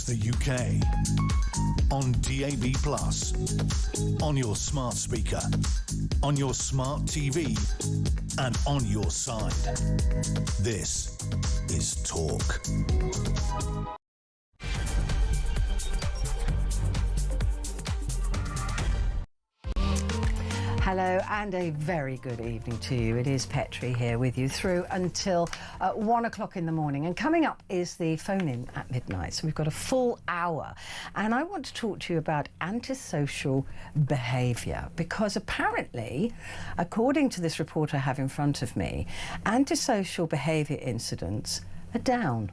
across the UK. On DAB+, on your smart speaker, on your smart TV, and on your side. This is Talk. Hello and a very good evening to you. It is Petrie here with you through until 1 o'clock in the morning. And coming up is the phone-in at midnight. So we've got a full hour. And I want to talk to you about antisocial behaviour, because apparently, according to this report I have in front of me, antisocial behaviour incidents are down.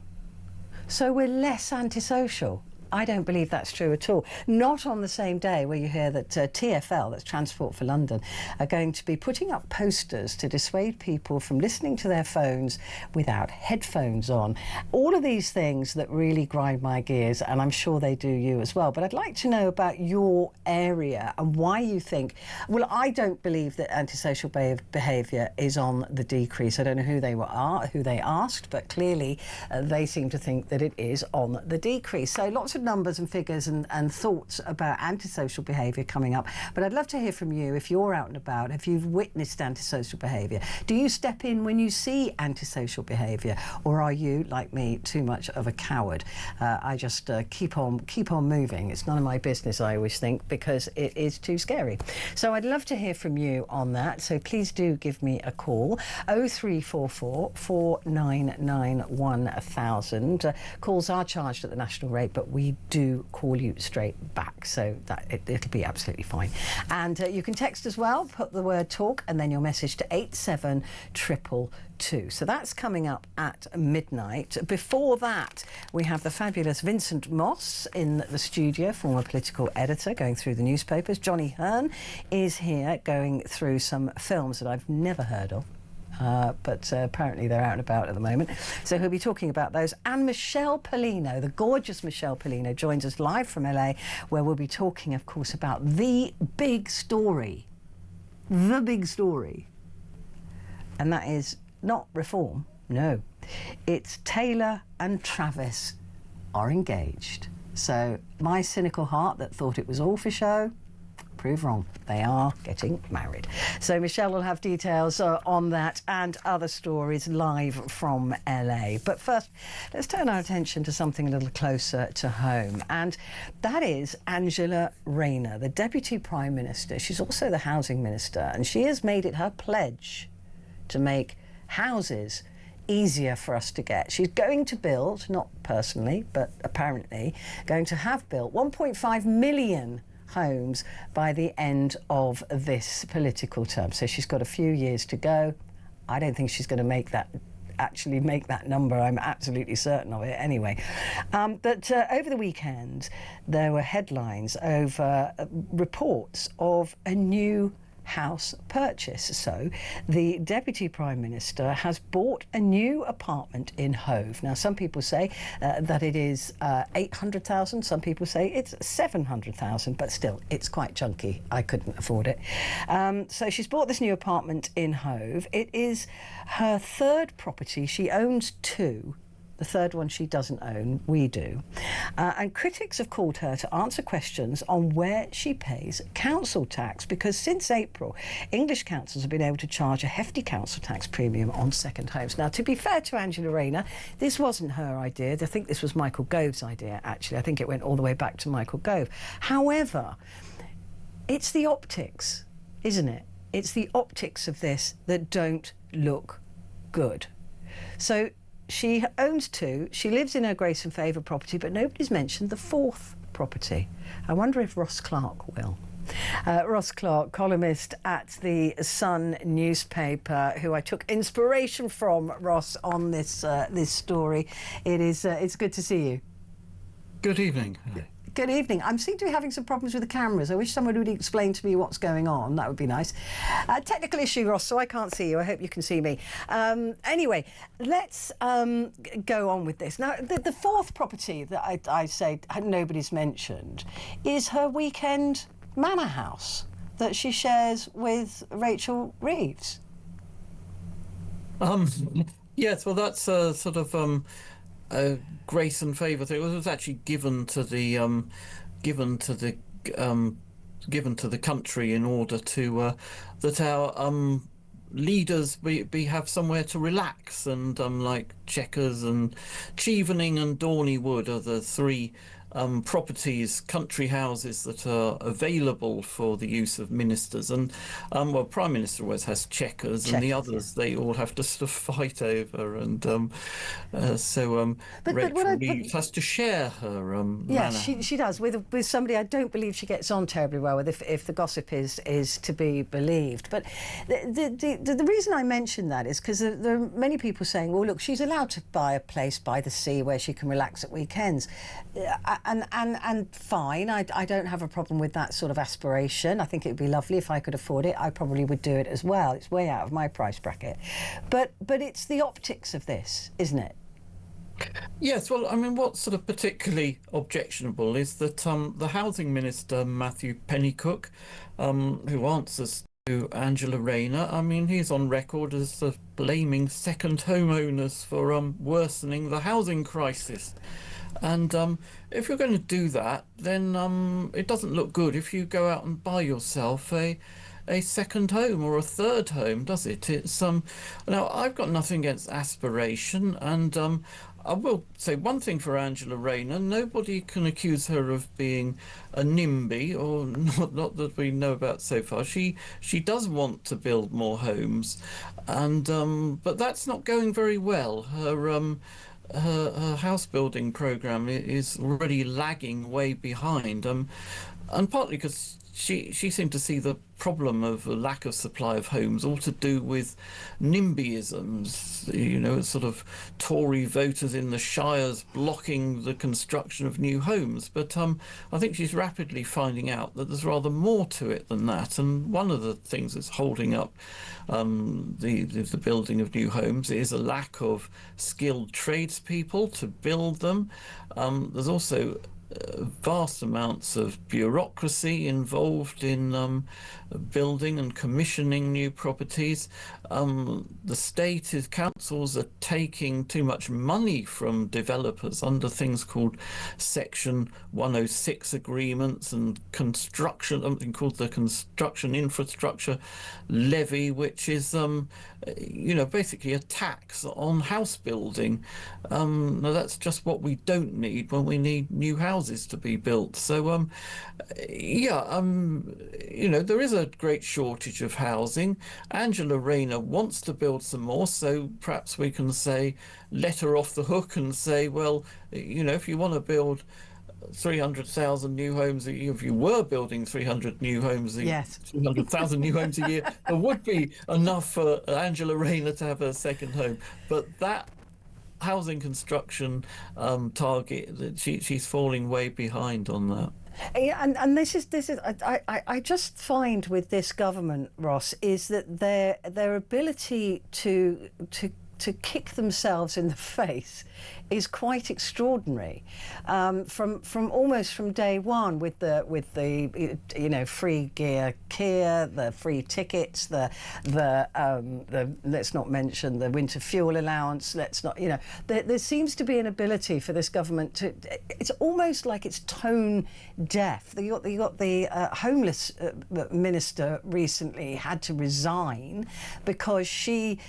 So we're less antisocial. I don't believe that's true at all. Not on the same day where you hear that TfL, that's Transport for London, are going to be putting up posters to dissuade people from listening to their phones without headphones on. All of these things that really grind my gears, and I'm sure they do you as well. But I'd like to know about your area and why you think... Well, I don't believe that antisocial behaviour is on the decrease. I don't know who they asked, but clearly they seem to think that it is on the decrease. So lots of numbers and figures and thoughts about antisocial behaviour coming up. But I'd love to hear from you if you're out and about, if you've witnessed antisocial behaviour. Do you step in when you see antisocial behaviour, or are you, like me, too much of a coward? I just keep on moving. It's none of my business, I always think, because it is too scary. So I'd love to hear from you on that. So please do give me a call. 0344 499 1000. Calls are charged at the national rate, but we do call you straight back, so that it'll be absolutely fine. And you can text as well, put the word talk and then your message to 87222. So that's coming up at midnight. Before that, we have the fabulous Vincent Moss in the studio, former political editor, going through the newspapers. Johnny Hearn is here going through some films that I've never heard of. But apparently they're out and about at the moment. So he'll be talking about those. And Michelle Pollino, the gorgeous Michelle Pollino, joins us live from LA, where we'll be talking, of course, about the big story. The big story. And that is not reform, no. It's Taylor and Travis are engaged. So my cynical heart that thought it was all for show, prove wrong. They are getting married. So Michelle will have details on that and other stories live from LA. But first, let's turn our attention to something a little closer to home. And that is Angela Rayner, the Deputy Prime Minister. She's also the Housing Minister, and she has made it her pledge to make houses easier for us to get. She's going to build, not personally, but apparently, going to have built 1.5 million homes by the end of this political term. So she's got a few years to go. I don't think she's going to actually make that number. I'm absolutely certain of it anyway. But over the weekend, there were headlines over reports of a new house purchase. So the Deputy Prime Minister has bought a new apartment in Hove. Now, some people say that it is 800,000. Some people say it's 700,000, but still, it's quite chunky. I couldn't afford it. So she's bought this new apartment in Hove. It is her third property. She owns two. The third one she doesn't own, we do. And critics have called her to answer questions on where she pays council tax, because since April, English councils have been able to charge a hefty council tax premium on second homes. Now, to be fair to Angela Rayner, this wasn't her idea. I think this was Michael Gove's idea, actually. I think it went all the way back to Michael Gove. However, it's the optics, isn't it? It's the optics of this that don't look good. So she owns two. She lives in her Grace and Favour property, but nobody's mentioned the fourth property. I wonder if Ross Clark will. Ross Clark, columnist at the Sun newspaper, who I took inspiration from, Ross, on this story. It's good to see you. Good evening. Good evening. I seem to be having some problems with the cameras. I wish someone would explain to me what's going on. That would be nice. Technical issue, Ross, so I can't see you. I hope you can see me. Anyway, let's go on with this. Now, the fourth property that I say nobody's mentioned is her weekend manor house that she shares with Rachel Reeves. Yes, well, that's sort of grace and favour thing. It was actually given to the given to the um, given to the country in order to that our leaders be have somewhere to relax, and like Chequers and Chevening and Dorney Wood are the three properties, country houses that are available for the use of ministers. And well, Prime Minister always has Chequers, and the others they all have to sort of fight over. And so Rachel Reeves has to share her yeah, manor. she does with somebody I don't believe she gets on terribly well with, if the gossip is to be believed. But the reason I mention that is because there are many people saying, well, look, she's allowed to buy a place by the sea where she can relax at weekends. And fine, I don't have a problem with that sort of aspiration. I think it would be lovely if I could afford it. I probably would do it as well. It's way out of my price bracket. But it's the optics of this, isn't it? Yes, well, I mean, what's sort of particularly objectionable is that the Housing Minister, Matthew Pennycook, who answers to Angela Rayner, I mean, he's on record as blaming second homeowners for worsening the housing crisis. And if you're going to do that, then it doesn't look good if you go out and buy yourself a second home or a third home, does it? It's now I've got nothing against aspiration, and I will say one thing for Angela Rayner: nobody can accuse her of being a NIMBY, or not that we know about so far. She does want to build more homes, and but that's not going very well. Her house building program is already lagging way behind, and partly because she seemed to see the problem of a lack of supply of homes all to do with NIMBYisms, you know, sort of Tory voters in the shires blocking the construction of new homes. But I think she's rapidly finding out that there's rather more to it than that. And one of the things that's holding up the building of new homes is a lack of skilled tradespeople to build them. There's also vast amounts of bureaucracy involved in building and commissioning new properties. The state councils are taking too much money from developers under things called Section 106 agreements and construction, something called the Construction Infrastructure Levy, which is you know, basically a tax on house building. Now that's just what we don't need when we need new houses to be built. So yeah, you know, there is a great shortage of housing. Angela Rayner wants to build some more, so perhaps we can say, let her off the hook and say, well, you know, if you want to build 300,000 new homes a year, if you were building 300 new homes a year, 300,000 new homes a year, there would be enough for Angela Rayner to have a second home. But that housing construction target, that she's falling way behind on that. Yeah, and this is I just find with this government, Ross, is that their ability to kick themselves in the face is quite extraordinary. From almost from day one, with the you know, free gear Kia, the free tickets, the let's not mention the winter fuel allowance. Let's not, you know, there seems to be an ability for this government to. It's almost like it's tone deaf. You got the homeless minister recently had to resign because she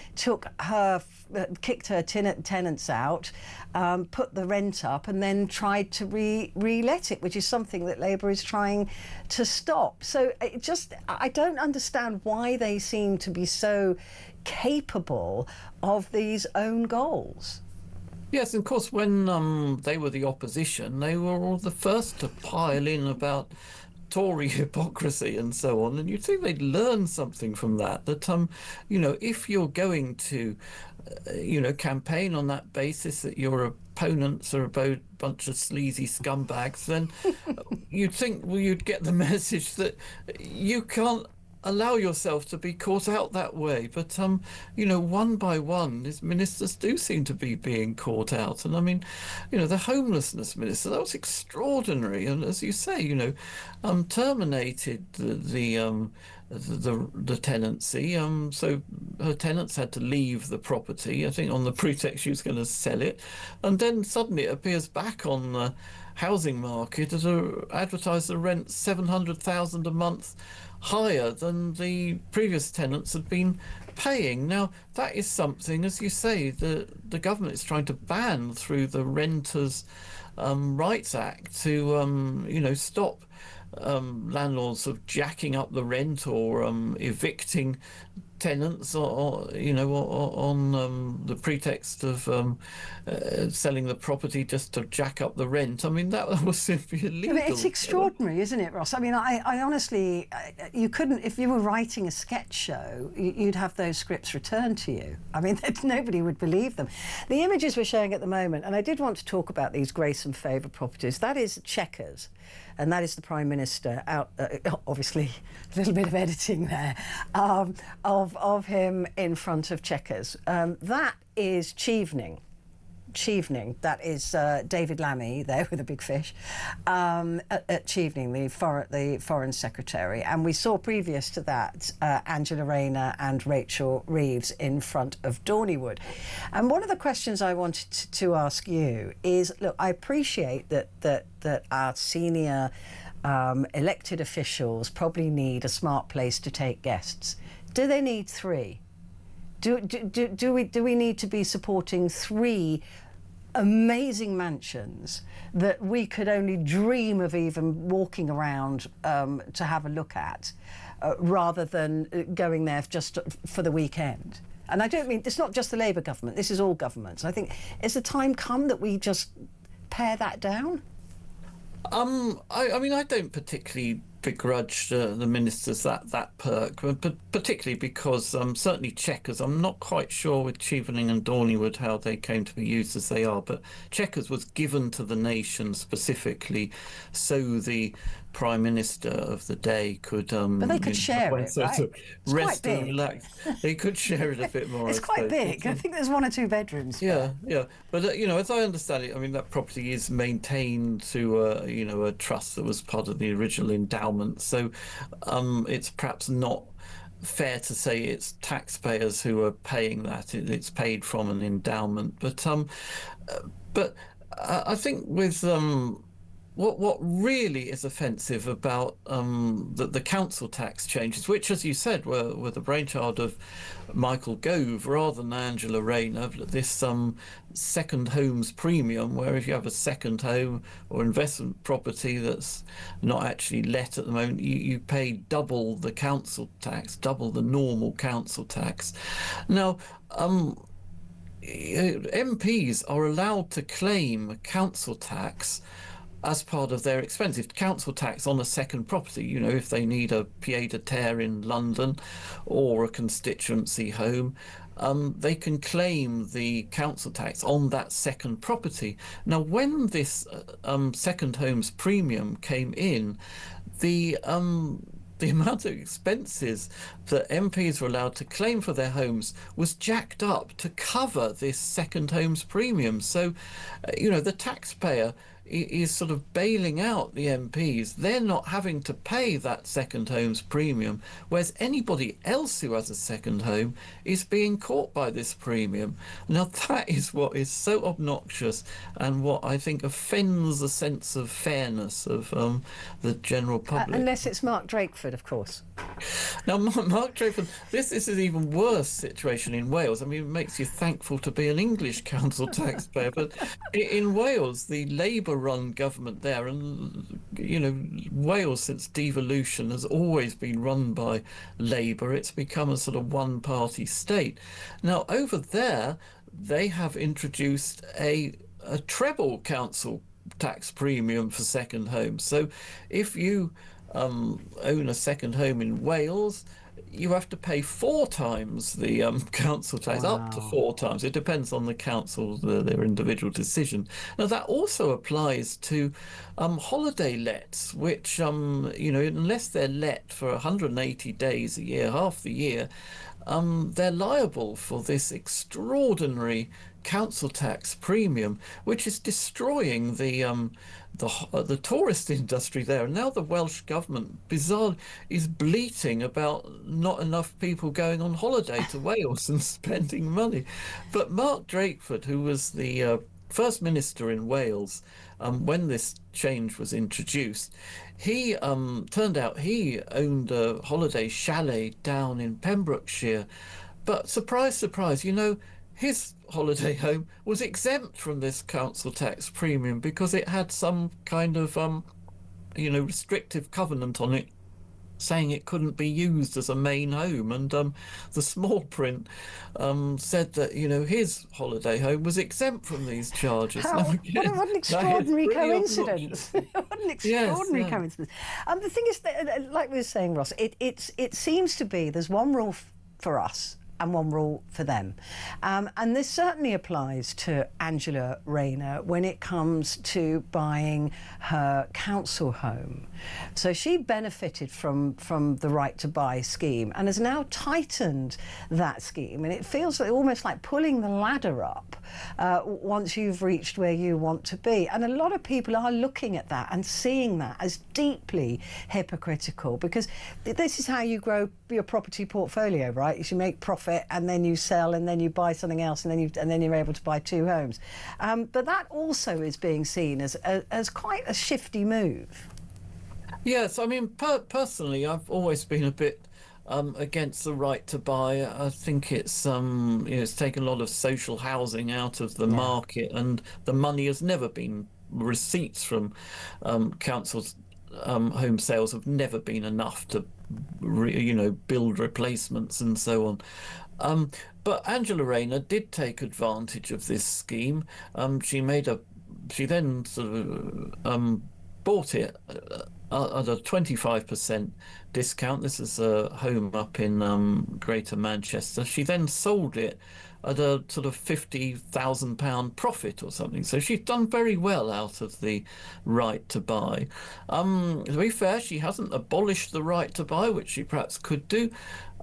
kicked her tenants out, put the rent up, and then tried to re-let it, which is something that Labour is trying to stop. So I don't understand why they seem to be so capable of these own goals. Yes, of course, when they were the opposition, they were all the first to pile in about Tory hypocrisy and so on, and you'd think they'd learn something from that, you know, if you're going to you know, campaign on that basis that your opponents are a bunch of sleazy scumbags, then you'd think, well, you'd get the message that you can't allow yourself to be caught out that way. But you know, one by one, these ministers do seem to be being caught out. And I mean, you know, the homelessness minister, that was extraordinary. And as you say, you know, terminated the tenancy. So her tenants had to leave the property, I think on the pretext she was going to sell it. And then suddenly it appears back on the housing market as advertised the rent 700,000 a month higher than the previous tenants had been paying. Now, that is something, as you say, the government is trying to ban through the Renters' Rights Act to, you know, stop landlords of jacking up the rent or evicting tenants, or you know, on the pretext of selling the property just to jack up the rent. I mean, that was simply illegal. But it's extraordinary, isn't it, Ross? I mean, I honestly, you couldn't, if you were writing a sketch show, you'd have those scripts returned to you. I mean, nobody would believe them. The images we're showing at the moment, and I did want to talk about these grace and favour properties, that is Chequers. And that is the Prime Minister out, obviously, a little bit of editing there, of him in front of Chequers. That is Chevening. That is David Lammy there with a big fish at Chevening, the Foreign Secretary. And we saw previous to that Angela Rayner and Rachel Reeves in front of Dorneywood. And one of the questions I wanted to ask you is, look, I appreciate that our senior elected officials probably need a smart place to take guests. Do they need 3? Do we need to be supporting 3 amazing mansions that we could only dream of even walking around to have a look at, rather than going there just for the weekend? And I don't mean, it's not just the Labour government, this is all governments. I think, has the time come that we just pare that down? I mean, I don't particularly begrudge the ministers that perk, but particularly because certainly Chequers, I'm not quite sure with Chevening and Dorneywood how they came to be used as they are, but Chequers was given to the nation specifically so the Prime Minister of the day could but they could share it, right? Rest and relax. They could share it a bit more. It's quite big. I think there's 1 or 2 bedrooms. Yeah. But you know, as I understand it, I mean, that property is maintained to you know, a trust that was part of the original endowment. So it's perhaps not fair to say it's taxpayers who are paying that. It's paid from an endowment. But I think with what really is offensive about the council tax changes, which, as you said, were the brainchild of Michael Gove rather than Angela Rayner, this second homes premium, where if you have a second home or investment property that's not actually let at the moment, you pay double the council tax, double the normal council tax. Now, MPs are allowed to claim council tax as part of their expenses, council tax on a second property. You know, if they need a pied-à-terre in London or a constituency home, they can claim the council tax on that second property. Now, when this second homes premium came in, the amount of expenses that MPs were allowed to claim for their homes was jacked up to cover this second homes premium. So, you know, the taxpayer is sort of bailing out the MPs. They're not having to pay that second homes premium, whereas anybody else who has a second home is being caught by this premium. Now, that is what is so obnoxious and what I think offends the sense of fairness of the general public. Unless it's Mark Drakeford, of course. Now, Mark Drakeford, this is an even worse situation in Wales. I mean, it makes you thankful to be an English council taxpayer, but in Wales, the Labour-run government there, and you know, Wales since devolution has always been run by Labour. It's become a sort of one-party state. Now, over there, they have introduced a treble council tax premium for second homes. So if you own a second home in Wales, you have to pay 4 times the council tax, up to Wow. 4 times. It depends on the council, their individual decision. Now, that also applies to holiday lets, which, unless they're let for 180 days a year, half the year, they're liable for this extraordinary council tax premium, which is destroying the tourist industry there. And now the Welsh government, bizarre, is bleating about not enough people going on holiday to Wales and spending money. But Mark Drakeford, who was the First Minister in Wales when this change was introduced, he turned out he owned a holiday chalet down in Pembrokeshire. But surprise, surprise, his holiday home was exempt from this council tax premium because it had some kind of, restrictive covenant on it, saying it couldn't be used as a main home. And the small print said that, his holiday home was exempt from these charges. How, Now, again, what an extraordinary that is really coincidence. What an extraordinary coincidence. The thing is, that, like we were saying, Ross, it seems to be there's one rule for us and one rule for them. And this certainly applies to Angela Rayner when it comes to buying her council home. So she benefited from the right to buy scheme and has now tightened that scheme. And it feels almost like pulling the ladder up once you've reached where you want to be. And a lot of people are looking at that and seeing that as deeply hypocritical, because this is how you grow your property portfolio, right? Is you make profit and then you sell and then you buy something else and then you're able to buy 2 homes. But that also is being seen as quite a shifty move. Yes, I mean, personally, I've always been a bit against the right to buy. I think it's it's taken a lot of social housing out of the market, and the money has never been, receipts from councils' home sales have never been enough to build replacements and so on. But Angela Rayner did take advantage of this scheme. She then sort of bought it at a 25% discount. This is a home up in Greater Manchester. She then sold it at a sort of £50,000 profit or something. So she's done very well out of the right to buy. To be fair, she hasn't abolished the right to buy, which she perhaps could do.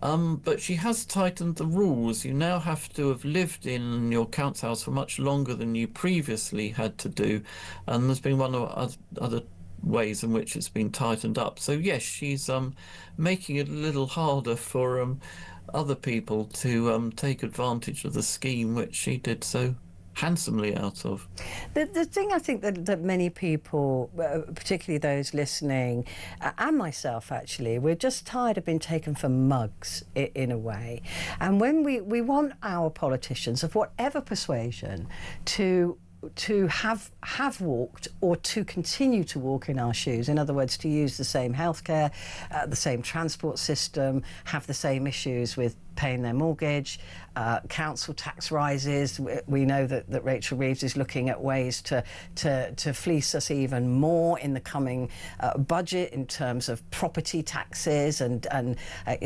But she has tightened the rules. You now have to have lived in your council house for much longer than you previously had to do. And there's been one of other ways in which it's been tightened up. So yes, she's making it a little harder for other people to take advantage of the scheme, which she did so handsomely out of. The thing I think that many people, particularly those listening, and myself actually, we're just tired of being taken for mugs in a way. And when we want our politicians of whatever persuasion to have walked or to continue to walk in our shoes. In other words, to use the same healthcare, the same transport system, have the same issues with paying their mortgage, council tax rises. We know that Rachel Reeves is looking at ways to fleece us even more in the coming budget in terms of property taxes and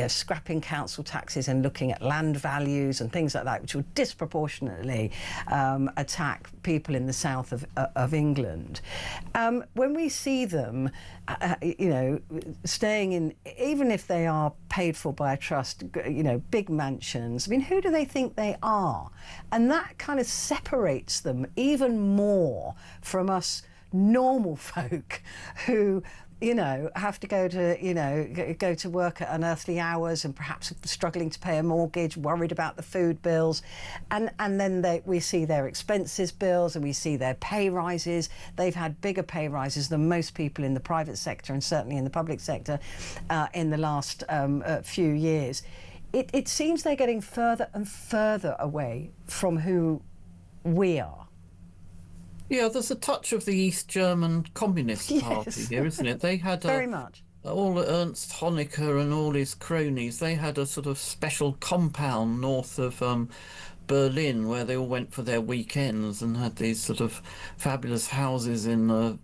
scrapping council taxes and looking at land values and things like that, which will disproportionately attack people in the south of England. When we see them, staying in, even if they are paid for by a trust, big mansions, I mean, who do they think they are? And that kind of separates them even more from us normal folk who have to go to work at unearthly hours and perhaps struggling to pay a mortgage, worried about the food bills, and then we see their expenses bills and we see their pay rises. They've had bigger pay rises than most people in the private sector and certainly in the public sector in the last few years. It seems they're getting further and further away from who we are. Yeah, there's a touch of the East German Communist Party here, isn't it? They had very much. All Ernst Honecker and all his cronies, they had a sort of special compound north of Berlin, where they all went for their weekends and had these sort of fabulous houses in the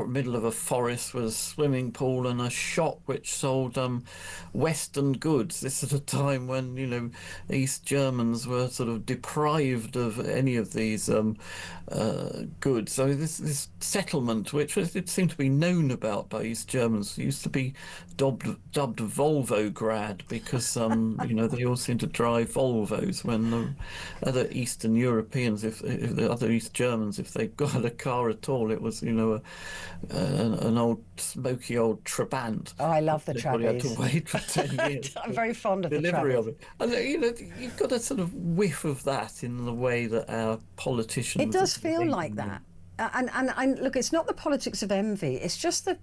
middle of a forest with a swimming pool and a shop which sold Western goods. This at a time when, East Germans were sort of deprived of any of these goods. So this settlement, which it seemed to be known about by East Germans, used to be dubbed Volvograd because they all seemed to drive Volvos when the other Eastern Europeans, if the other East Germans, if they got a car at all, it was an old smoky old Trabant. Oh, I love the They probably had to Trabbies. wait for 10 years. I'm very fond of the delivery Trabbies. of it. And you've got a sort of whiff of that in the way that our politicians. It does are feel behaving. like that. And look, it's not the politics of envy. It's just that,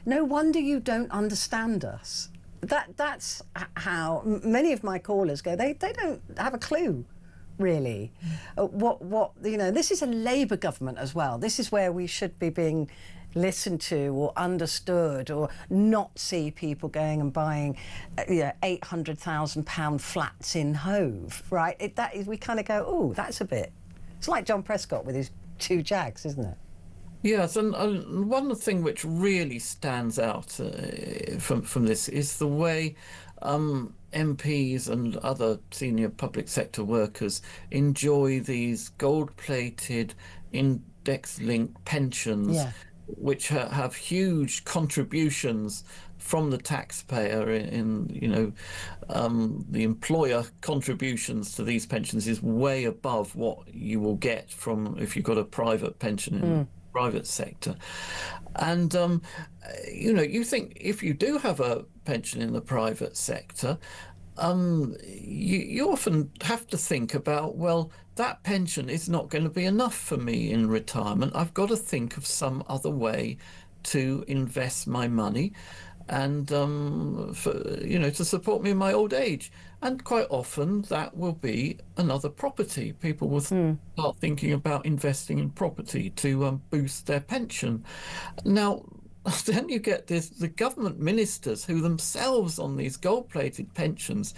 no wonder you don't understand us. That's how many of my callers go. They don't have a clue, really. This is a Labour government as well. This is where we should be being listened to or understood, or not see people going and buying £800,000 flats in Hove, right? We kind of go, oh, that's a bit. It's like John Prescott with his 2 Jags, isn't it? Yes, and one thing which really stands out from this is the way MPs and other senior public sector workers enjoy these gold-plated, index-linked pensions, Yeah. which have huge contributions from the taxpayer the employer contributions to these pensions is way above what you will get from if you've got a private pension in the private sector. And you think if you do have a pension in the private sector, you often have to think about, well, that pension is not going to be enough for me in retirement. I've got to think of some other way to invest my money and to support me in my old age. And quite often that will be another property. People will start thinking about investing in property to boost their pension. Now, then you get the government ministers who themselves on these gold-plated pensions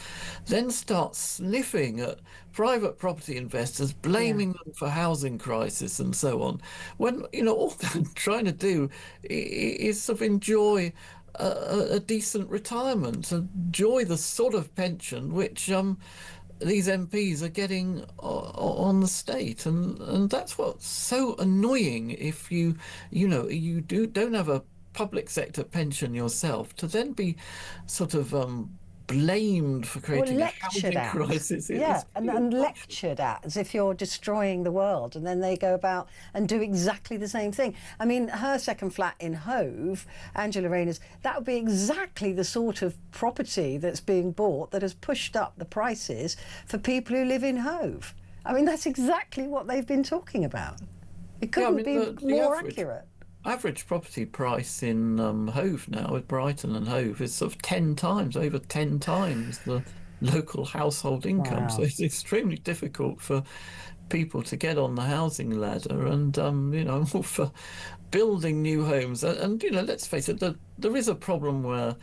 then start sniffing at private property investors, blaming them for housing crisis and so on, when all they're trying to do is sort of enjoy a decent retirement, enjoy the sort of pension which these MPs are getting on the state, and that's what's so annoying. If you don't have a public sector pension yourself, to then be sort of blamed for creating a housing crisis. And lectured at as if you're destroying the world, and then they go about and do exactly the same thing. I mean, her second flat in Hove, Angela Rayner's, that would be exactly the sort of property that's being bought that has pushed up the prices for people who live in Hove. I mean, that's exactly what they've been talking about. It couldn't be more accurate. Average property price in Hove now, with Brighton and Hove, is sort of over 10 times the local household income. Wow. So it's extremely difficult for people to get on the housing ladder, and for building new homes. And let's face it, there is a problem where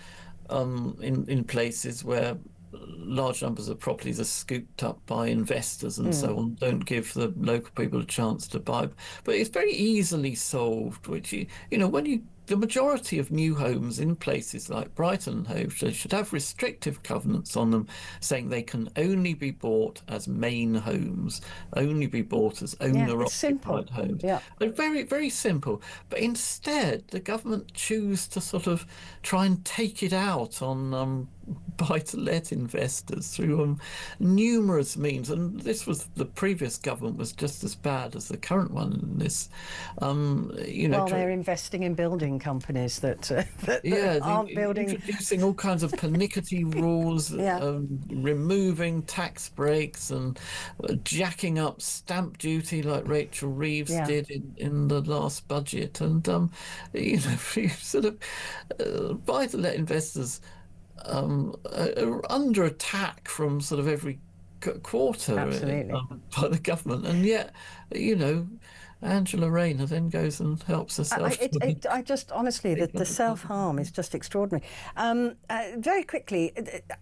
in places where large numbers of properties are scooped up by investors and so on, don't give the local people a chance to buy. But it's very easily solved, which the majority of new homes in places like Brighton and Hove should have restrictive covenants on them, saying they can only be bought as main homes, only be bought as owner-occupied homes. Yeah. They're very, very simple. But instead, the government choose to sort of try and take it out on buy-to-let investors through numerous means. And the previous government was just as bad as the current one in this. They're investing in building companies that aren't building. Introducing all kinds of pernickety rules, removing tax breaks and jacking up stamp duty like Rachel Reeves did in the last budget. And, sort of buy-to-let investors are under attack from sort of every quarter Absolutely. by the government, and yet Angela Rayner then goes and helps herself. I just honestly, the self-harm is just extraordinary. Very quickly,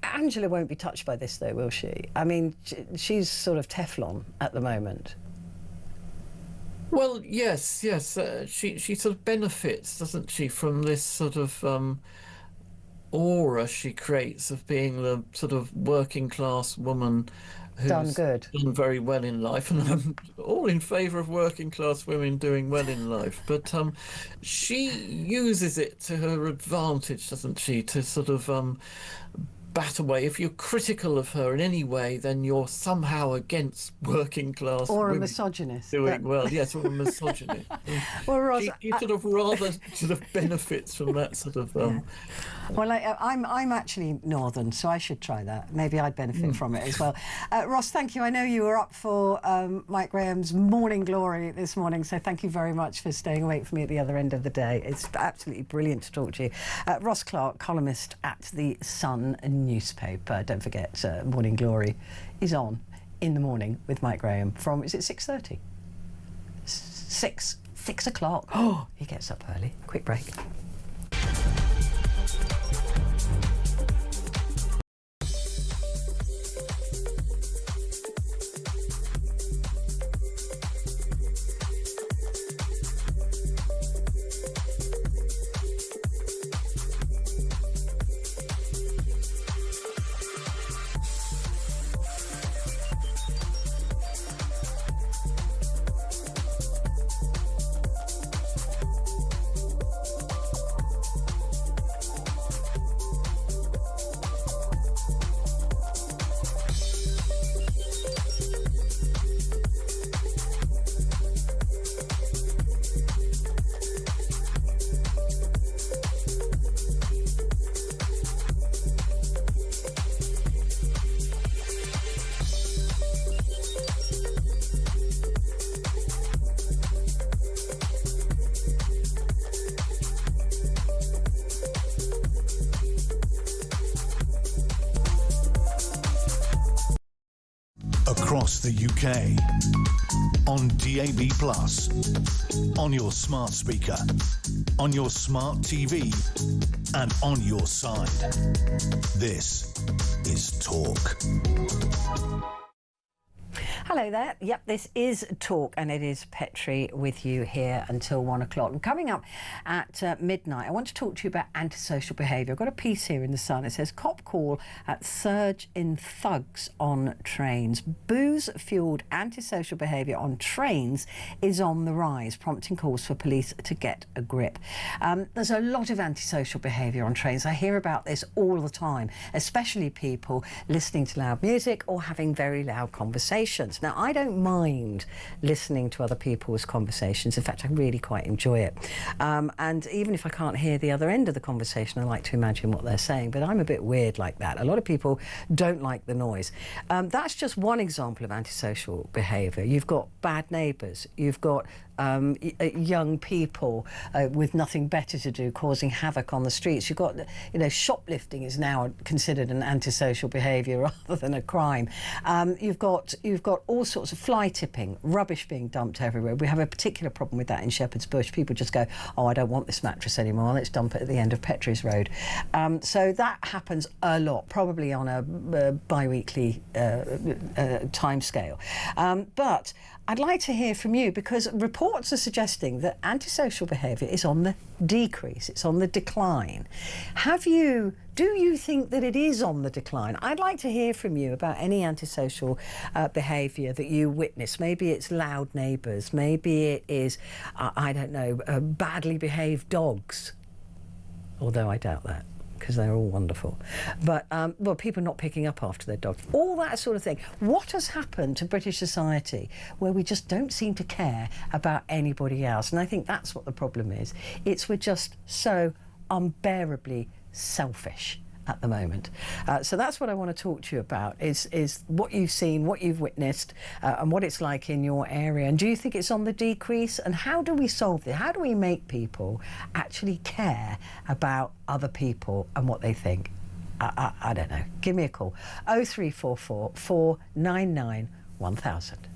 Angela won't be touched by this, though, will she? I mean, she's sort of Teflon at the moment. Well, yes. She sort of benefits, doesn't she, from this sort of aura she creates of being the sort of working class woman who's Done good. done very well in life, and I'm all in favour of working class women doing well in life. But she uses it to her advantage, doesn't she, to sort of bat away. If you're critical of her in any way, then you're somehow against working class or women a misogynist doing well. Yes, or a misogynist. well, Ross, she sort of rather sort of benefits from that sort of well, I'm actually Northern, so I should try that. Maybe I'd benefit from it as well. Ross, thank you. I know you were up for Mike Graham's Morning Glory this morning, so thank you very much for staying awake for me at the other end of the day. It's absolutely brilliant to talk to you. Ross Clark, columnist at the Sun newspaper. Don't forget, Morning Glory is on in the morning with Mike Graham from, is it 6:30? 6 o'clock. Oh, he gets up early. Quick break. Across the UK, on DAB+, on your smart speaker, on your smart TV, and on your side. This is Talk. Hello there. Yep, this is Talk, and it is Petrie with you here until 1 o'clock. And coming up at midnight, I want to talk to you about antisocial behaviour. I've got a piece here in The Sun. It says, cop call at surge in thugs on trains. Booze-fuelled antisocial behaviour on trains is on the rise, prompting calls for police to get a grip. There's a lot of antisocial behaviour on trains. I hear about this all the time, especially people listening to loud music or having very loud conversations. Now, I don't mind listening to other people's conversations. In fact, I really quite enjoy it. And even if I can't hear the other end of the conversation, I like to imagine what they're saying. But I'm a bit weird like that. A lot of people don't like the noise. That's just one example of antisocial behaviour. You've got bad neighbours. You've got young people with nothing better to do causing havoc on the streets. You've got, you know, shoplifting is now considered an antisocial behaviour rather than a crime. You've got all sorts of fly tipping, rubbish being dumped everywhere. We have a particular problem with that in Shepherd's Bush. People just go, oh, I don't want this mattress anymore, let's dump it at the end of Petrie's Road. So that happens a lot, probably on a bi-weekly time scale. But I'd like to hear from you, because reports are suggesting that antisocial behaviour is on the decrease, it's on the decline. Do you think that it is on the decline? I'd like to hear from you about any antisocial behaviour that you witness. Maybe it's loud neighbours, maybe it is, I don't know, badly behaved dogs, although I doubt that, because they're all wonderful. But, well, people not picking up after their dogs, all that sort of thing. What has happened to British society where we just don't seem to care about anybody else? And I think that's what the problem is. We're just so unbearably selfish at the moment. So that's what I want to talk to you about, is what you've seen, what you've witnessed, and what it's like in your area. And do you think it's on the decrease? And how do we solve this? How do we make people actually care about other people and what they think? I don't know. Give me a call. 0344 499 1000.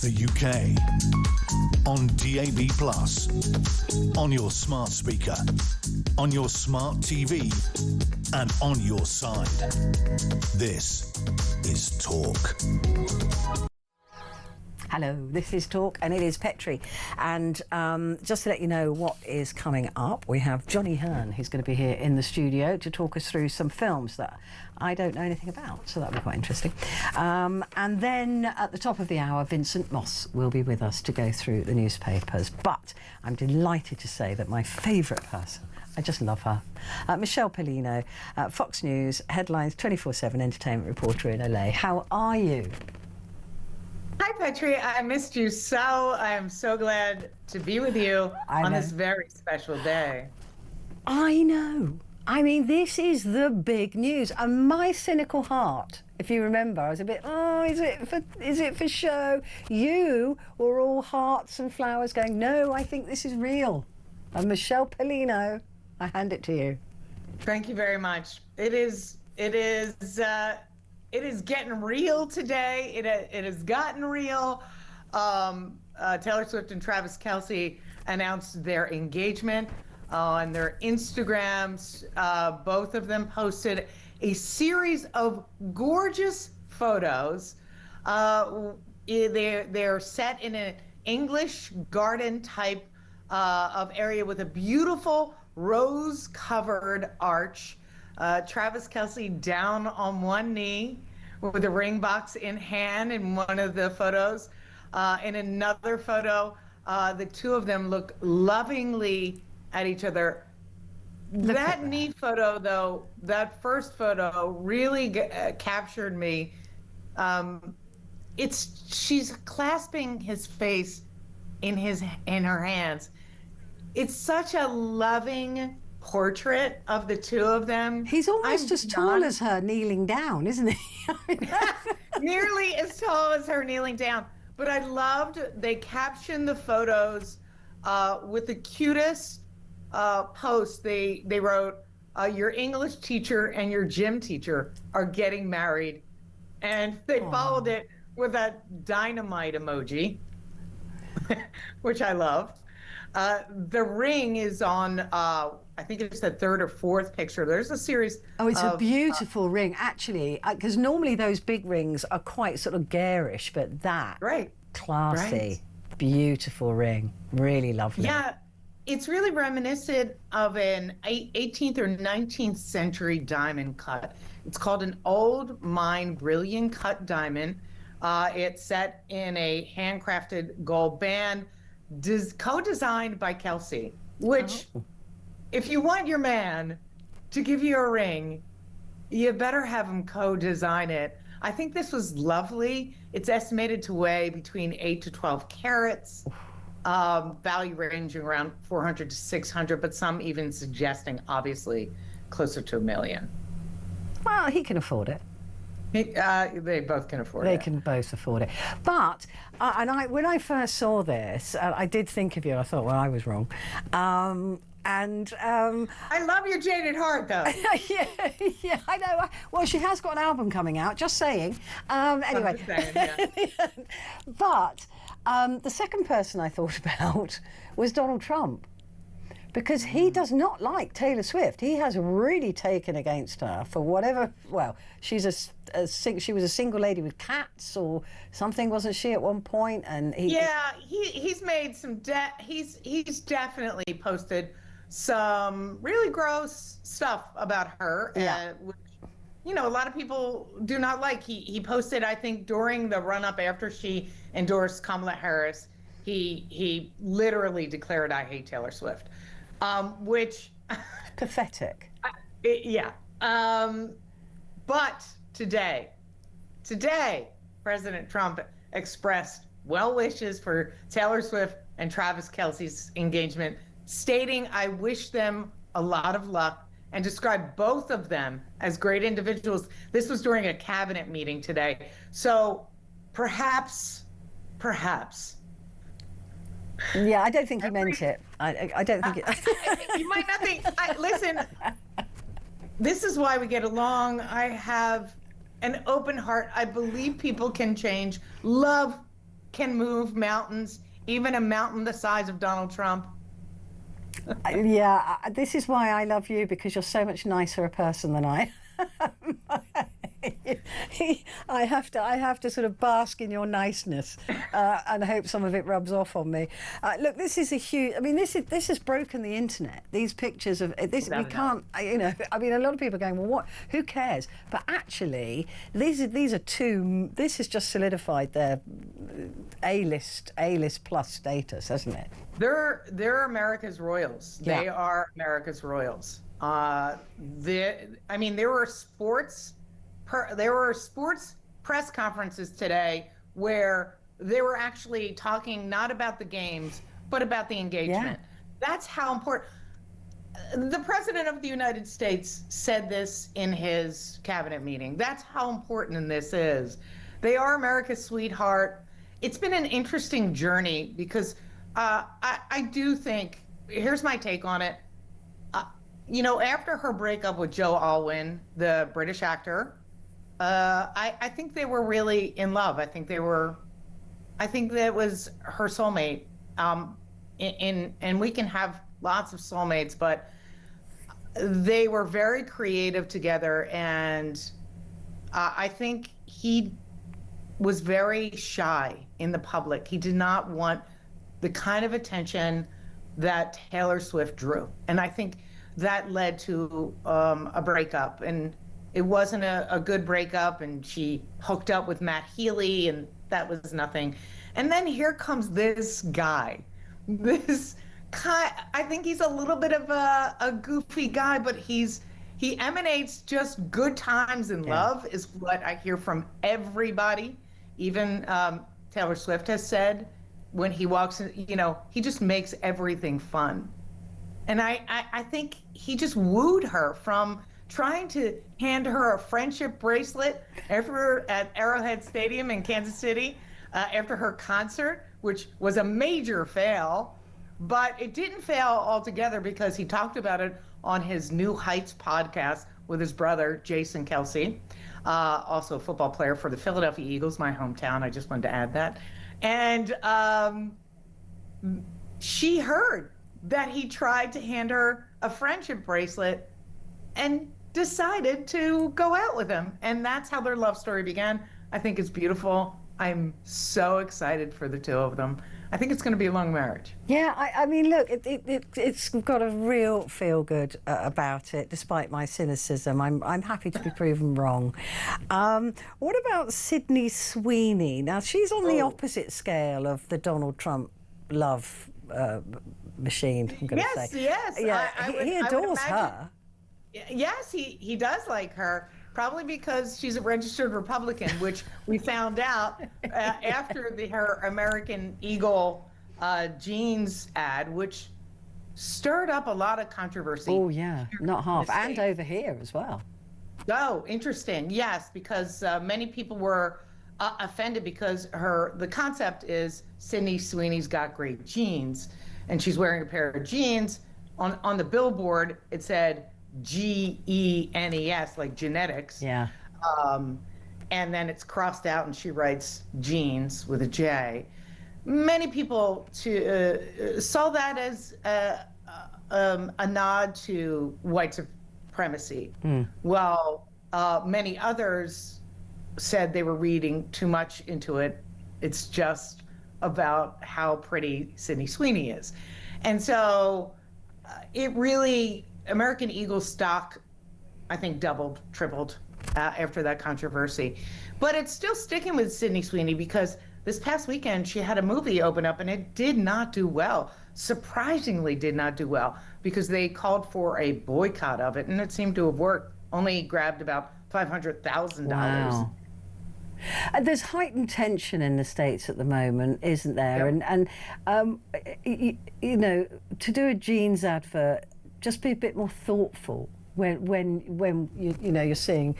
the UK. On DAB+, on your smart speaker, on your smart TV, and on your side. This is Talk. Hello, this is Talk, and it is Petrie. And just to let you know what is coming up, we have Johnny Hearn, who's going to be here in the studio to talk us through some films that I don't know anything about, so that'll be quite interesting. And then at the top of the hour, Vincent Moss will be with us to go through the newspapers. But I'm delighted to say that my favourite person, I just love her, Michelle Pollino, Fox News, Headlines 24/7 entertainment reporter in LA. How are you? Hi, Petrie. I missed you so. I am so glad to be with you on this very special day. I know. I mean, this is the big news. And my cynical heart, if you remember, I was a bit, is it for show? You were all hearts and flowers going, no, I think this is real. And Michelle Pollino, I hand it to you. Thank you very much. It is getting real today. It has gotten real. Taylor Swift and Travis Kelce announced their engagement on their Instagrams. Both of them posted a series of gorgeous photos. They're set in an English garden type of area with a beautiful rose-covered arch. Travis Kelce down on one knee with a ring box in hand in one of the photos. In another photo, the two of them look lovingly at each other. That knee photo, though, that first photo really captured me. She's clasping his face in her hands. It's such a loving portrait of the two of them. He's almost as tall as her kneeling down, isn't he? Nearly as tall as her kneeling down. But I loved, they captioned the photos with the cutest post. They wrote, your English teacher and your gym teacher are getting married. And they followed it with that dynamite emoji, which I loved. The ring is on, I think it's the third or fourth picture. There's a series. Oh, it's a beautiful ring, actually, because normally those big rings are quite sort of garish, but that, classy, beautiful ring, really lovely. Yeah, it's really reminiscent of an 18th or 19th century diamond cut. It's called an old mine brilliant cut diamond. It's set in a handcrafted gold band, co-designed by Kelce, which, if you want your man to give you a ring, you better have him co-design it. I think this was lovely. It's estimated to weigh between 8 to 12 carats, value ranging around 400 to 600, but some even suggesting, obviously, closer to $1 million. Well, he can afford it. They both can afford it. They can both afford it. But, when I first saw this, I did think of you. I thought, well, I was wrong. I love your jaded heart, though. yeah, I know. Well, she has got an album coming out, just saying. Anyway. Just saying, yeah. But the second person I thought about was Donald Trump. Because he does not like Taylor Swift. He has really taken against her for whatever. Well, she was a single lady with cats or something, wasn't she, at one point? And he's made some. He's definitely posted some really gross stuff about her. Which, a lot of people do not like. He posted, I think, during the run-up after she endorsed Kamala Harris. He literally declared, "I hate Taylor Swift." Which pathetic. But today, President Trump expressed well wishes for Taylor Swift and Travis Kelce's engagement, stating, "I wish them a lot of luck," and described both of them as great individuals. This was during a cabinet meeting today. So perhaps. Yeah, I don't think he meant it. I don't think it. You might not think. Listen, this is why we get along. I have an open heart. I believe people can change. Love can move mountains, even a mountain the size of Donald Trump. Yeah, this is why I love you, because you're so much nicer a person than I am. I have to sort of bask in your niceness and hope some of it rubs off on me. Look, this is a huge. I mean, this has broken the internet. These pictures of this, we can't. You know, I mean, a lot of people are going, well, what? Who cares? But actually, these are two. This has just solidified their A-list plus status, hasn't it? They're America's royals. Yeah. They are America's royals. I mean, there were sports press conferences today where they were actually talking not about the games, but about the engagement. Yeah. That's how important. The President of the United States said this in his cabinet meeting. That's how important this is. They are America's sweetheart. It's been an interesting journey because I do think, here's my take on it. You know, after her breakup with Joe Alwyn, the British actor, I think they were really in love. I think that was her soulmate. And we can have lots of soulmates, but they were very creative together. And I think he was very shy in the public. He did not want the kind of attention that Taylor Swift drew. And I think that led to a breakup. And it wasn't a good breakup, and she hooked up with Matt Healy, and that was nothing. And then here comes this guy. I think he's a little bit of a goofy guy, but he emanates just good times and love, is what I hear from everybody. Even Taylor Swift has said when he walks in, you know, he just makes everything fun. And I think he just wooed her from trying to hand her a friendship bracelet at Arrowhead Stadium in Kansas City after her concert, which was a major fail. But it didn't fail altogether because he talked about it on his New Heights podcast with his brother, Jason Kelsey, also a football player for the Philadelphia Eagles, my hometown. I just wanted to add that. And she heard that he tried to hand her a friendship bracelet and decided to go out with him. And that's how their love story began. I think it's beautiful. I'm so excited for the two of them. I think it's going to be a long marriage. Yeah, I mean, look, it's got a real feel-good about it, despite my cynicism. I'm happy to be proven wrong. What about Sydney Sweeney? Now, she's on the opposite scale of the Donald Trump love machine, I'm going to say. Yes, yeah, he adores her. Yes, he does like her, probably because she's a registered Republican, which we found out after her American Eagle jeans ad, which stirred up a lot of controversy. Oh, yeah, not half. And over here as well. Oh, interesting. Yes, because many people were offended because the concept is Sydney Sweeney's got great jeans, and she's wearing a pair of jeans. On the billboard, it said GENES, like genetics. Yeah. And then it's crossed out, and she writes jeans with a J. Many people saw that as a nod to white supremacy. Well, many others said they were reading too much into it. It's just about how pretty Sydney Sweeney is. And so it really, American Eagle stock, I think, doubled, tripled after that controversy. But it's still sticking with Sydney Sweeney because this past weekend she had a movie open up and it did not do well. Surprisingly did not do well because they called for a boycott of it, and it seemed to have worked. Only grabbed about $500,000. Wow. There's heightened tension in the States at the moment, isn't there? Yep. And you know, to do a jeans advert, just be a bit more thoughtful when you know, you're seeing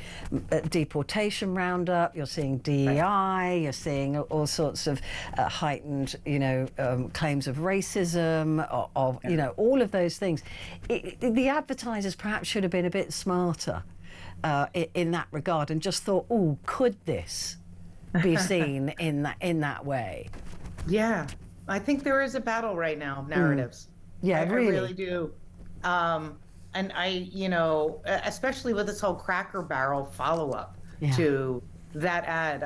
deportation roundup, you're seeing DEI, right. You're seeing all sorts of heightened, you know, claims of racism, of you know, all of those things. The advertisers perhaps should have been a bit smarter in that regard and just thought, oh, could this be seen in that way. Yeah, I think there is a battle right now of narratives. Yeah, I really. really do. And especially with this whole Cracker Barrel follow-up to that ad,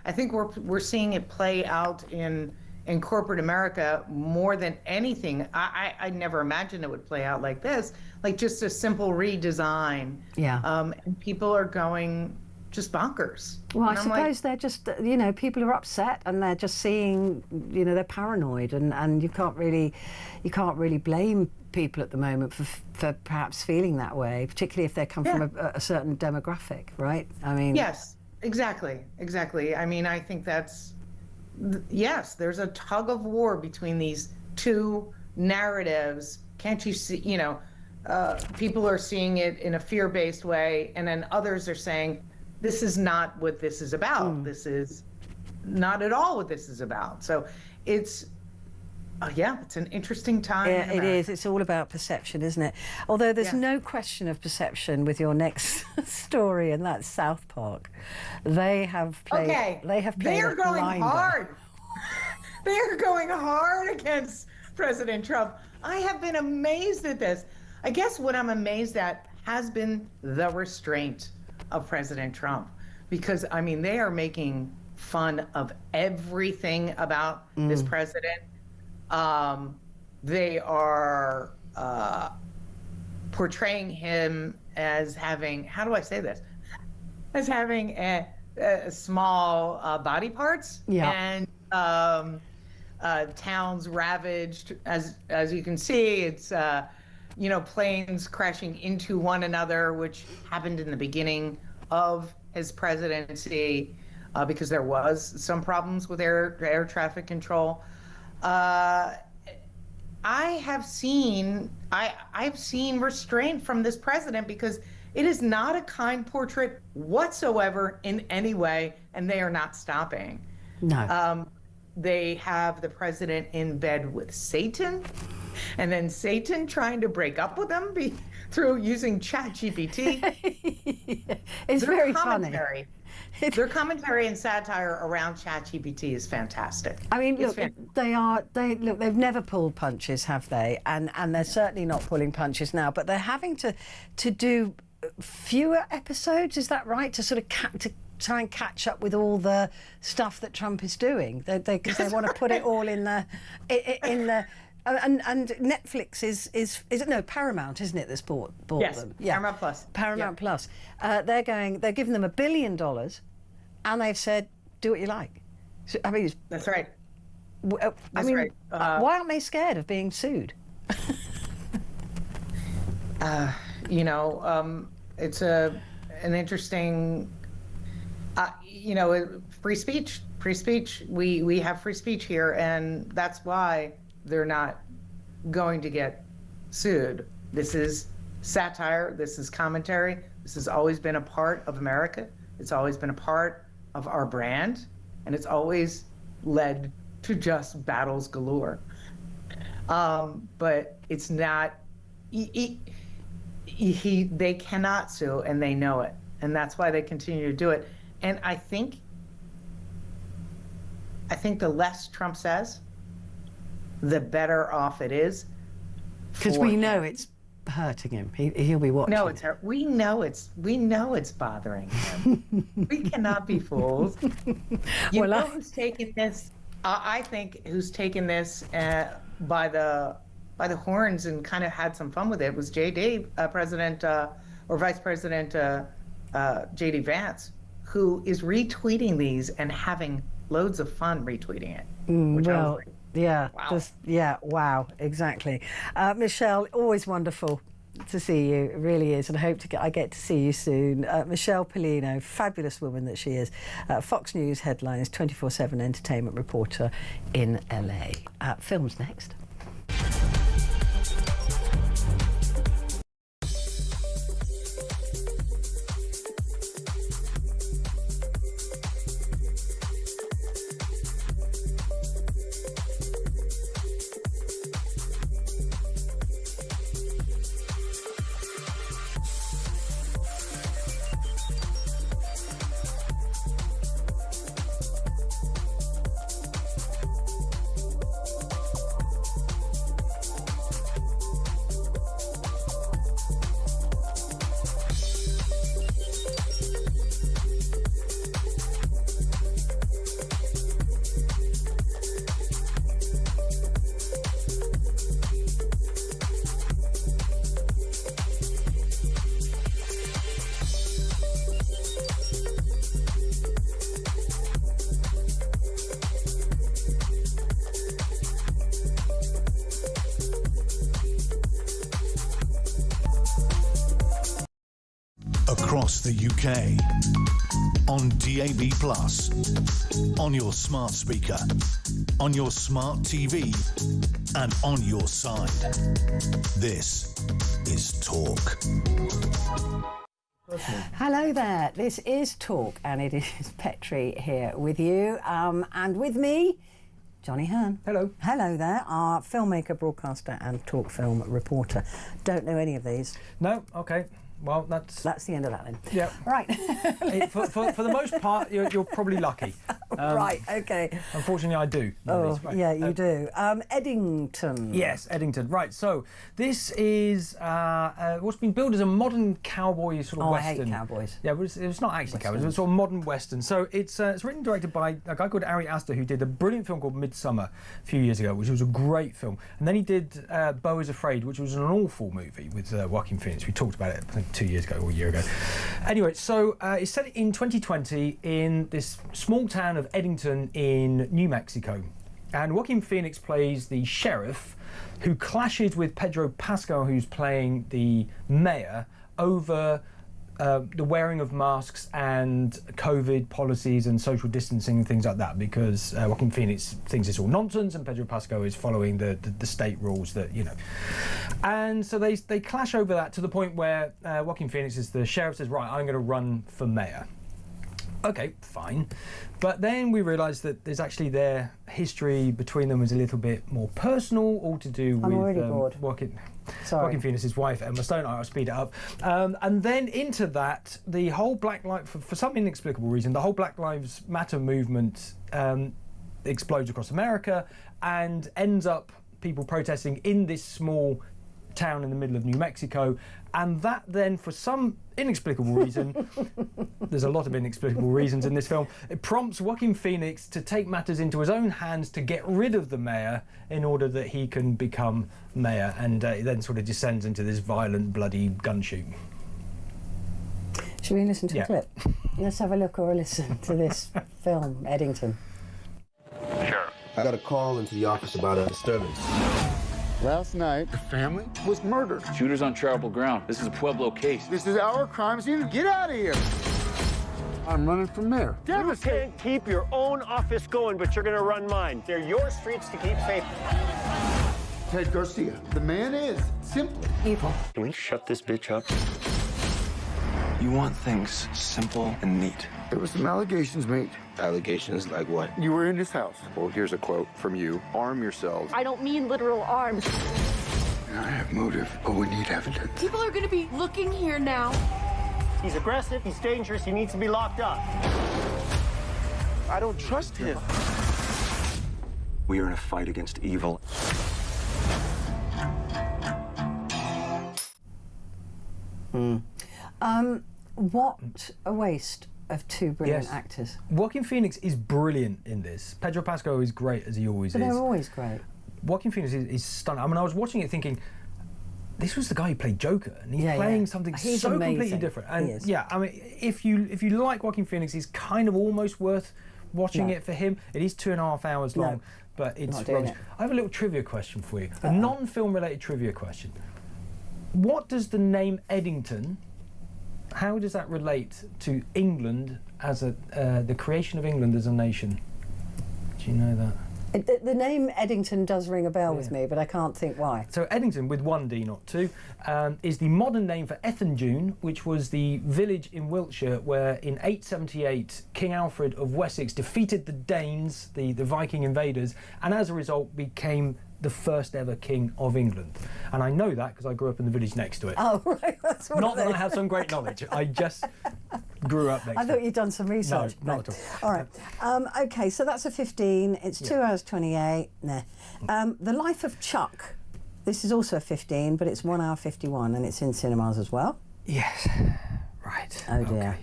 I think we're seeing it play out in corporate America more than anything. I never imagined it would play out like this, like just a simple redesign. Yeah. And people are going just bonkers. Well, and I suppose they're just, people are upset and they're just seeing, they're paranoid, and you can't really blame people at the moment for perhaps feeling that way, particularly if they come from a certain demographic, right? I mean, yes, exactly. I mean, I think yes, there's a tug of war between these two narratives. Can't you see, people are seeing it in a fear-based way, and then others are saying, this is not what this is about. This is not at all what this is about. So it's an interesting time. Yeah, it is. It's all about perception, isn't it? Although there's no question of perception with your next story, and that's South Park. They have played. Okay. They have played. They're going hard. They're going hard against President Trump. I have been amazed at this. I guess what I'm amazed at has been the restraint of President Trump, because I mean, they are making fun of everything about this president. They are portraying him as having, how do I say this? As having a small body parts and towns ravaged. As you can see, it's planes crashing into one another, which happened in the beginning of his presidency because there was some problems with air traffic control. I've seen restraint from this president, because it is not a kind portrait whatsoever in any way, and they are not stopping. No. They have the president in bed with Satan, and then Satan trying to break up with him through using ChatGPT. It's very funny. Their commentary and satire around ChatGPT is fantastic. I mean, look, they've never pulled punches, have they? And they're certainly not pulling punches now, but they're having to do fewer episodes, is that right? To sort of to try and catch up with all the stuff that Trump is doing. Because they want to put it all in the and Netflix is it, no, Paramount, isn't it, that's bought them? Yeah, Paramount Plus. Paramount Plus. They're giving them $1 billion, and they've said, do what you like. So, I mean, that's right. Why aren't they scared of being sued? It's an interesting, free speech. We have free speech here, and that's why they're not going to get sued. This is satire. This is commentary. This has always been a part of America. It's always been a part of our brand, and it's always led to just battles galore. But it's not. They cannot sue, and they know it, and that's why they continue to do it. And I think the less Trump says, the better off it is. Because we know it's hurting him. He'll be watching. No, we know it's bothering him. We cannot be fools. Who's taken this? I think who's taken this by the horns and kind of had some fun with it was JD, Vice President JD Vance, who is retweeting these and having loads of fun retweeting it. Wow, exactly. Michelle, always wonderful to see you. It really is, and I hope I get to see you soon. Michelle Pollino, fabulous woman that she is. Fox News headlines, 24/7 entertainment reporter in LA. Films next. across the UK, on DAB+, on your smart speaker, on your smart TV, and on your side. This is Talk. Hello there, this is Talk, and it is Petrie here with you, and with me, Johnny Hearn. Hello. Hello there, our filmmaker, broadcaster and talk film reporter. Don't know any of these. No? Okay. Well, that's the end of that then. Yeah. Right. For the most part, you're probably lucky. Right, okay. Unfortunately, I do. Oh, right. yeah, you do. Eddington. Yes, Eddington. Right, so this is what's been billed as a modern cowboy sort of western. I hate cowboys. Yeah, but it's not actually cowboys. It's sort of modern western. So it's written and directed by a guy called Ari Aster, who did a brilliant film called Midsummer a few years ago, which was a great film. And then he did Beau is Afraid, which was an awful movie with Joaquin Phoenix. We talked about it, I think, 2 years ago or a year ago. Anyway, so it's set in 2020 in this small town of Eddington in New Mexico. And Joaquin Phoenix plays the sheriff who clashes with Pedro Pascal, who's playing the mayor, over the wearing of masks and COVID policies and social distancing and things like that, because Joaquin Phoenix thinks it's all nonsense and Pedro Pascal is following the state rules that, you know. And so they clash over that to the point where Joaquin Phoenix, as the sheriff, says, right, I'm going to run for mayor. Okay, fine. But then we realised that there's actually their history between them was a little bit more personal, all to do with Joaquin Phoenix's wife, Emma Stone. I'll speed it up. And then into that, the whole Black Lives, for some inexplicable reason, the whole Black Lives Matter movement explodes across America and ends up people protesting in this small town in the middle of New Mexico, and that then, for some inexplicable reason, there's a lot of inexplicable reasons in this film, it prompts Joaquin Phoenix to take matters into his own hands to get rid of the mayor in order that he can become mayor, and it then sort of descends into this violent, bloody gun shoot. Should we listen to a clip? Let's have a look or a listen to this film, Eddington. Sure. I got a call into the office about a disturbance. Last night, the family was murdered. Shooters on travelable ground. This is a Pueblo case. This is our crime scene. Get out of here. I'm running for mayor. You can't keep your own office going, but you're going to run mine. They're your streets to keep safe. Ted Garcia. The man is simply evil. Can we shut this bitch up? You want things simple and neat. There were some allegations made. Allegations like what? You were in his house. Well, here's a quote from you. Arm yourselves. I don't mean literal arms. I have motive, but we need evidence. People are going to be looking here now. He's aggressive, he's dangerous, he needs to be locked up. I don't trust him. We are in a fight against evil. What a waste of two brilliant actors. Joaquin Phoenix is brilliant in this. Pedro Pascal is great, as he always is. But they're always great. Joaquin Phoenix is stunning. I mean, I was watching it thinking, this was the guy who played Joker, and he's playing something so completely different. And yeah, I mean, if you like Joaquin Phoenix, it's kind of almost worth watching it for him. It is 2.5 hours long, but it's rubbish. I have a little trivia question for you, a non-film related trivia question. What does the name Eddington, how does that relate to England as the creation of England as a nation? Do you know that? The name Eddington does ring a bell with me, but I can't think why. So Eddington, with one D, not two, is the modern name for Ethandune, which was the village in Wiltshire where in 878 King Alfred of Wessex defeated the Danes, the Viking invaders, and as a result became the first ever king of England. And I know that because I grew up in the village next to it. Oh, right, that's what Not that I have some great knowledge, I just grew up next to it. I thought you'd done some research. No, not at all. All right. OK, so that's a 15. It's 2 hours 28. Nah. The Life of Chuck. This is also a 15, but it's 1 hour 51, and it's in cinemas as well. Yes. Right. Oh, dear.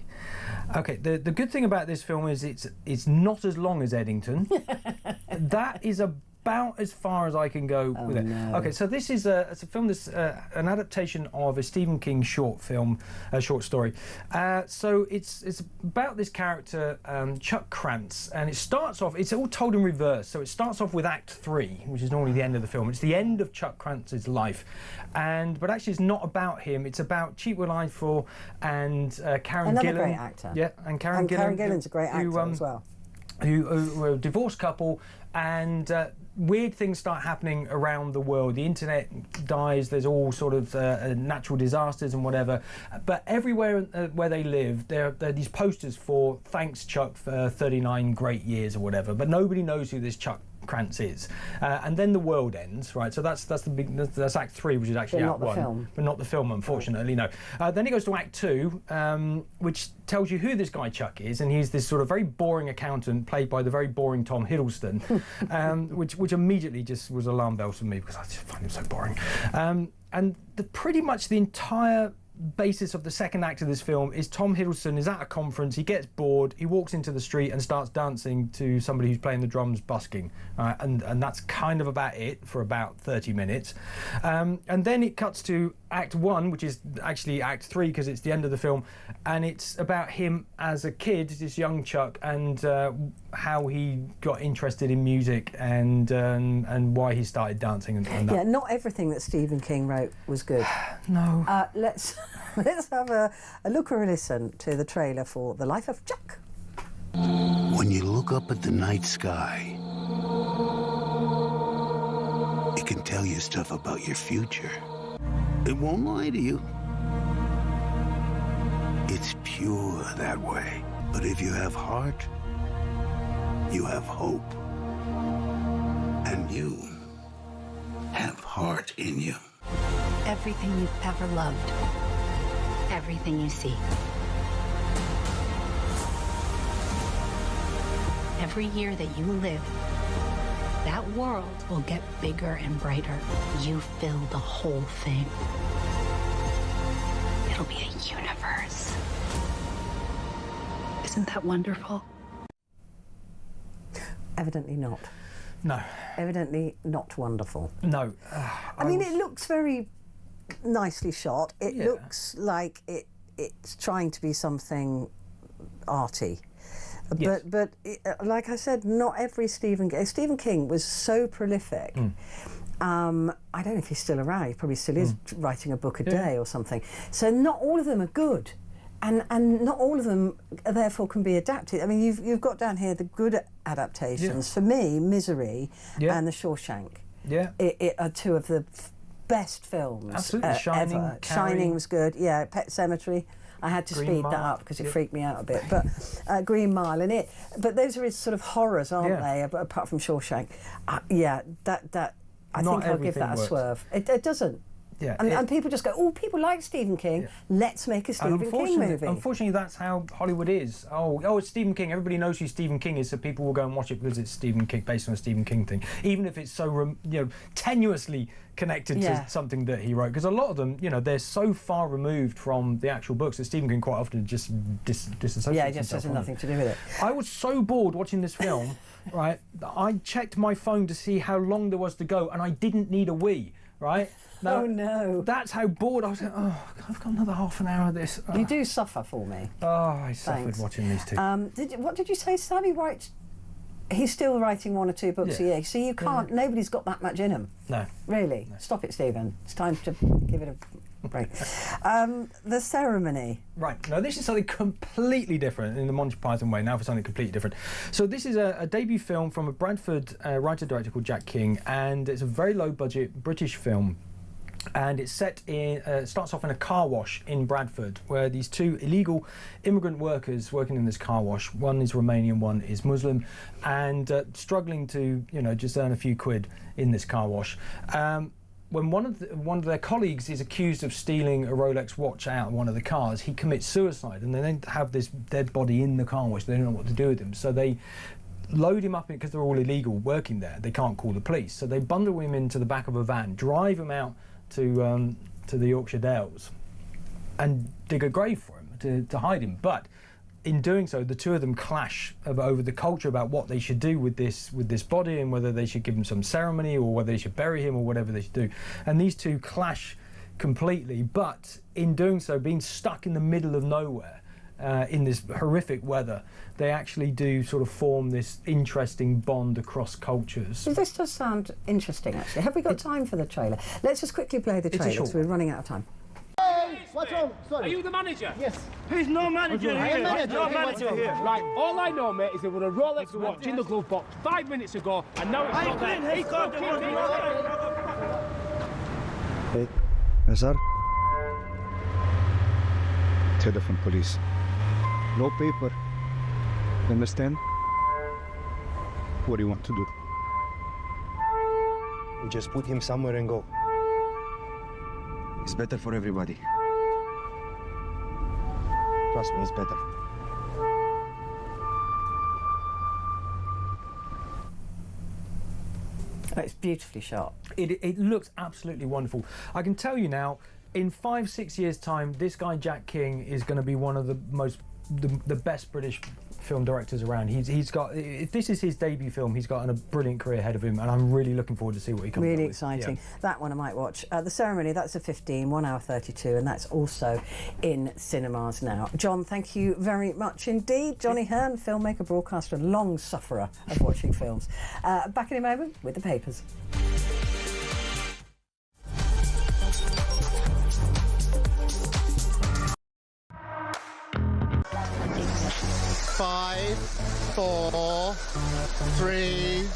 Okay, the good thing about this film is it's not as long as Eddington. That is about as far as I can go with it. No. Okay, so this is it's a film that's an adaptation of a Stephen King short story. So it's about this character, Chuck Krantz, and it starts off, it's all told in reverse. So it starts off with Act 3, which is normally the end of the film. It's the end of Chuck Krantz's life. But actually it's not about him, it's about Chiwetel Ejiofor and Karen Gillan. Another great actor. Yeah, and Karen Gillan. Karen Gillan's a great actor as well. Who were a divorced couple, and weird things start happening around the world. The internet dies, there's all sort of natural disasters and whatever, but everywhere where they live, there are these posters for "Thanks Chuck for 39 great years" or whatever, but nobody knows who this Chuck Krantz is, and then the world ends, right? So that's Act 3, which is actually Act 1, but not the film, unfortunately. No. Then it goes to Act 2, which tells you who this guy Chuck is, and he's this sort of very boring accountant played by the very boring Tom Hiddleston, which immediately just was alarm bells for me because I just find him so boring. And pretty much the entire basis of the second act of this film is Tom Hiddleston is at a conference, he gets bored, he walks into the street and starts dancing to somebody who's playing the drums busking, and that's kind of about it for about 30 minutes. And then it cuts to Act 1, which is actually Act 3 because it's the end of the film, and it's about him as a kid, this young Chuck, and how he got interested in music and why he started dancing and that. Yeah, not everything that Stephen King wrote was good. No. Let's have a look or a listen to the trailer for The Life of Chuck. When you look up at the night sky, it can tell you stuff about your future. It won't lie to you. It's pure that way. But if you have heart, you have hope. And you have heart in you. Everything you've ever loved. Everything you see. Every year that you live, that world will get bigger and brighter. You fill the whole thing. It'll be a universe. Isn't that wonderful? Evidently not. No. Evidently not wonderful. No. I mean, it looks very nicely shot. It looks like it's trying to be something arty. Yes. But like I said, not every Stephen King was so prolific. I don't know if he's still around. He probably still is writing a book a day or something. So not all of them are good. And not all of them, therefore, can be adapted. I mean, you've got down here the good adaptations. For me, Misery and The Shawshank are two of the best films Absolutely. ever. Shining was good. Yeah, Pet Sematary. I had to speed that up because it freaked me out a bit. But Green Mile and it. But those are his sort of horrors, aren't they? Apart from Shawshank. I think I'll give that a swerve. It doesn't. Yeah, and people just go, oh, people like Stephen King, let's make a Stephen King movie. Unfortunately, that's how Hollywood is. Oh, it's Stephen King. Everybody knows who Stephen King is, so people will go and watch it because it's Stephen King, based on a Stephen King thing, even if it's so tenuously connected to something that he wrote. Because a lot of them, they're so far removed from the actual books that Stephen King quite often just disassociates. Yeah, it just has nothing to do with it. I was so bored watching this film, right? I checked my phone to see how long there was to go, and I didn't need a wee. Right? Now, oh no! That's how bored I was. Oh, I've got another half an hour of this. You do suffer for me. Oh, I suffered watching these two. What did you say, Sammy? He's still writing 1 or 2 books a year. So you can't. Nobody's got that much in him. No. Really? No. Stop it, Stephen. It's time to give it a break. The Ceremony. Right. Now this is something completely different in the Monty Python way. Now for something completely different. So this is a debut film from a Bradford writer-director called Jack King, and it's a very low-budget British film. And it's set in, starts off in a car wash in Bradford, where these 2 illegal immigrant workers working in this car wash, one is Romanian, one is Muslim, and struggling to, just earn a few quid in this car wash. When one of their colleagues is accused of stealing a Rolex watch out of one of the cars, he commits suicide, and they then have this dead body in the car wash. They don't know what to do with him, so they load him up because they're all illegal working there. They can't call the police, so they bundle him into the back of a van, drive him out to the Yorkshire Dales, and dig a grave for him to hide him. But in doing so, the two of them clash over the culture about what they should do with this body, and whether they should give him some ceremony or whether they should bury him or whatever they should do. And these two clash completely, but in doing so, being stuck in the middle of nowhere in this horrific weather, they actually do sort of form this interesting bond across cultures. So this does sound interesting, actually. Have we got time for the trailer? Let's just quickly play the trailer because we're running out of time. Hey, what's wrong? Sorry. Are you the manager? Yes. He's no manager here. I am manager. No manager here. Right, all I know, mate, is there were a Rolex watch in the glove box 5 minutes ago, and now it's not there. He can't do it. Hey, yes, sir. Telephone police. No paper. You understand? What do you want to do? We just put him somewhere and go. It's better for everybody. Trust me, it's better. Oh, it's beautifully shot. It looks absolutely wonderful. I can tell you now, in 5-6 years' time, this guy Jack King is going to be one of the best British film directors around. He's got, if this is his debut film, he's got a brilliant career ahead of him, and I'm really looking forward to see what he comes up with. Really exciting. Yeah. That one I might watch. The Ceremony, that's a 15, 1 hour 32, and that's also in cinemas now. John, thank you very much indeed. Johnny Hearn, filmmaker, broadcaster, and long sufferer of watching films. Back in a moment with the papers. Five, 4, 3,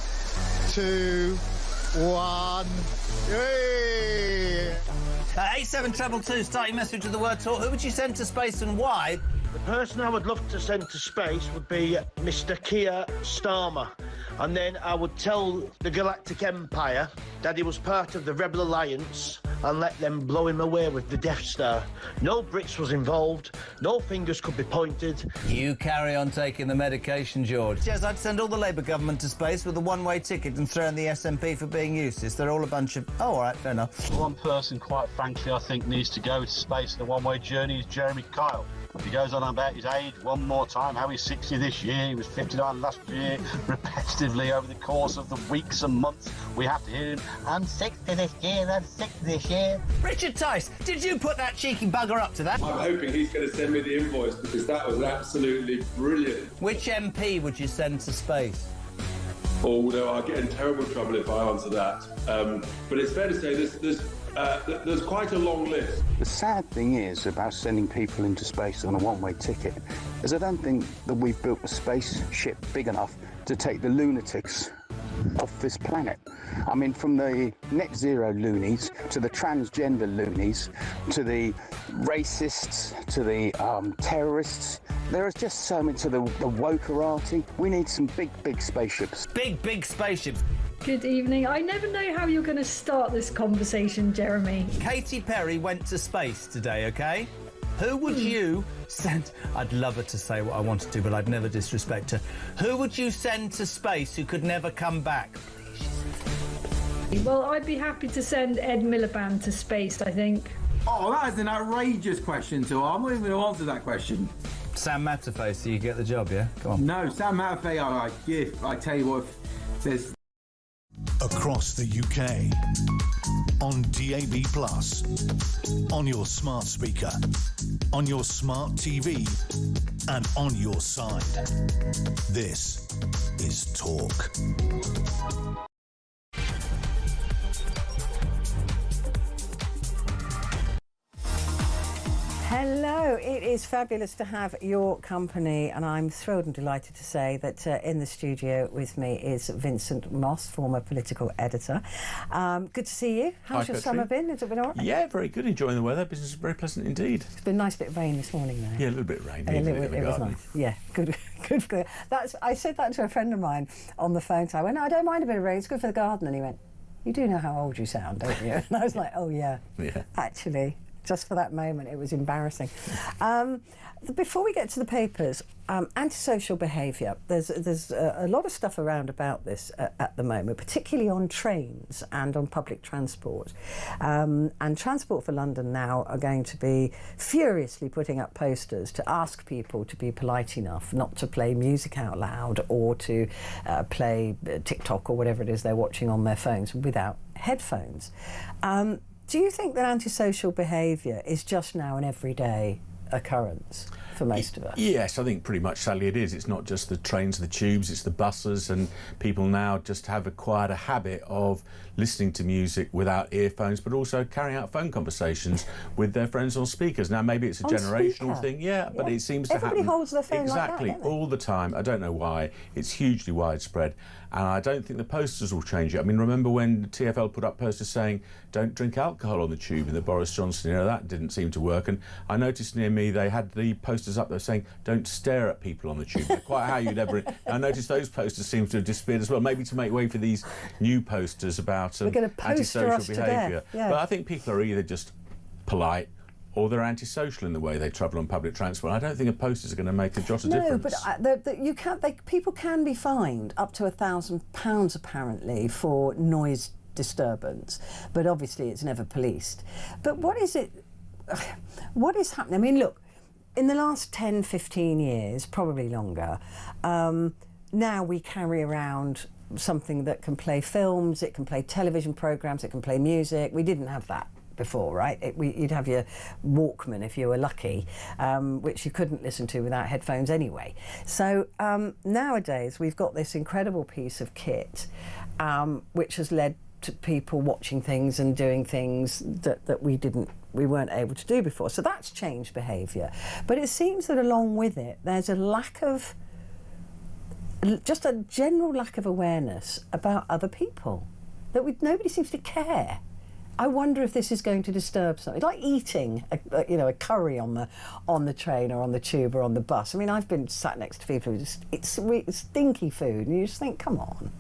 2, 1. Yay! 8722, start your message with the word talk. Who would you send to space and why? The person I would love to send to space would be Mr. Keir Starmer. And then I would tell the Galactic Empire that he was part of the Rebel Alliance and let them blow him away with the Death Star. No Brits was involved, no fingers could be pointed. You carry on taking the medication, George. Yes, I'd send all the Labour government to space with a one-way ticket and throw in the SNP for being useless. They're all a bunch of... Oh, all right, fair enough. One person, quite frankly, I think needs to go to space in a one-way journey is Jeremy Kyle. He goes on about his age one more time, how he's 60 this year, he was 59 last year, repetitively over the course of the weeks and months. We have to hear him, I'm 60 this year, I'm 60 this year. Richard Tice, did you put that cheeky bugger up to that? I'm hoping he's going to send me the invoice because that was absolutely brilliant. Which MP would you send to space? Oh, no, I'll get in terrible trouble if I answer that. But it's fair to say there's quite a long list. The sad thing is about sending people into space on a one-way ticket is I don't think that we've built a spaceship big enough to take the lunatics off this planet. I mean, from the net zero loonies to the transgender loonies to the racists to the terrorists, there is just so many to the wokerati. We need some big spaceships. Big spaceships. Good evening. I never know how you're going to start this conversation, Jeremy. Katy Perry went to space today, OK? Who would you send... I'd love her to say what I wanted to, but I'd never disrespect her. Who would you send to space who could never come back? Well, I'd be happy to send Ed Miliband to space, I think. Oh, that is an outrageous question, too. I'm not even going to answer that question. Sam Matterface, so you get the job, yeah? Go on. No, Sam Matterface, I tell you what, there's... Across the UK, on DAB+, on your smart speaker, on your smart TV, and on your side. This is Talk. Hello, it is fabulous to have your company, and I'm thrilled and delighted to say that in the studio with me is Vincent Moss, former political editor. Good to see you. How's your summer been? Has it been all right? Yeah, very good. Enjoying the weather. Business is very pleasant indeed. It's been a nice bit of rain this morning, though. Yeah, a little bit of rain. It was nice. Yeah, good. I said that to a friend of mine on the phone. So I went, I don't mind a bit of rain. It's good for the garden. And he went, you do know how old you sound, don't you? And I was like, oh, yeah. Actually, Just for that moment, it was embarrassing. Before we get to the papers, antisocial behaviour. There's a lot of stuff around about this at the moment, particularly on trains and on public transport. And Transport for London now are going to be furiously putting up posters to ask people to be polite enough not to play music out loud or to play TikTok or whatever it is they're watching on their phones without headphones. Do you think that antisocial behaviour is just now an everyday occurrence for most of us? Yes, I think pretty much sadly it is. It's not just the trains, the tubes, it's the buses, and people now just have acquired a habit of listening to music without earphones, but also carrying out phone conversations with their friends on speakers. Now maybe it's a generational thing, but it seems to happen. Everybody holds their phone exactly like that, don't they? All the time. I don't know why. It's hugely widespread, and I don't think the posters will change it. I mean, remember when TfL put up posters saying don't drink alcohol on the tube in the Boris Johnson era? That didn't seem to work, and I noticed near me they had the posters up there saying don't stare at people on the tube. They're quite how you'd ever... I noticed those posters seem to have disappeared as well, maybe to make way for these new posters about antisocial behaviour. But I think people are either just polite or they're antisocial in the way they travel on public transport. I don't think a posters are going to make a jot of difference. No, but people can be fined up to £1,000 apparently for noise disturbance, but obviously it's never policed. But what is happening? I mean, look, in the last 10, 15 years, probably longer, now we carry around something that can play films, it can play television programmes, it can play music. We didn't have that before, right? You'd have your Walkman if you were lucky, which you couldn't listen to without headphones anyway. So nowadays we've got this incredible piece of kit which has led to people watching things and doing things that we weren't able to do before. So that's changed behaviour. But it seems that along with it, there's a lack of, just a general lack of awareness about other people. Nobody seems to care. I wonder if this is going to disturb something. Like eating, a curry on the train or on the tube or on the bus. I mean, I've been sat next to people who it's stinky food, and you just think, come on.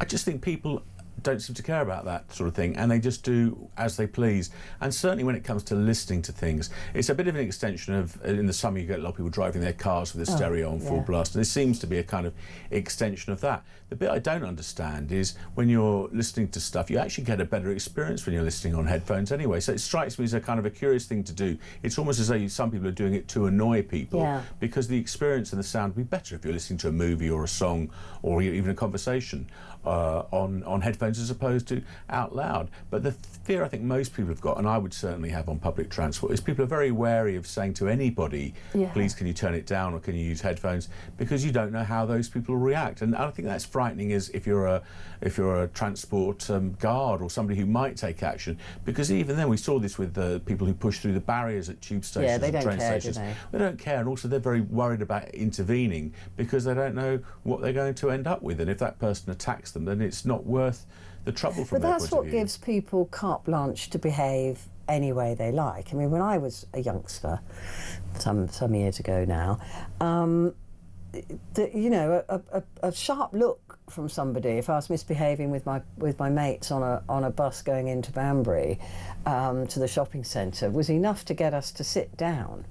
I just think people don't seem to care about that sort of thing, and they just do as they please. And certainly when it comes to listening to things, it's a bit of an extension of, in the summer you get a lot of people driving their cars with their stereo on full blast, and this seems to be a kind of extension of that. The bit I don't understand is when you're listening to stuff, you actually get a better experience when you're listening on headphones anyway. So it strikes me as a kind of a curious thing to do. It's almost as though some people are doing it to annoy people, because the experience and the sound would be better if you're listening to a movie or a song or even a conversation on headphones as opposed to out loud. But the fear I think most people have got, and I would certainly have on public transport, is people are very wary of saying to anybody, please can you turn it down or can you use headphones, because you don't know how those people will react. And I think that's frightening as if you're a transport guard or somebody who might take action, because even then we saw this with the people who push through the barriers at tube stations and train stations. They don't care, and also they're very worried about intervening because they don't know what they're going to end up with, and if that person attacks them, then it's not worth the trouble from their point of view. But that's what gives people carte blanche to behave any way they like. I mean, when I was a youngster, some years ago now, a sharp look from somebody, if I was misbehaving with my mates on a bus going into Banbury to the shopping centre, was enough to get us to sit down.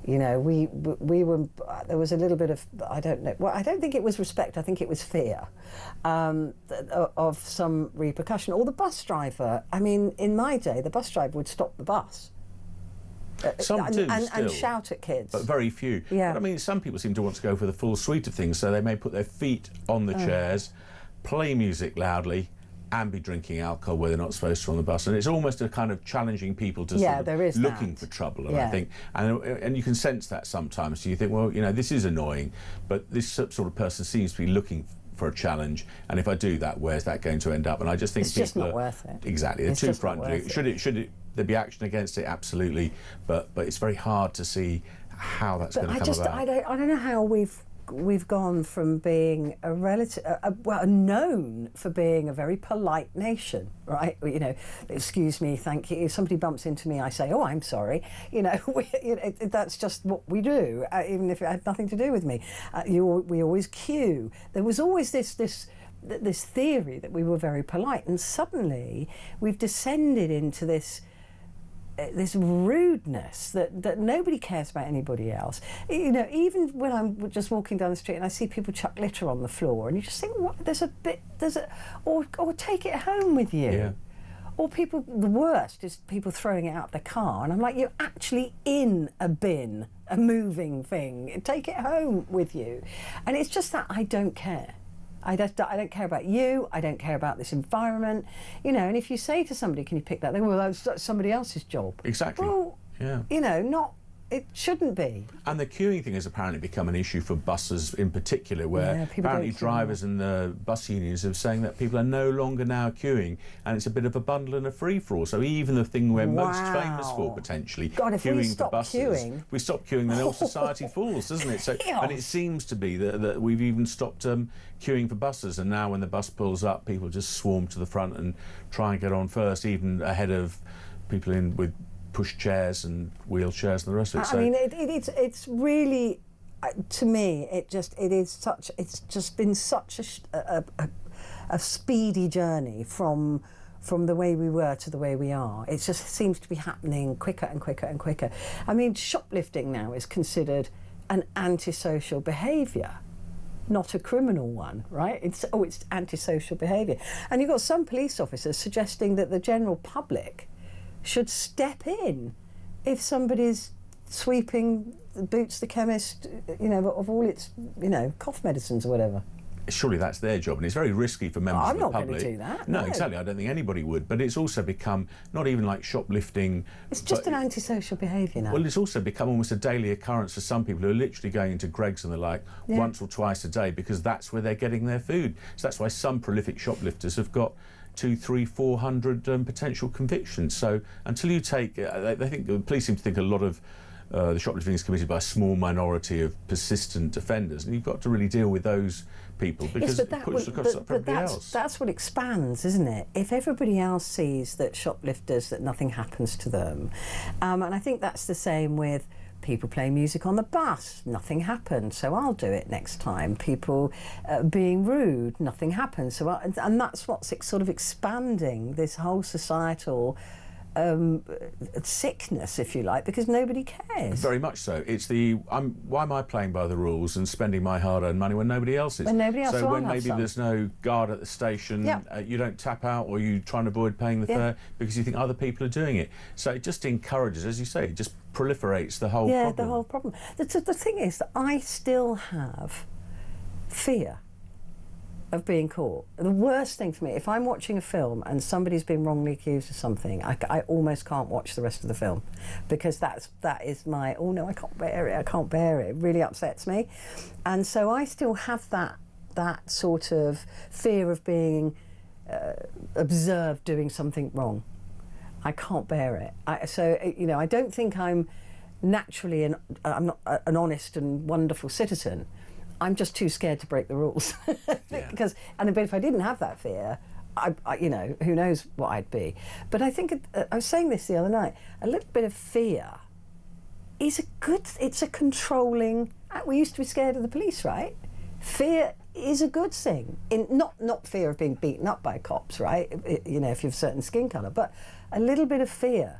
You know, we were. There was a little bit of, I don't know. Well, I don't think it was respect. I think it was fear of some repercussion. Or the bus driver. I mean, in my day, the bus driver would stop the bus. Some do and shout at kids. But very few. Yeah. But I mean, some people seem to want to go for the full suite of things, so they may put their feet on the chairs, play music loudly, and be drinking alcohol where they're not supposed to on the bus, and it's almost a kind of challenging people to sort of looking for trouble. And I think, and you can sense that sometimes. So you think, well, you know, this is annoying, but this sort of person seems to be looking for a challenge, and if I do that, where's that going to end up? And I just think it's just not worth it. Exactly, they're too frightened. Should there be action against it? Absolutely, but it's very hard to see how that's going to come about. I don't know how we've gone from being known for being a very polite nation, right? You know, excuse me, thank you. If somebody bumps into me, I say, oh, I'm sorry. You know, that's just what we do, even if it had nothing to do with me. We always queue. There was always this theory that we were very polite, and suddenly we've descended into this this rudeness that nobody cares about anybody else. You know, even when I'm just walking down the street and I see people chuck litter on the floor, and you just think, what? Or take it home with you. Yeah. Or people, the worst is people throwing it out the car, and I'm like, you're actually in a bin, a moving thing. Take it home with you. And it's just that I don't care. I don't care about you, I don't care about this environment, you know, and if you say to somebody, can you pick that, they go, well, that's somebody else's job. Exactly. Well, yeah. You know, it shouldn't be. And the queuing thing has apparently become an issue for buses in particular, where apparently drivers and the bus unions are saying that people are no longer now queuing, and it's a bit of a bundle and a free-for-all. So even the thing we're most famous for, potentially, God, if we queuing for buses, we stop queuing, then all society falls, doesn't it? So, and it seems to be that we've even stopped queuing for buses, and now when the bus pulls up, people just swarm to the front and try and get on first, even ahead of people in with push chairs and wheelchairs and the rest of it. I mean, it's really, to me, it's just been such a speedy journey from the way we were to the way we are. It just seems to be happening quicker and quicker and quicker. I mean, shoplifting now is considered an antisocial behaviour, not a criminal one, right? It's antisocial behaviour. And you've got some police officers suggesting that the general public should step in if somebody's sweeping Boots the chemist, you know, of all its, you know, cough medicines or whatever. Surely that's their job, and it's very risky for members of the public. I'm not going to do that. No, exactly. I don't think anybody would. But it's also become not even like shoplifting. It's just an antisocial behaviour now. Well, it's also become almost a daily occurrence for some people who are literally going into Greggs and the like once or twice a day because that's where they're getting their food. So that's why some prolific shoplifters have got 200, 300, 400 potential convictions. So until you take, they think the police seem to think a lot of the shoplifting is committed by a small minority of persistent offenders, and you've got to really deal with those people because it puts the cost up for everybody else. That's what expands, isn't it? If everybody else sees that shoplifters, that nothing happens to them, and I think that's the same with people playing music on the bus, nothing happened, so I'll do it next time. People being rude, nothing happens, so and that's what's sort of expanding this whole societal sickness, if you like, because nobody cares. Very much so. It's why am I playing by the rules and spending my hard-earned money when nobody else is? When nobody else. So when maybe there's no guard at the station, you don't tap out, or you try and avoid paying the fare because you think other people are doing it. So it just encourages, as you say, it just proliferates the whole problem. Yeah, the whole problem. The thing is that I still have fear of being caught. The worst thing for me, if I'm watching a film and somebody's been wrongly accused of something, I almost can't watch the rest of the film, because that is my, oh no, I can't bear it, I can't bear it. It really upsets me. And so I still have that sort of fear of being observed doing something wrong. I can't bear it. So, you know, I don't think I'm naturally I'm not an honest and wonderful citizen. I'm just too scared to break the rules. But if I didn't have that fear, I you know, who knows what I'd be. But I think, I was saying this the other night, a little bit of fear is it's a controlling, we used to be scared of the police, right? Fear is a good thing. Not fear of being beaten up by cops, right? You know, if you have a certain skin colour, but a little bit of fear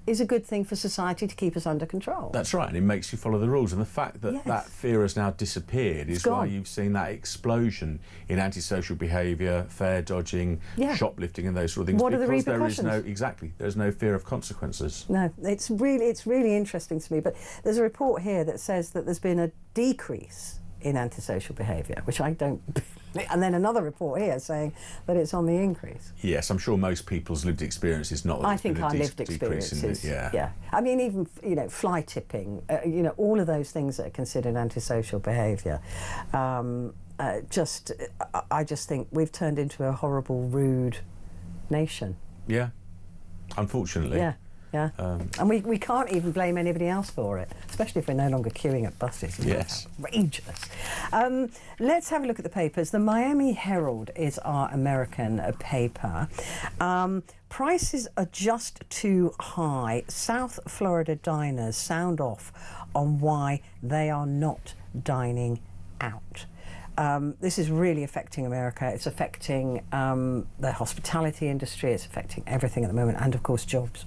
is a good thing for society to keep us under control. That's right, and it makes you follow the rules. And the fact that that fear has now disappeared is why you've seen that explosion in antisocial behaviour, fare dodging, shoplifting, and those sort of things. What are the repercussions? repercussions? There's no fear of consequences. No, it's really interesting to me. But there's a report here that says that there's been a decrease in antisocial behaviour, which I don't. And then another report here saying that it's on the increase. Yes, I'm sure most people's lived experience is not. I think our lived experiences. Yeah. I mean, even fly tipping. All of those things that are considered antisocial behaviour. I just think we've turned into a horrible, rude nation. Yeah, unfortunately. Yeah. Yeah, and we can't even blame anybody else for it, especially if we're no longer queuing at buses. Yes. Outrageous. Let's have a look at the papers. The Miami Herald is our American paper. Prices are just too high. South Florida diners sound off on why they are not dining out. This is really affecting America. It's affecting the hospitality industry. It's affecting everything at the moment, and of course jobs.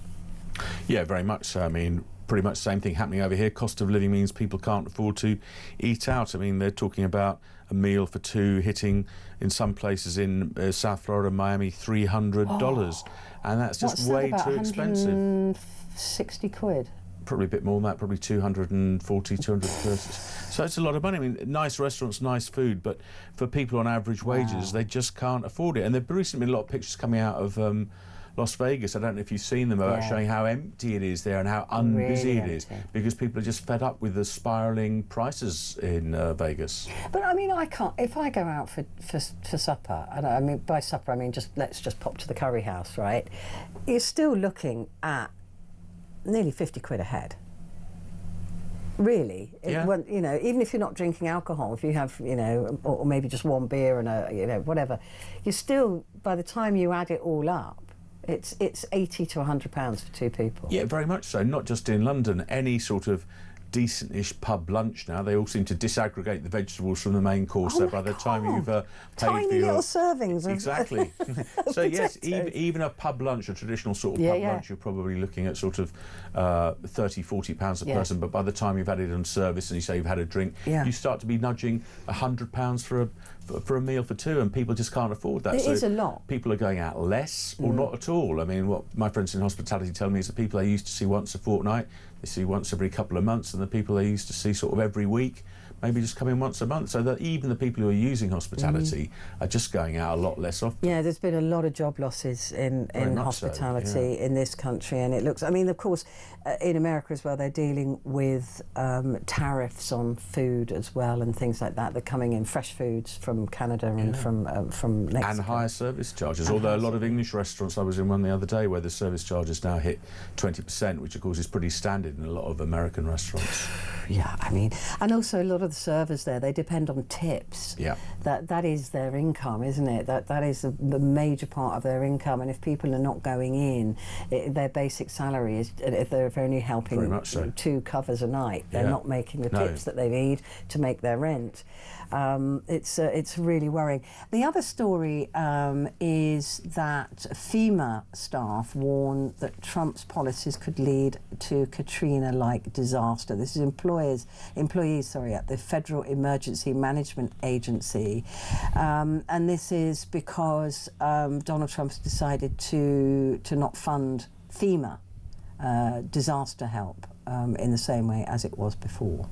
Yeah, very much so. I mean, pretty much the same thing happening over here. Cost of living means people can't afford to eat out. I mean, they're talking about a meal for two hitting, in some places in South Florida, Miami, $300. And that's just way too expensive. 160 quid. Probably a bit more than that, probably 240, 230. So it's a lot of money. I mean, nice restaurants, nice food, but for people on average wages, they just can't afford it. And there have recently been a lot of pictures coming out of Las Vegas. I don't know if you've seen them, about showing how empty it is there and how unbusy it is, because people are just fed up with the spiralling prices in Vegas. But I mean, I can't, if I go out for supper, I mean, by supper I mean let's just pop to the curry house, right? You're still looking at nearly 50 quid a head. Really, you know, even if you're not drinking alcohol, if you have, you know, or maybe just one beer and a, you know, whatever, you're still, by the time you add it all up, it's £80 to £100 for two people. Yeah, very much so. Not just in London. Any sort of decent-ish pub lunch now, they all seem to disaggregate the vegetables from the main course. So by the time you've paid tiny for your little servings of exactly. So yes, even a pub lunch, a traditional sort of pub lunch, you're probably looking at sort of £30–40 a person. But by the time you've added on service and you say you've had a drink, you start to be nudging £100 for a meal for two, and people just can't afford that. It is a lot. People are going out less or not at all. I mean, what my friends in hospitality tell me is that people they used to see once a fortnight, they see once every couple of months, and the people they used to see sort of every week maybe just come in once a month, so that even the people who are using hospitality are just going out a lot less often. Yeah, there's been a lot of job losses in hospitality in this country, and it looks, I mean, of course, in America as well, they're dealing with tariffs on food as well and things like that. They're coming in fresh foods from Canada and from Mexico. And higher service charges, although a lot of English restaurants, I was in one the other day where the service charges now hit 20%, which of course is pretty standard in a lot of American restaurants. Yeah, I mean, and also a lot of the servers there, they depend on tips. Yeah. That is their income, isn't it? That is the major part of their income, and if people are not going in, their basic salary is, if they're only helping two covers a night, they're not making the tips that they need to make their rent. It's really worrying. The other story is that FEMA staff warn that Trump's policies could lead to Katrina-like disaster. This is employees at the Federal Emergency Management Agency, and this is because Donald Trump's decided to not fund FEMA disaster help in the same way as it was before.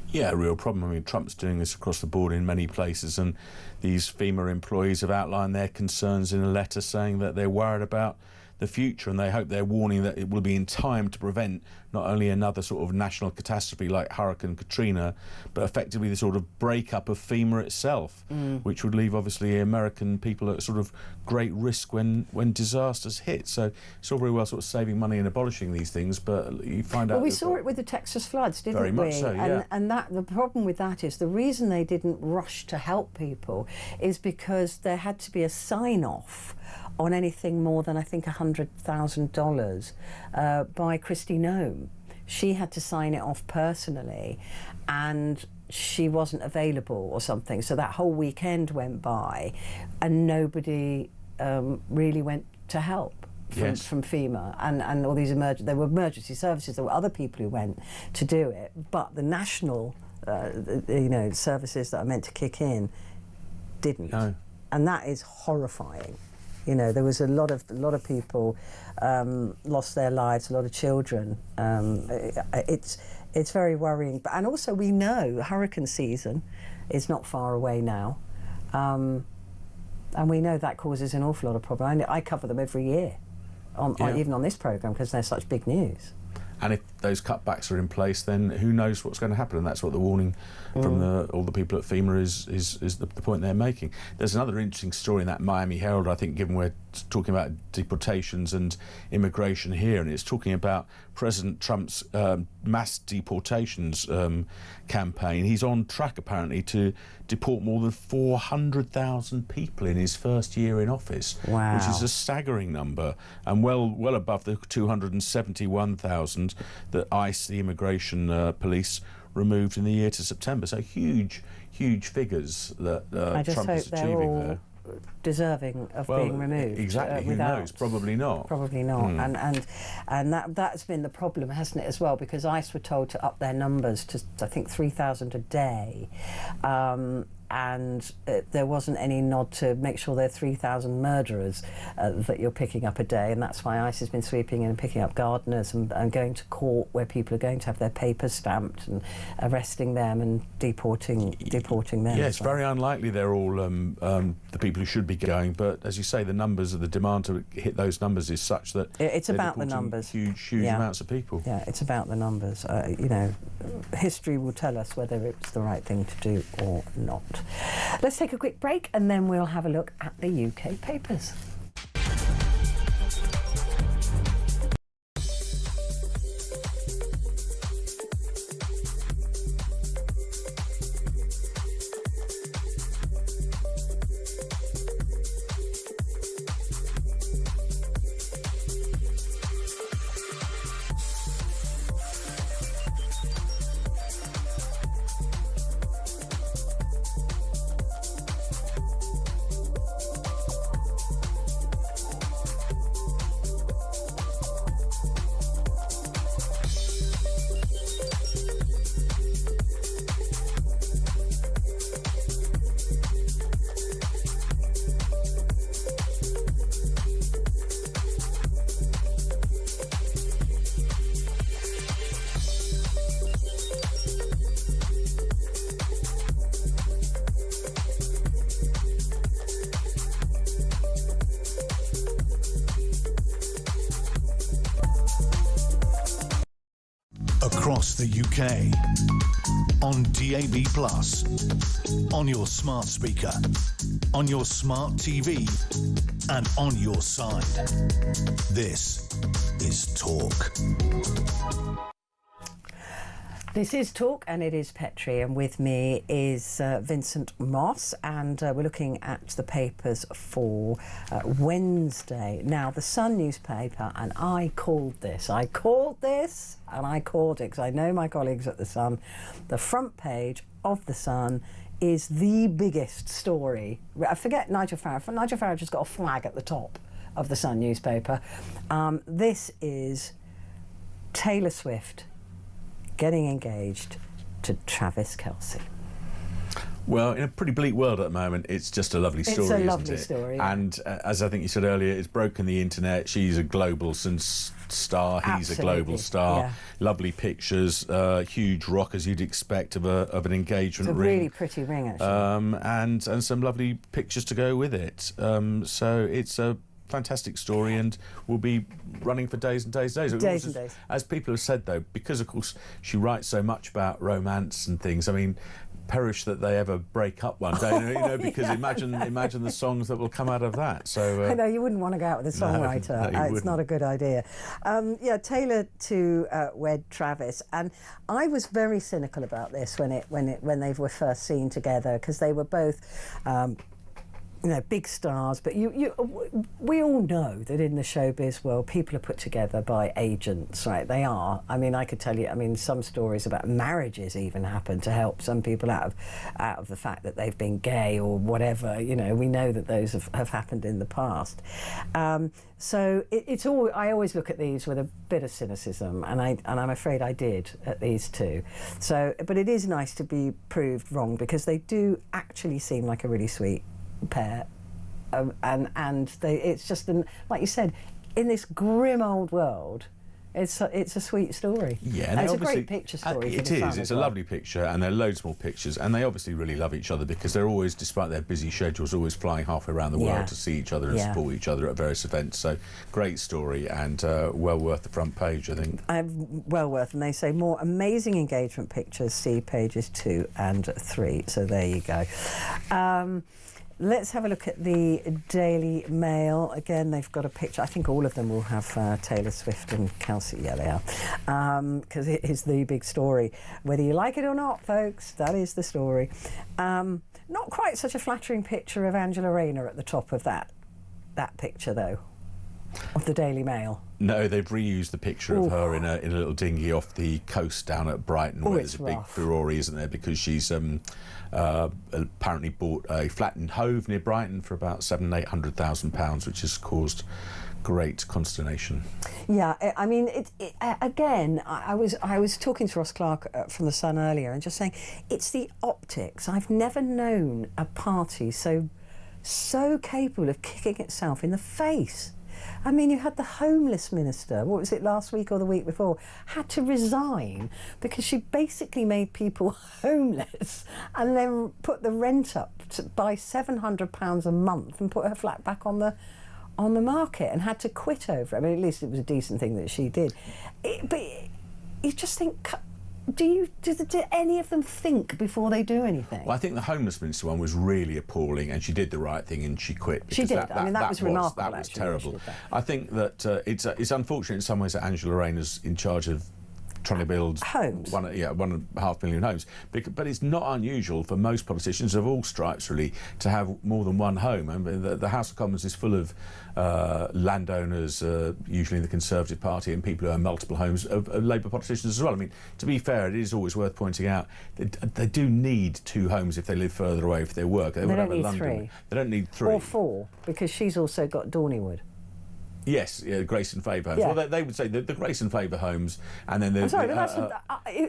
Yeah, a real problem. I mean, Trump's doing this across the board in many places, and these FEMA employees have outlined their concerns in a letter saying that they're worried about the future, and they hope they're warning that it will be in time to prevent not only another sort of national catastrophe like Hurricane Katrina, but effectively the sort of breakup of FEMA itself, which would leave obviously American people at sort of great risk when disasters hit. So it's all very well sort of saving money and abolishing these things, but you find out... Well, we saw it with the Texas floods, didn't we? Very much so, yeah. And the problem with that is the reason they didn't rush to help people is because there had to be a sign-off on anything more than, I think, $100,000 by Kristi Noem. She had to sign it off personally, and she wasn't available or something. So that whole weekend went by, and nobody really went to help from FEMA. And all these there were emergency services. There were other people who went to do it, but the national, services that are meant to kick in didn't. No. And that is horrifying. You know, there was a lot of people lost their lives, a lot of children. It's very worrying. And also we know hurricane season is not far away now. And we know that causes an awful lot of problems. I cover them every year, even on this programme, because they're such big news. And if those cutbacks are in place, then who knows what's going to happen? And that's what the warning from all the people at FEMA is the point they're making. There's another interesting story in that Miami Herald, I think, given we're talking about deportations and immigration here, and it's talking about President Trump's mass deportations campaign. He's on track, apparently, to deport more than 400,000 people in his first year in office, which is a staggering number, and well above the 271,000 that ICE, the immigration police, removed in the year to September. So huge figures that Trump is achieving there. deserving of being removed. Exactly. Who knows? Probably not. Probably not. And that's been the problem, hasn't it, as well? Because ICE were told to up their numbers to, I think, 3,000 a day. And there wasn't any nod to make sure there are 3,000 murderers that you're picking up a day, and that's why ICE has been sweeping in and picking up gardeners and going to court where people are going to have their papers stamped and arresting them and deporting them. Yeah, it's very unlikely they're all the people who should be going, but as you say, the numbers of the demand to hit those numbers is such that it's about the numbers. Huge amounts of people. Yeah, it's about the numbers. You know, history will tell us whether it's the right thing to do or not. Let's take a quick break and then we'll have a look at the UK papers. Across the UK, on DAB+, on your smart speaker, on your smart TV, and on your side. This is Talk. This is Talk, and it is Petrie, and with me is Vincent Moss, and we're looking at the papers for Wednesday. Now, the Sun newspaper, and I called this, and I called it because I know my colleagues at the Sun. The front page of the Sun is the biggest story. I forget Nigel Farage. Nigel Farage has got a flag at the top of the Sun newspaper. This is Taylor Swift getting engaged to Travis Kelce. Well, in a pretty bleak world at the moment, it's just a lovely story, isn't it? It's a lovely story. And as I think you said earlier, it's broken the internet. She's a global star. He's a global star. Yeah. Lovely pictures, huge rock as you'd expect of an engagement ring. It's a really pretty ring, actually. And some lovely pictures to go with it. So it's a fantastic story and will be running for days and days and days. As people have said, though, because of course she writes so much about romance and things, I mean, perish that they ever break up one day, because imagine the songs that will come out of that. So I know you wouldn't want to go out with a songwriter. No, it's not a good idea. Taylor to wed Travis, and I was very cynical about this when they were first seen together, because they were both big stars, but we all know that in the showbiz world, people are put together by agents, right? They are. I mean, I could tell you, some stories about marriages even happen to help some people out of the fact that they've been gay or whatever. We know that those have happened in the past. So it's all. I always look at these with a bit of cynicism, and I'm afraid I did at these two. So, but it is nice to be proved wrong, because they do actually seem like a really sweet pair, and it's just like you said, in this grim old world, it's a sweet story. Yeah, and it's a great picture story. It is. It's a lovely picture, and there are loads more pictures, and they obviously really love each other, because they're always, despite their busy schedules, always flying halfway around the world to see each other and support each other at various events. So great story, and well worth the front page, I think. Well worth, and they say more amazing engagement pictures, see pages 2 and 3. So there you go. Let's have a look at the Daily Mail. Again, they've got a picture. I think all of them will have Taylor Swift and Kelce. Yeah, they are. Because it is the big story. Whether you like it or not, folks, that is the story. Not quite such a flattering picture of Angela Rayner at the top of that picture, though. Of the Daily Mail. No, they've reused the picture of her in a little dinghy off the coast down at Brighton, where there's a big furore, isn't there? Because she's apparently bought a flat in Hove near Brighton for about £700,000-800,000, which has caused great consternation. Yeah, I mean, again, I was talking to Ross Clark from The Sun earlier and just saying, it's the optics. I've never known a party so capable of kicking itself in the face. I mean, you had the homeless minister, what was it, last week or the week before, had to resign because she basically made people homeless and then put the rent up by £700 a month and put her flat back on the market and had to quit over it. I mean, at least it was a decent thing that she did. But you just think, do any of them think before they do anything? Well, I think the homeless minister one was really appalling, and she did the right thing and she quit. She did. That was remarkable. That was terrible. I think that it's unfortunate in some ways that Angela Rayner's in charge of trying to build homes. 1.5 million homes. But it's not unusual for most politicians of all stripes, really, to have more than one home. I mean, the House of Commons is full of landowners, usually in the Conservative Party, and people who own multiple homes, of Labour politicians as well. I mean, to be fair, it is always worth pointing out that they do need 2 homes if they live further away for their work. They don't need 3. They don't need 3. Or 4, because she's also got Dorneywood. Yes, Grace and Favour homes. Yeah. Well, they would say the Grace and Favour homes, and then I'm sorry,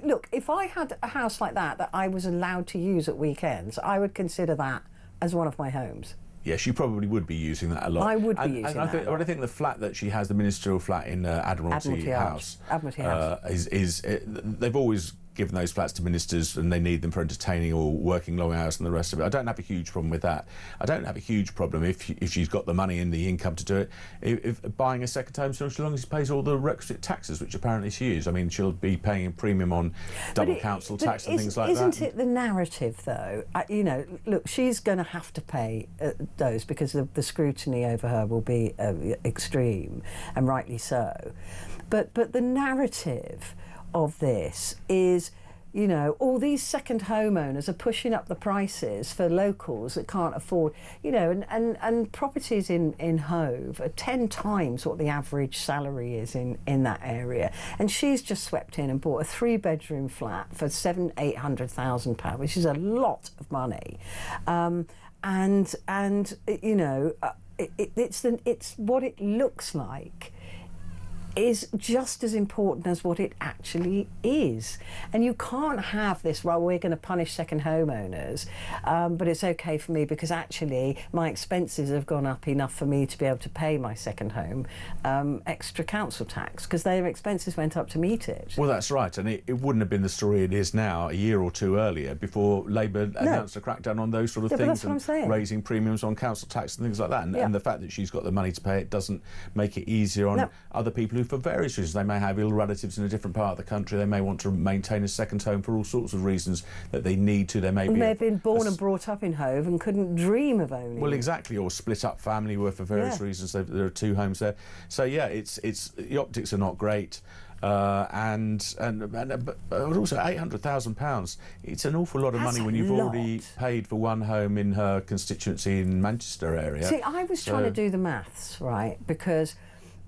look, if I had a house like that I was allowed to use at weekends, I would consider that as one of my homes. Yes, you probably would be using that a lot. I would be using that. I think the flat that she has, the ministerial flat in Admiralty House, they've always given those flats to ministers and they need them for entertaining or working long hours and the rest of it. I don't have a huge problem with that. I don't have a huge problem if she's got the money and the income to do it. If buying a second home, so long as she pays all the requisite taxes, which apparently she is. I mean, she'll be paying a premium on double council tax and things like that. Isn't it the narrative, though? You know, look, she's going to have to pay those because the scrutiny over her will be extreme, and rightly so. But the narrative of this is, you know, all these second homeowners are pushing up the prices for locals that can't afford, you know, and properties in Hove are 10 times what the average salary is in that area. And she's just swept in and bought a 3-bedroom flat for £700,000-800,000, which is a lot of money. And you know, it's what it looks like is just as important as what it actually is. And you can't have this, well, we're going to punish second homeowners, but it's okay for me because actually my expenses have gone up enough for me to be able to pay my second home extra council tax because their expenses went up to meet it. Well, that's right, and it wouldn't have been the story it is now a year or 2 earlier before Labour announced a crackdown on those sort of things and raising premiums on council tax and things like that. And the fact that she's got the money to pay it doesn't make it easier on other people who, for various reasons, they may have ill relatives in a different part of the country, they may want to maintain a second home for all sorts of reasons that they need to. They may have been born and brought up in Hove and couldn't dream of owning. Well, exactly, or split up family where for various reasons there are 2 homes there. So yeah, it's the optics are not great. But also £800,000. It's an awful lot of money when you've already paid for 1 home in her constituency in Manchester area. See, I was trying to do the maths, right, because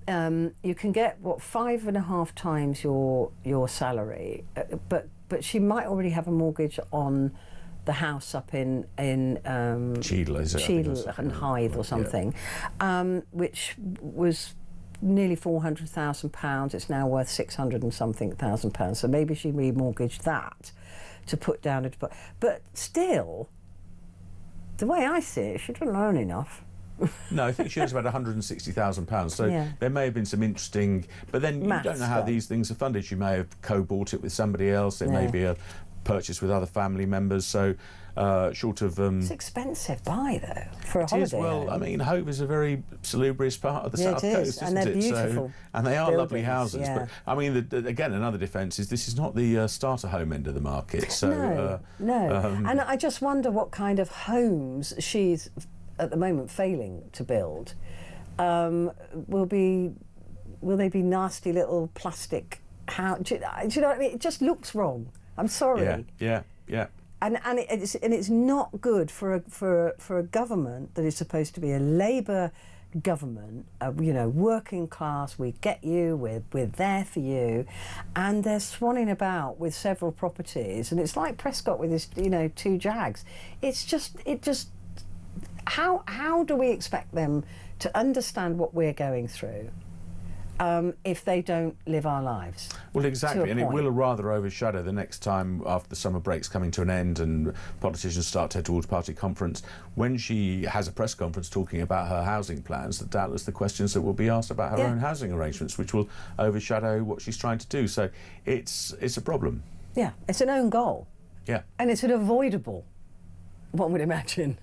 you can get 5.5 times your salary, but she might already have a mortgage on the house up in Cheadle, is it? Cheadle and Hythe or something, which was nearly £400,000. It's now worth 600 and something thousand pounds. So maybe she remortgaged that to put down a deposit. But still, the way I see it, she doesn't earn enough. No, I think she has about £160,000. So there may have been some interesting, but then you don't know how these things are funded. She may have co-bought it with somebody else. It may be a purchase with other family members. So short of it's expensive buy though for a holiday. It is. Well, I mean, Hove is a very salubrious part of the South Coast, and they're beautiful. And they are lovely houses. But I mean, again, another defence is this is not the starter home end of the market. So no. And I just wonder what kind of homes she's at the moment failing to build. Will they be nasty little plastic house? Do you know what I mean? It just looks wrong. I'm sorry. Yeah. And it's not good for a government that is supposed to be a Labour government, you know, working class, we get you, we're there for you, and they're swanning about with several properties, and it's like Prescott with his, you know, 2 Jags. It just, how do we expect them to understand what we're going through if they don't live our lives? Well, exactly, and it will rather overshadow the next time after the summer break's coming to an end and politicians start to head towards party conference. When she has a press conference talking about her housing plans, that doubtless the questions that will be asked about her own housing arrangements, which will overshadow what she's trying to do. So it's a problem. Yeah, it's an own goal. Yeah. And it's an avoidable, one would imagine.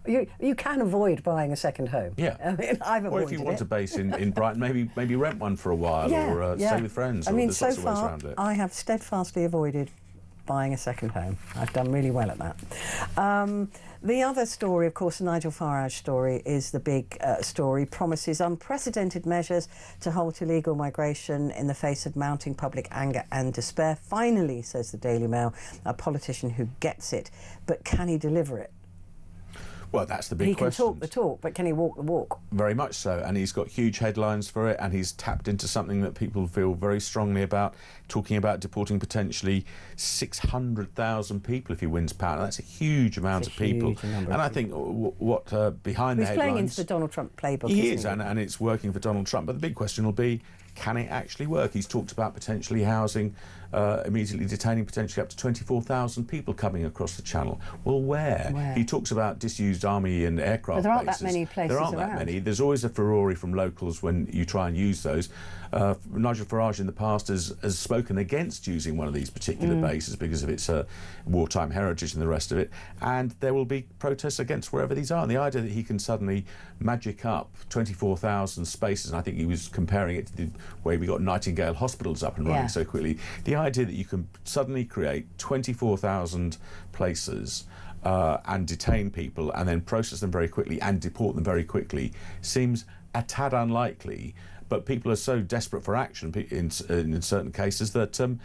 You can avoid buying a second home. Yeah. I mean, I've avoided or if you want a base in Brighton, maybe rent one for a while, or stay with friends. I mean, there's so lots of ways far, around it. I have steadfastly avoided buying a second home. I've done really well at that. The other story, of course, the Nigel Farage story, is the big story. Promises unprecedented measures to halt illegal migration in the face of mounting public anger and despair. Finally, says the Daily Mail, a politician who gets it. But can he deliver it? Well, that's the big question. He can talk the talk, but can he walk the walk? Very much so, and he's got huge headlines for it, and he's tapped into something that people feel very strongly about, talking about deporting potentially 600,000 people if he wins power. Now, that's a huge amount of people. And I think what behind the headlines... He's playing into the Donald Trump playbook, He is, and it's working for Donald Trump. But the big question will be, can it actually work? He's talked about potentially housing, immediately detaining potentially up to 24,000 people coming across the Channel. Well, where? He talks about disused army and aircraft bases. There aren't bases. that many places There aren't around. that many. There's always a furore from locals when you try and use those. Nigel Farage in the past has spoken against using one of these particular bases because of its wartime heritage and the rest of it, and there will be protests against wherever these are. And the idea that he can suddenly magic up 24,000 spaces, and I think he was comparing it to the way we got Nightingale hospitals up and running so quickly, the idea that you can suddenly create 24,000 places and detain people and then process them very quickly and deport them very quickly seems a tad unlikely. But people are so desperate for action in certain cases that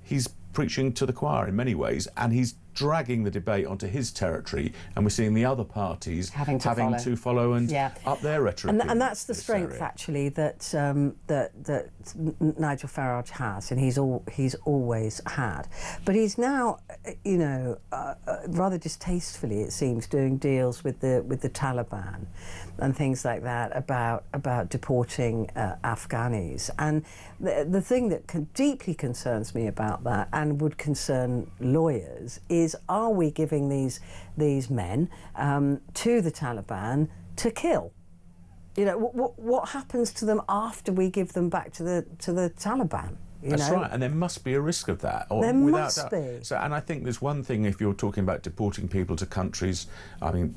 he's preaching to the choir in many ways, and he's dragging the debate onto his territory, and we're seeing the other parties having to follow and up their rhetoric. And that's the strength, actually, that that Nigel Farage has, and he's always had. But he's now, you know, rather distastefully, it seems, doing deals with the Taliban and things like that about deporting Afghanis. And the thing that deeply concerns me about that, and would concern lawyers, is are we giving these men to the Taliban to kill? You know, what happens to them after we give them back to the Taliban? That's right, and there must be a risk of that. There must be. So, and I think there's one thing, if you're talking about deporting people to countries, I mean,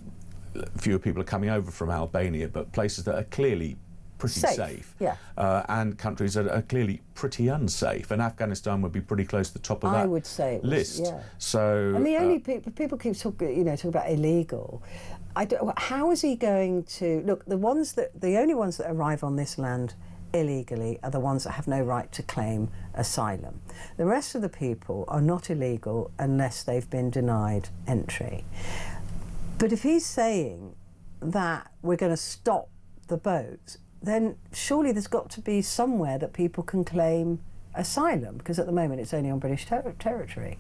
fewer people are coming over from Albania, but places that are clearly pretty safe. And countries that are clearly pretty unsafe, and Afghanistan would be pretty close to the top of that I would say it was, list. So, and the only people keep talking about illegal. How is he going to look? The only ones that arrive on this land illegally are the ones that have no right to claim asylum. The rest of the people are not illegal unless they've been denied entry. But if he's saying that we're going to stop the boats, then surely there's got to be somewhere that people can claim asylum, because at the moment it's only on British territory.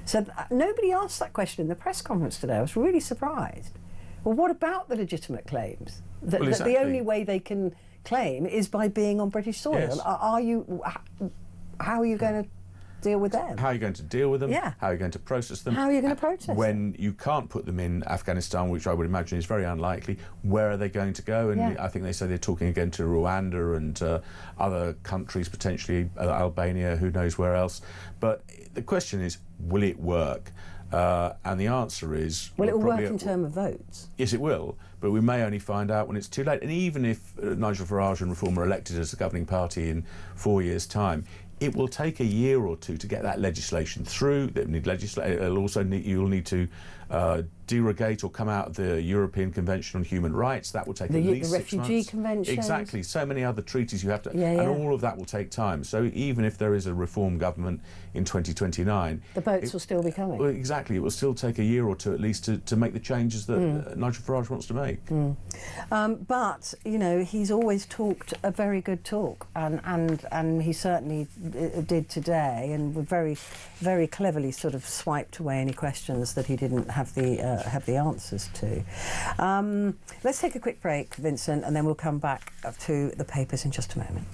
So nobody asked that question in the press conference today. I was really surprised. Well, what about the legitimate claims? That the only way they can claim is by being on British soil. Yes. How are you going to deal with them? How are you going to deal with them? Yeah. How are you going to process them? How are you going to protest when you can't put them in Afghanistan, which I would imagine is very unlikely? Where are they going to go? And I think they say they're talking again to Rwanda and other countries, potentially Albania, who knows where else. But the question is, will it work? And the answer is... Well, it will work in terms of votes. Yes, it will, but we may only find out when it's too late. And even if Nigel Farage and Reform are elected as the governing party in 4 years' time, it will take a year or two to get that legislation through. You'll need to derogate or come out of the European Convention on Human Rights. That will take at least 6 months. The Refugee Convention. Exactly. So many other treaties you have to... Yeah, and all of that will take time. So even if there is a reform government in 2029... The boats will still be coming. Well, exactly. It will still take a year or two at least to make the changes that Nigel Farage wants to make. But, you know, he's always talked a very good talk, and he certainly did today, and very, very cleverly sort of swiped away any questions that he didn't have the answers to. Let's take a quick break, Vincent, and then we'll come back to the papers in just a moment.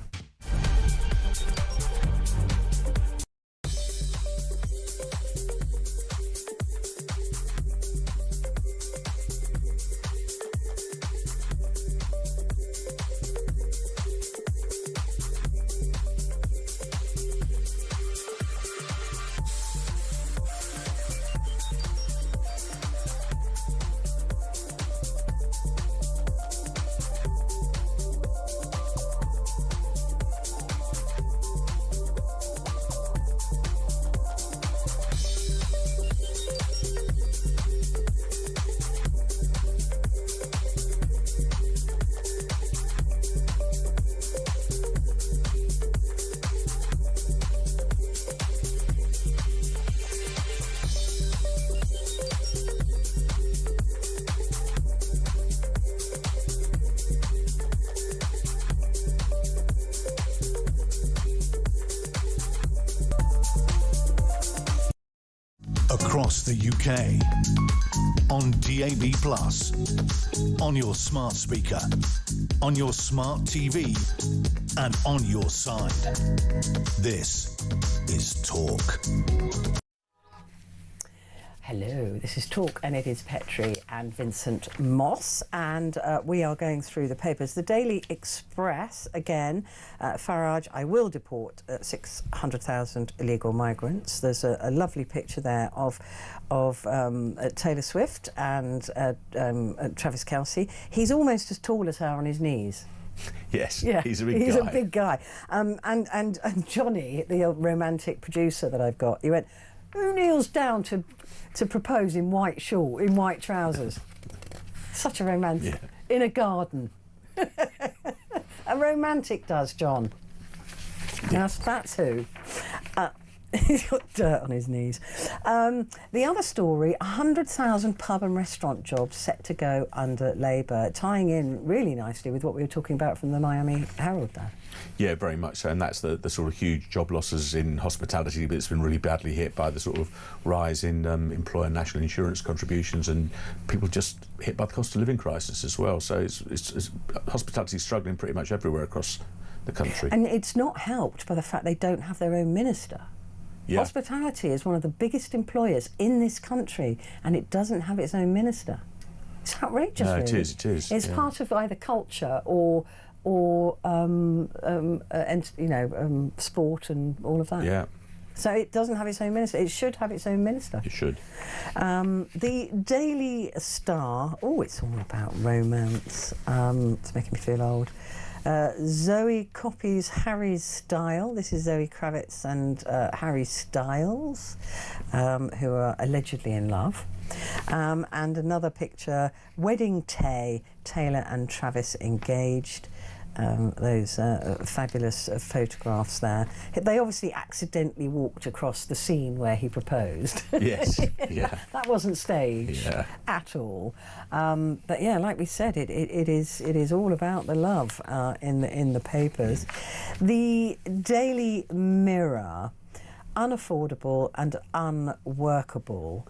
Across the UK, on DAB+, on your smart speaker, on your smart TV, and on your side. This is Talk. Hello, this is Talk, and it is Petrie and Vincent Moss, and we are going through the papers. The Daily Express, again, Farage, I will deport 600,000 illegal migrants. There's a lovely picture there of Taylor Swift and Travis Kelce. He's almost as tall as her on his knees. Yes, yeah, he's a big guy. He's a big guy. And Johnny, the romantic producer that I've got, he went, who kneels down to propose in white trousers? Such a romantic. Yeah. In a garden. A romantic does, John. Yeah. That's who. He's got dirt on his knees. The other story, 100,000 pub and restaurant jobs set to go under Labour, tying in really nicely with what we were talking about from the Miami Herald there. Yeah, very much so, and that's the sort of huge job losses in hospitality, but it's been really badly hit by the sort of rise in employer national insurance contributions, and people just hit by the cost of living crisis as well. So it's hospitality is struggling pretty much everywhere across the country. And it's not helped by the fact they don't have their own minister. Yeah. Hospitality is one of the biggest employers in this country, and it doesn't have its own minister. It's outrageous. No, really. It is. It's part of either culture or sport and all of that. Yeah. So it doesn't have its own minister. It should have its own minister. It should. The Daily Star. Oh, it's all about romance. It's making me feel old. Zoe copies Harry's style. This is Zoe Kravitz and Harry Styles, who are allegedly in love. And another picture, wedding Taylor and Travis engaged. Those fabulous photographs there. They obviously accidentally walked across the scene where he proposed. Yes, yeah. That wasn't staged at all. But yeah, like we said, it is all about the love in the papers. The Daily Mirror, unaffordable and unworkable.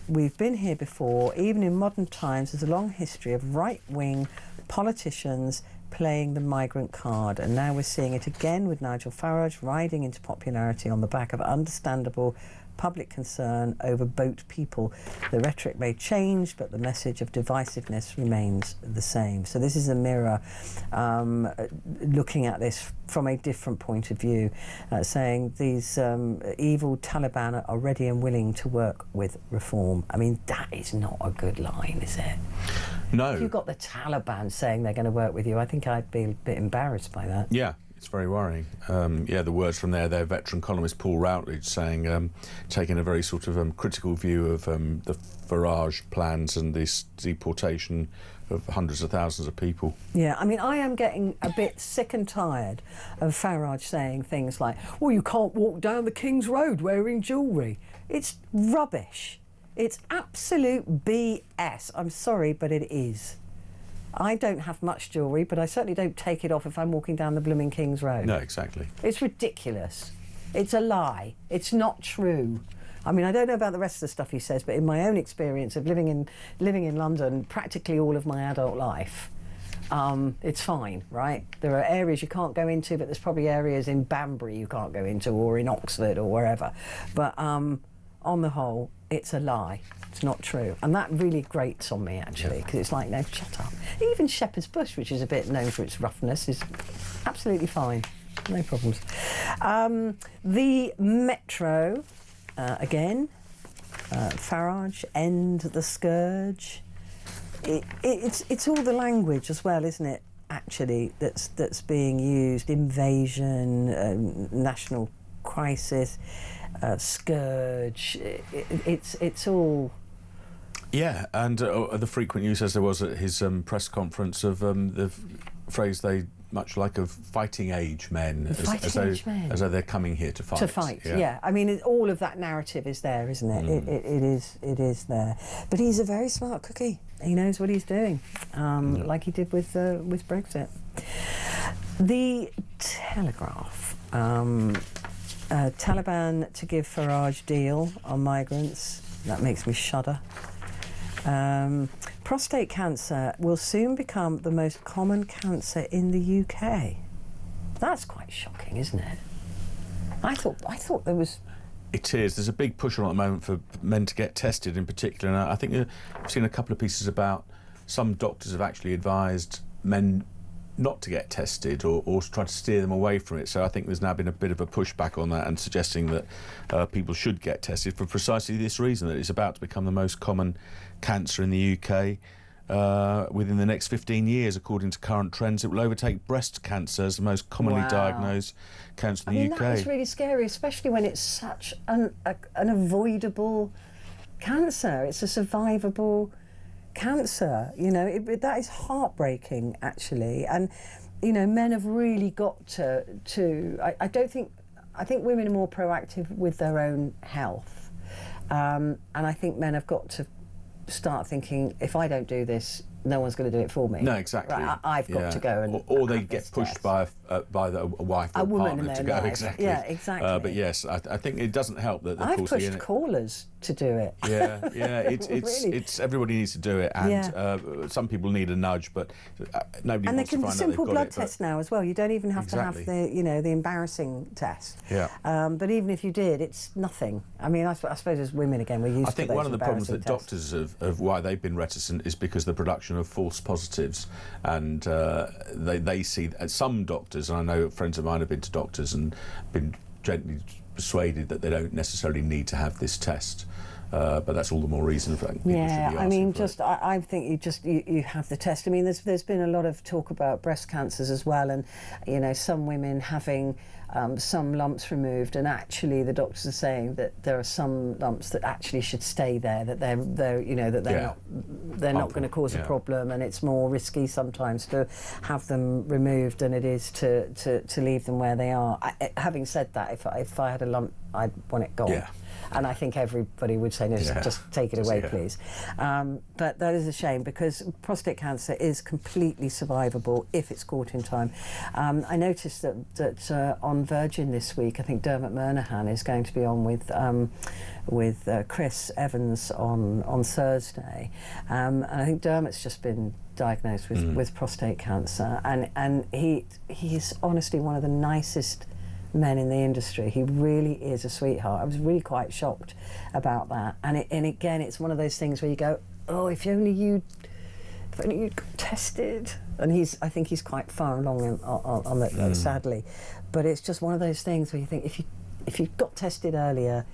We've been here before. Even in modern times, there's a long history of right-wing politicians playing the migrant card, and now we're seeing it again with Nigel Farage riding into popularity on the back of understandable public concern over boat people. The rhetoric may change, but the message of divisiveness remains the same. So this is a Mirror looking at this from a different point of view, saying these evil Taliban are ready and willing to work with reform. I mean, that is not a good line, is it? No. If you've got the Taliban saying they're going to work with you, I think I'd be a bit embarrassed by that. Yeah. it's very worrying. Yeah, the words from their veteran columnist Paul Routledge saying, taking a very sort of critical view of the Farage plans and this deportation of hundreds of thousands of people. Yeah, I mean, I am getting a bit sick and tired of Farage saying things like, well, you can't walk down the King's Road wearing jewellery. It's rubbish. It's absolute BS. I'm sorry, but it is. I don't have much jewellery, but I certainly don't take it off if I'm walking down the blooming King's Road. No, exactly. It's ridiculous. It's a lie. It's not true. I mean, I don't know about the rest of the stuff he says, but in my own experience of living in London practically all of my adult life, it's fine, right? There are areas you can't go into, but there's probably areas in Banbury you can't go into, or in Oxford or wherever. But on the whole, it's a lie. It's not true. And that really grates on me, actually, because it's like, no, shut up. Even Shepherd's Bush, which is a bit known for its roughness, is absolutely fine. No problems. The Metro, again, Farage, end the scourge. It's all the language as well, isn't it, actually, that's being used. Invasion, national crisis, scourge. It's all... Yeah, and the frequent use, as there was at his press conference, of the phrase "they much like of fighting age men," as though they're coming here to fight. To fight, yeah. I mean, all of that narrative is there, isn't it? It is there. But he's a very smart cookie. He knows what he's doing, like he did with Brexit. The Telegraph. Taliban to give Farage deal on migrants. That makes me shudder. Prostate cancer will soon become the most common cancer in the UK. That's quite shocking, isn't it? I thought there was... It is. There's a big push on at the moment for men to get tested in particular, and I think I've seen a couple of pieces about some doctors have actually advised men not to get tested or to try to steer them away from it. So I think there's now been a bit of a pushback on that and suggesting that people should get tested for precisely this reason, that it's about to become the most common cancer in the UK. Within the next 15 years, according to current trends, it will overtake breast cancer as the most commonly diagnosed cancer in the UK. That is really scary, especially when it's such an avoidable cancer. It's a survivable cancer, you know. That is heartbreaking, actually. And you know, men have really got to I think women are more proactive with their own health, and I think men have got to start thinking, if I don't do this, no one's going to do it for me. No, exactly. Right, I've got to go and... Or they get pushed by a wife or a partner to go. Life. Exactly. Yeah, exactly. But yes, I think it doesesn't help that... I've pushed callers to do it. Yeah, it's everybody needs to do it, and some people need a nudge, but nobody wants to find out they've got it. And simple blood test now as well. You don't even have to have the embarrassing test. Yeah. But even if you did, it's nothing. I mean, I suppose as women, again, we're used to those. I think one of the problems that tests. doctors of why they've been reticent is because the production of false positives, and they see some doctors, and I know friends of mine have been to doctors and been gently persuaded that they don't necessarily need to have this test, but that's all the more reason for people should be asking I mean, for it. I think you have the test. I mean, there's been a lot of talk about breast cancers as well, and you know, some women having some lumps removed, and actually the doctors are saying that there are some lumps that actually should stay there, that they're not going to cause a problem, and it's more risky sometimes to have them removed than it is to leave them where they are. Having said that, if I had a lump, I'd want it gone. Yeah. And I think everybody would say, no, just take it away, please. But that is a shame, because prostate cancer is completely survivable if it's caught in time. I noticed that on Virgin this week, I think Dermot Murnaghan is going to be on with Chris Evans on Thursday. And I think Dermot's just been diagnosed with prostate cancer. And he is honestly one of the nicest men in the industry. He really is a sweetheart. I was really quite shocked about that. And again, it's one of those things where you go, oh, if only you'd got tested. And I think he's quite far along on that, sadly. But it's just one of those things where you think, if you got tested earlier,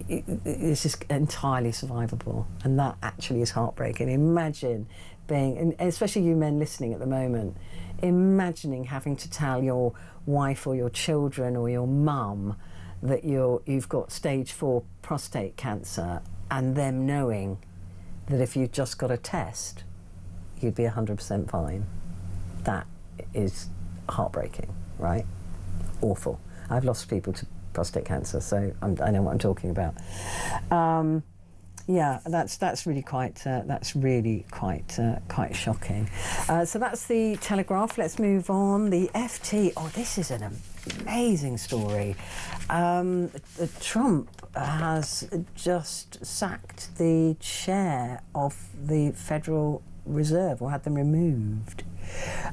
it's just entirely survivable. And that actually is heartbreaking. Imagine being, and especially you men listening at the moment, imagining having to tell your wife or your children or your mum that you've got stage 4 prostate cancer, and them knowing that if you've just got a test, you'd be 100% fine. That is heartbreaking, right? Awful. I've lost people to prostate cancer, so I know what I'm talking about. Yeah, that's really quite shocking. So that's the Telegraph. Let's move on. The FT. Oh, this is an amazing story. Trump has just sacked the chair of the Federal Reserve, or had them removed.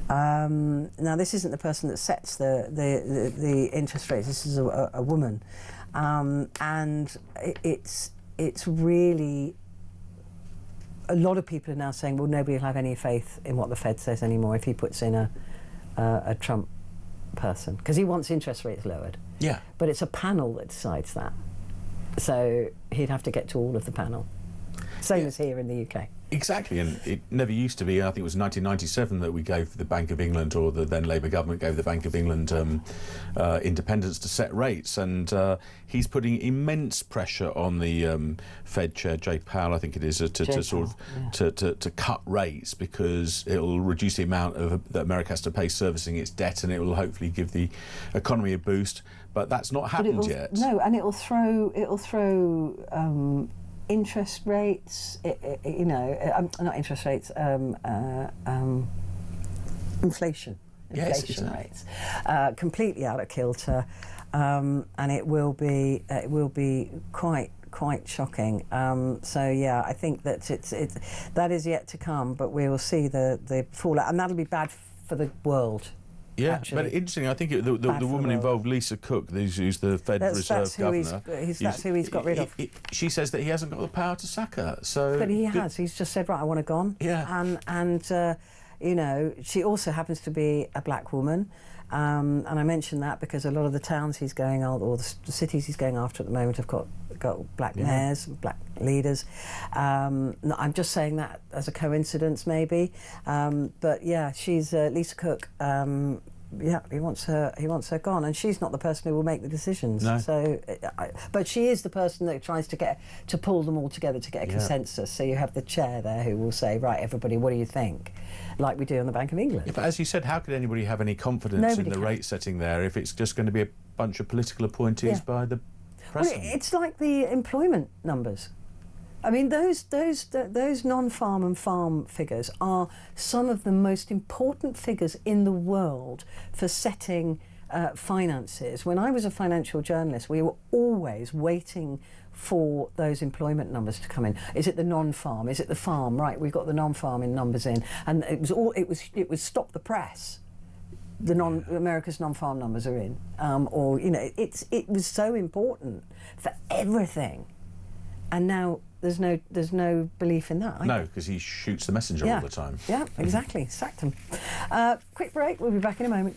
Now, this isn't the person that sets the interest rates. This is a woman, and it's really, a lot of people are now saying, well, nobody will have any faith in what the Fed says anymore if he puts in a Trump person, because he wants interest rates lowered. Yeah. But it's a panel that decides that. So he'd have to get to all of the panel. Same as here in the UK. Exactly, and it never used to be. I think it was 1997 that we gave the Bank of England, or the then Labour government gave the Bank of England independence to set rates, and he's putting immense pressure on the Fed chair, Jay Powell, I think it is, to cut rates, because it will reduce the amount that America has to pay servicing its debt, and it will hopefully give the economy a boost. But that's not happened yet. No, and it'll throw interest rates, not interest rates, inflation rates, completely out of kilter, and it will be quite shocking. So yeah, I think that that is yet to come, but we will see the fallout, and that'll be bad for the world. Yeah, actually. but interesting. I think the woman involved, Lisa Cook, who's the Fed Reserve governor. That's who he's got rid of. She says that he hasn't got the power to sack her. So, but he has. He's just said, right, I want her gone. Yeah. And she also happens to be a black woman. And I mention that because a lot of the towns he's going on, or the cities he's going after at the moment, have got black mayors, black leaders. I'm just saying that as a coincidence, maybe. But yeah, she's Lisa Cook. Yeah, he wants her gone, and she's not the person who will make the decisions. No. So, but she is the person that tries to pull them all together to get a consensus. So you have the chair there who will say, right, everybody, what do you think? Like we do on the Bank of England. Yeah, but as you said, how could anybody have any confidence in the rate setting there if it's just going to be a bunch of political appointees by the president? Well, it's like the employment numbers. I mean, those non-farm and farm figures are some of the most important figures in the world for setting finances. When I was a financial journalist, we were always waiting for those employment numbers to come in. Is it the non-farm? Is it the farm? Right, we've got the non-farming numbers in, and it was stop the press. America's non-farm numbers are in, it was so important for everything, and now there's no belief in that either. No, because he shoots the messenger all the time. Yeah, exactly. Sacked him. Quick break. We'll be back in a moment.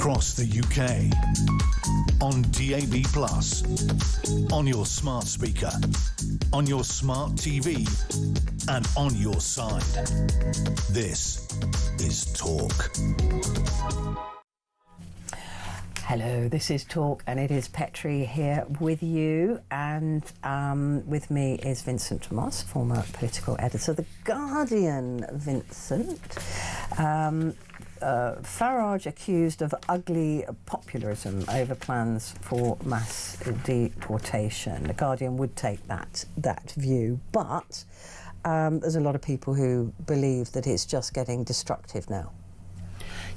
across the UK, on DAB+, on your smart speaker, on your smart TV, and on your side. This is Talk. Hello, this is Talk, and it is Petrie here with you, and with me is Vincent Moss, former political editor, The Guardian. Vincent, Farage accused of ugly populism over plans for mass deportation. The Guardian would take that view, but there's a lot of people who believe that it's just getting destructive now.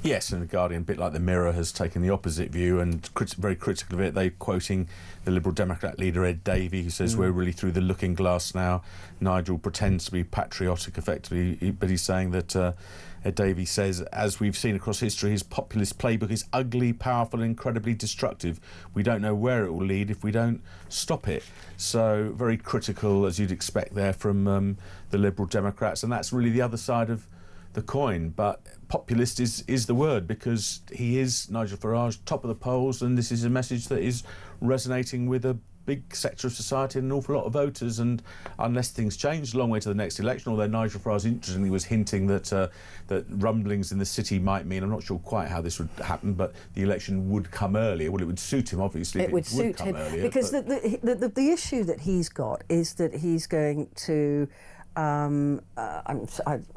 Yes, and the Guardian, a bit like the Mirror, has taken the opposite view and very critical of it. They're quoting the Liberal Democrat leader Ed Davey, who says we're really through the looking glass now. Nigel pretends to be patriotic, effectively, but he's saying that Ed Davey says, as we've seen across history, his populist playbook is ugly, powerful, and incredibly destructive. We don't know where it will lead if we don't stop it. So very critical, as you'd expect there, from the Liberal Democrats, and that's really the other side of the coin. But populist is the word, because he is, Nigel Farage, top of the polls, and this is a message that is resonating with a big sector of society and an awful lot of voters. And unless things change, a long way to the next election, although Nigel Farage interestingly was hinting that that rumblings in the city might mean, I'm not sure quite how this would happen, but the election would come earlier. Well, it would suit him, obviously. It would suit him earlier, because the issue that he's got is that he's going to the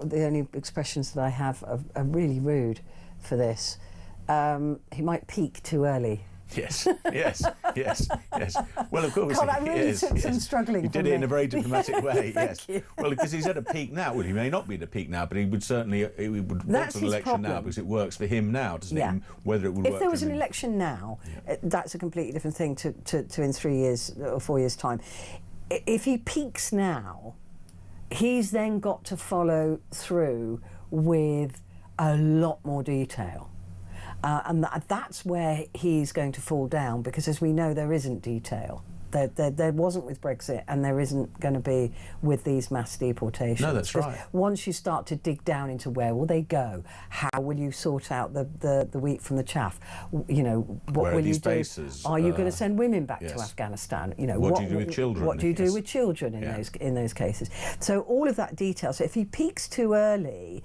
only expressions that I have are really rude for this. He might peak too early. Yes. Well, of course. God, I really took some struggling. He did it in a very diplomatic way. Thank you. Well, because he's at a peak now. Well, he may not be at a peak now, but he would certainly want an election now because it works for him now, doesn't it? Whether it would work. If there was an election now, that's a completely different thing to in 3 years or 4 years' time. If he peaks now, he's then got to follow through with a lot more detail. And that's where he's going to fall down, because as we know, there isn't detail. There wasn't with Brexit, and there isn't going to be with these mass deportations. No, that's right. Once you start to dig down into where will they go, how will you sort out the wheat from the chaff? You know, what will you do? Bases? Are you going to send women back to Afghanistan? You know, what do you do with children? What do you do with children in those cases? So all of that detail. So if he peaks too early,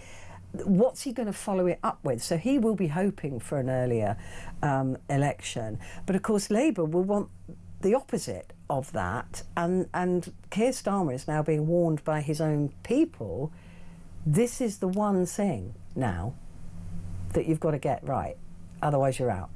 what's he going to follow it up with? So he will be hoping for an earlier election, but of course Labour will want the opposite of that, and Keir Starmer is now being warned by his own people. This is the one thing now that you've got to get right, otherwise you're out.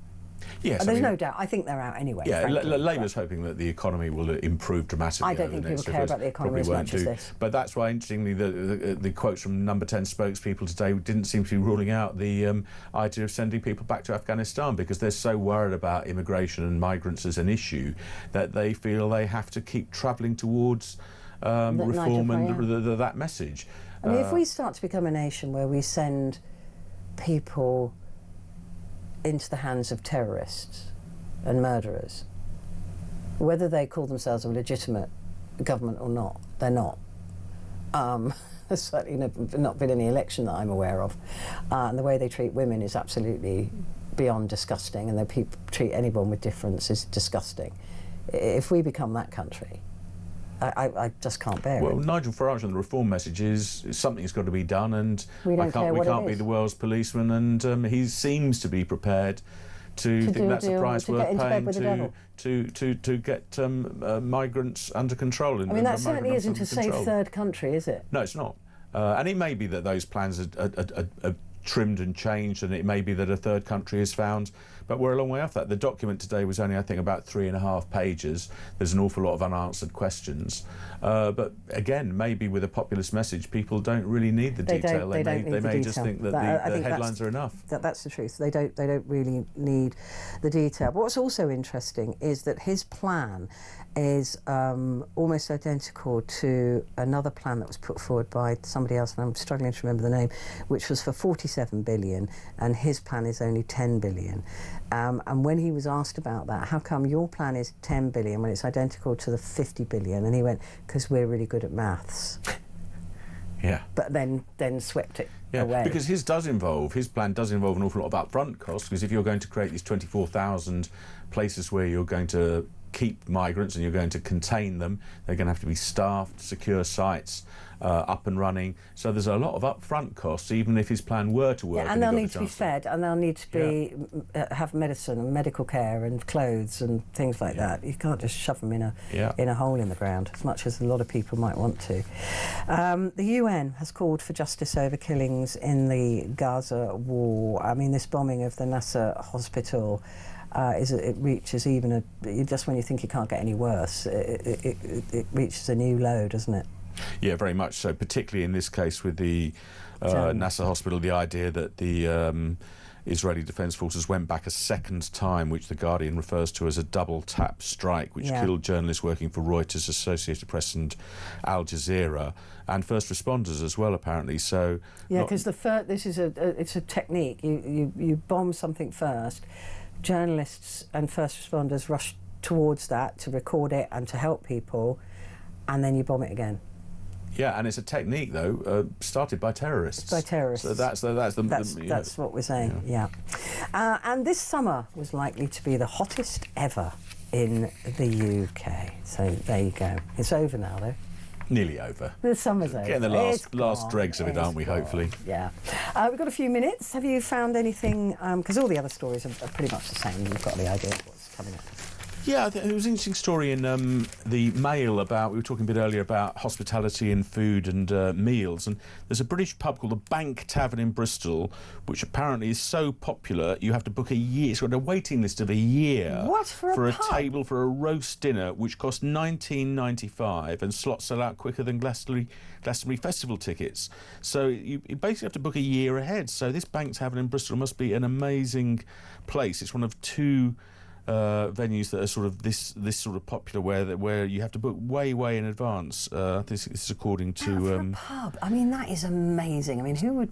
Yes, there's no doubt. I think they're out anyway. Yeah, Labour's hoping that the economy will improve dramatically. I don't think people care about the economy as much as this. But that's why, interestingly, the quotes from Number 10 spokespeople today didn't seem to be ruling out the idea of sending people back to Afghanistan, because they're so worried about immigration and migrants as an issue that they feel they have to keep travelling towards reform and that message. I mean, if we start to become a nation where we send people into the hands of terrorists and murderers, whether they call themselves a legitimate government or not, they're not. There's certainly not been any election that I'm aware of. And the way they treat women is absolutely beyond disgusting, and they treat anyone with difference is disgusting. If we become that country, I just can't bear it. Well, Nigel Farage and the reform message is something's got to be done, and we can't be the world's policeman, and he seems to be prepared to think that's a price worth paying to get migrants under control. I mean, that certainly isn't a safe third country, is it? No, it's not. And it may be that those plans are trimmed and changed, and it may be that a third country is found, but we're a long way off that. The document today was only, I think, about 3.5 pages. There's an awful lot of unanswered questions. But again, maybe with a populist message, people don't really need the detail. They may just think that the headlines are enough. That's the truth. They don't really need the detail. But what's also interesting is that his plan is almost identical to another plan that was put forward by somebody else, and I'm struggling to remember the name, which was for 47 billion, and his plan is only 10 billion. And when he was asked about that, how come your plan is 10 billion when it's identical to the 50 billion? And he went, because we're really good at maths. but then swept it away. Because his plan does involve an awful lot of upfront costs, because if you're going to create these 24,000 places where you're going to keep migrants and you're going to contain them, they're going to have to be staffed, secure sites, up and running. So there's a lot of upfront costs, even if his plan were to work. And they'll need to be fed, and they'll need to be have medicine and medical care and clothes and things like that. You can't just shove them in a hole in the ground, as much as a lot of people might want to. The UN has called for justice over killings in the Gaza war. I mean, this bombing of the Nasser hospital. It reaches even just when you think it can't get any worse, it reaches a new low, doesn't it? Yeah, very much so, particularly in this case with the Nasser hospital, the idea that the Israeli Defence Forces went back a second time, which The Guardian refers to as a double-tap strike, which killed journalists working for Reuters, Associated Press and Al Jazeera, and first responders as well, apparently. So because this is it's a technique. You bomb something first. Journalists and first responders rush towards that to record it and to help people, and then you bomb it again. Yeah, and it's a technique, though, started by terrorists. By terrorists. So that's what we're saying. Yeah. And this summer was likely to be the hottest ever in the UK. So there you go. It's over now, though. Nearly over. The summer's over. Getting the last dregs of it, aren't we, hopefully? Yeah. We've got a few minutes. Have you found anything? Because all the other stories are pretty much the same. You've got the idea of what's coming up. Yeah, there was an interesting story in the Mail about, we were talking a bit earlier about hospitality and food and meals, and there's a British pub called the Bank Tavern in Bristol, which apparently is so popular you have to book a year. It's got a waiting list of a year for a table for a roast dinner, which costs £19.95, and slots sell out quicker than Glastonbury Festival tickets. So you basically have to book a year ahead. So this Bank Tavern in Bristol must be an amazing place. It's one of two venues that are sort of this sort of popular where you have to book way in advance. This is according to for a pub. I mean, that is amazing. I mean, who?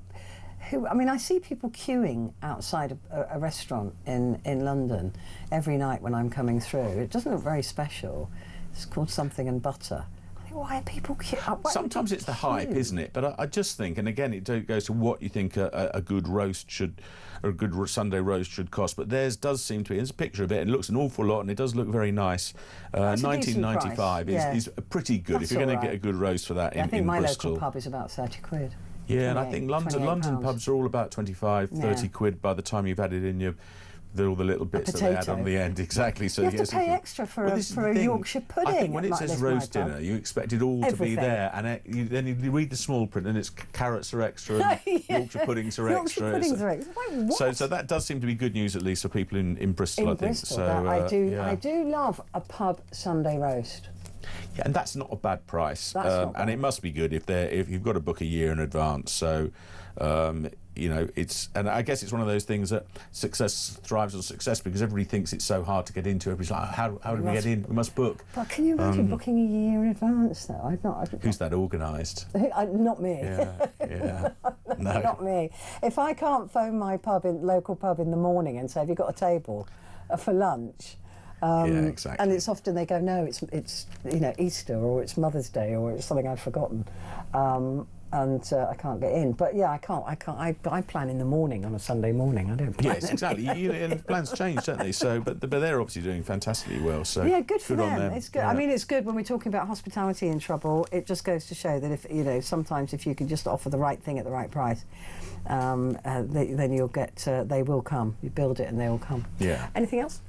I mean, I see people queuing outside a restaurant in London every night when I'm coming through. It doesn't look very special. It's called Something and Butter. Why are people queuing? Sometimes it's the hype, isn't it? But I just think, and again, it goes to what you think a good roast should, or a good Sunday roast should cost. But theirs does seem to be. There's a picture of it, and it looks an awful lot, and it does look very nice. £19.95 is pretty good. That's if you're going to get a good roast for that in Bristol. I think my local pub is about 30 quid. Yeah, and I think London pubs are all about 25, 30 quid by the time you've added in all the little bits that they add on the end. Exactly. So you have to pay extra for a Yorkshire pudding. I think when it says roast dinner, you expect it all to be there, and then you read the small print, and it's carrots are extra, and Yorkshire puddings are extra. Yorkshire puddings are extra. Wait, what? So that does seem to be good news, at least for people in Bristol. I think. Bristol, so I do love a pub Sunday roast. Yeah, and that's not a bad price, and it must be good if you've got to book a year in advance. So. And I guess it's one of those things that success thrives on success, because everybody thinks it's so hard to get into. Everybody's like, how do we get in? We must book. But can you imagine booking a year in advance, though? Who's that organised? Not me. Yeah. No. Not me. If I can't phone my local pub in the morning and say, have you got a table for lunch? Exactly. And it's often they go, no, it's Easter, or it's Mother's Day, or it's something I've forgotten. And I can't get in. But yeah, I can't. I plan in the morning on a Sunday morning. I don't plan. Yes, exactly. And plans change, don't they? So, but they're obviously doing fantastically well. So yeah, good for them. On them. It's good. Yeah. I mean, it's good when we're talking about hospitality in trouble. It just goes to show that if sometimes if you can just offer the right thing at the right price, then you'll get. They will come. You build it, and they will come. Yeah. Anything else?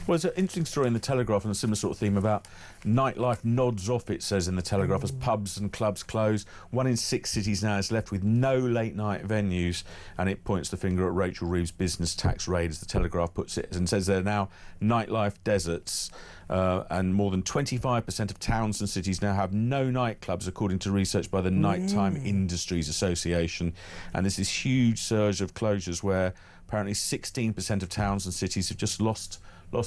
Well, there's an interesting story in the Telegraph on a similar sort of theme about nightlife nods off, it says in the Telegraph, as pubs and clubs close. 1 in 6 cities now is left with no late-night venues, and it points the finger at Rachel Reeves' business tax raid, as the Telegraph puts it, and says they're now nightlife deserts, and more than 25% of towns and cities now have no nightclubs, according to research by the Nighttime Industries Association. And there's this huge surge of closures where apparently 16% of towns and cities have just lost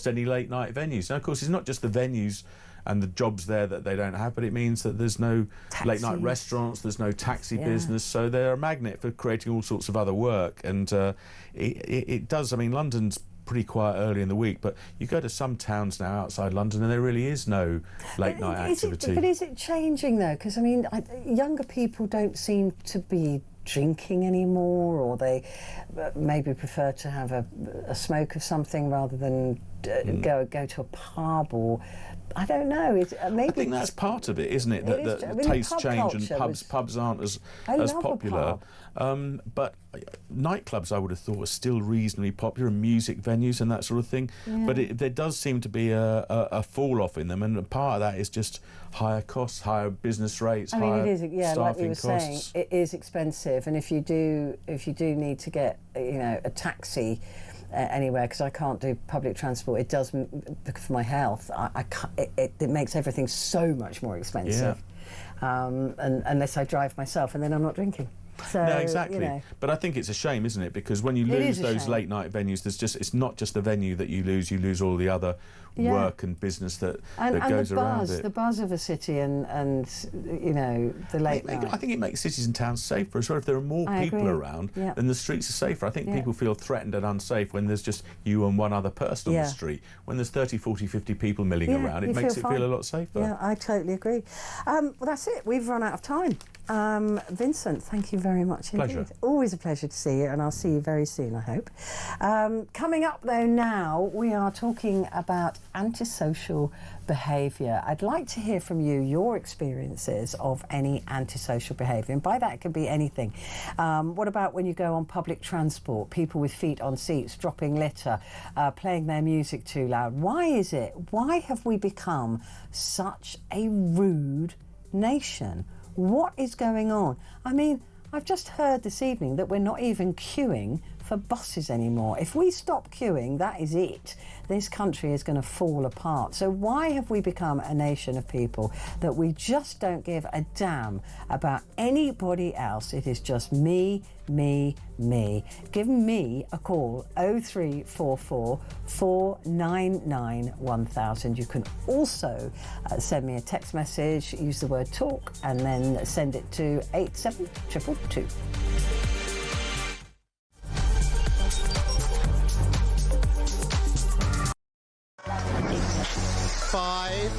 any late-night venues. Now, of course, it's not just the venues and the jobs there that they don't have, but it means that there's no late-night restaurants, there's no taxi business, so they're a magnet for creating all sorts of other work. And it does, I mean, London's pretty quiet early in the week, but you go to some towns now outside London and there really is no late night activity. But is it changing though? Because I mean, younger people don't seem to be drinking anymore, or they maybe prefer to have a smoke of something rather than go to a pub, or I don't know. Maybe I think that's part of it, isn't it? That tastes change and pubs aren't as popular. But nightclubs, I would have thought, are still reasonably popular, and music venues and that sort of thing. Yeah. But there does seem to be a fall off in them, and part of that is just higher costs, higher business rates, higher it is, yeah, like you were costs. saying, it is expensive, and if you do need to get a taxi anywhere, because I can't do public transport, it does for my health. I can't, it makes everything so much more expensive. Yeah. And unless I drive myself, and then I'm not drinking. So, no, exactly. But I think it's a shame, isn't it? Because when you lose those late night venues, it's not just the venue that you lose all the other work and business that goes around it. The buzz of a city and the late night. I think it makes cities and towns safer as well. If there are more people around, then the streets are safer. I think people feel threatened and unsafe when there's just you and one other person on the street. When there's 30, 40, 50 people milling around, it makes it feel a lot safer. Yeah, I totally agree. Well, that's it. We've run out of time. Vincent, thank you very much indeed. Pleasure. Always a pleasure to see you, and I'll see you very soon, I hope. Coming up, though, now, we are talking about antisocial behaviour. I'd like to hear from you your experiences of any antisocial behaviour, and by that it could be anything. What about when you go on public transport, people with feet on seats, dropping litter, playing their music too loud? Why is it? Why have we become such a rude nation? What is going on? I mean, I've just heard this evening that we're not even queuing for buses anymore. If we stop queuing, that is it. This country is going to fall apart. So why have we become a nation of people that we just don't give a damn about anybody else? It is just me, me, me. Give me a call, 0344 499 1000. You can also send me a text message, use the word talk, and then send it to 87222. 5,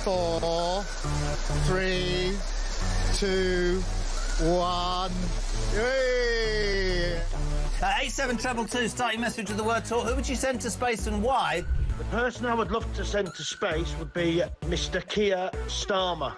4, 3, 2, 1. Yay! 8722, start your message with the word talk. Who would you send to space and why? The person I would love to send to space would be Mr. Keir Starmer.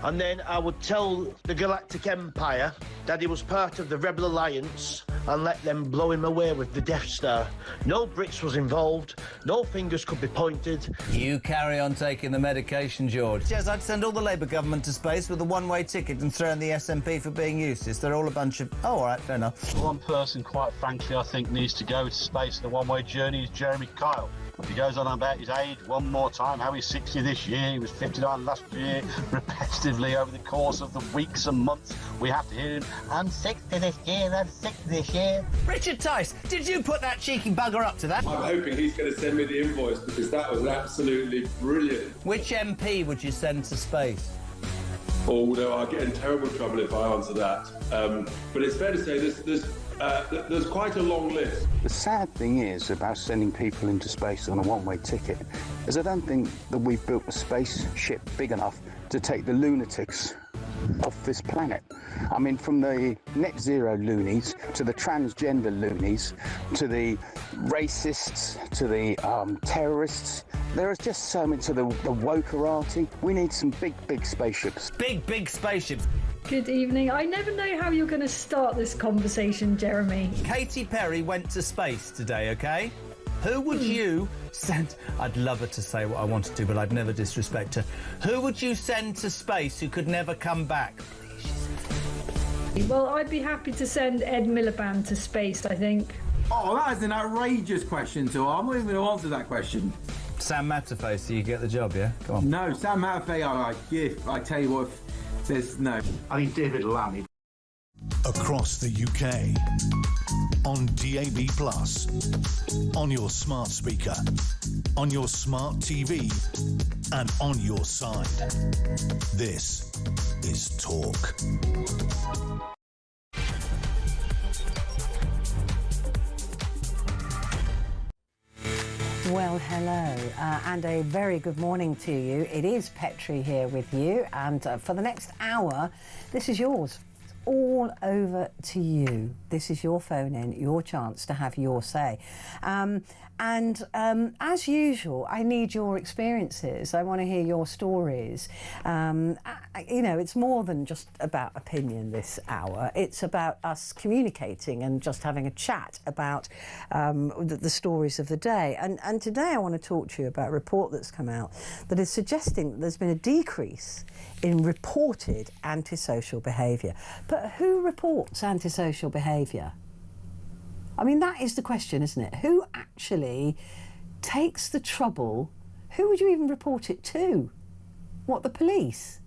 And then I would tell the Galactic Empire that he was part of the Rebel Alliance and let them blow him away with the Death Star. No Brits was involved, no fingers could be pointed. You carry on taking the medication, George. Yes, I'd send all the Labour government to space with a one-way ticket and throw in the SNP for being useless. They're all a bunch of... Oh, all right, fair enough. One person, quite frankly, I think needs to go to space in a one-way journey is Jeremy Kyle. He goes on about his age one more time, how he's 60 this year, he was 59 last year, repetitively over the course of the weeks and months. We have to hear him, I'm 60 this year, I'm 60 this year. Richard Tice, did you put that cheeky bugger up to that? I'm hoping he's going to send me the invoice because that was absolutely brilliant. Which MP would you send to space? Although I'll get in terrible trouble if I answer that. But it's fair to say there's quite a long list. The sad thing is about sending people into space on a one-way ticket is I don't think that we've built a spaceship big enough to take the lunatics off this planet. I mean, from the net zero loonies to the transgender loonies to the racists to the terrorists, there is just so much to the wokerati. We need some big spaceships. Big spaceships. Good evening. I never know how you're going to start this conversation, Jeremy. Katy Perry went to space today, OK? Who would you send... I'd love her to say what I wanted to, but I'd never disrespect her. Who would you send to space who could never come back? Well, I'd be happy to send Ed Miliband to space, I think. Oh, that is an outrageous question, too. I'm not even going to answer that question. Sam Matterface, so you get the job, yeah? Go on. No, Sam Matterface, I tell you what, there's no. I mean, David Lammy. Across the UK, on DAB+, on your smart speaker, on your smart TV, and on your side. This is Talk. Well, hello, and a very good morning to you. It is Petrie here with you, and for the next hour, this is yours. It's all over to you. This is your phone in, your chance to have your say. As usual, I need your experiences. I want to hear your stories. You know, it's more than just about opinion this hour. It's about us communicating and just having a chat about the stories of the day. And today I want to talk to you about a report that's come out that is suggesting that there's been a decrease in reported antisocial behaviour. But who reports antisocial behaviour? I mean, that is the question, isn't it? Who actually takes the trouble? Who would you even report it to? What, the police?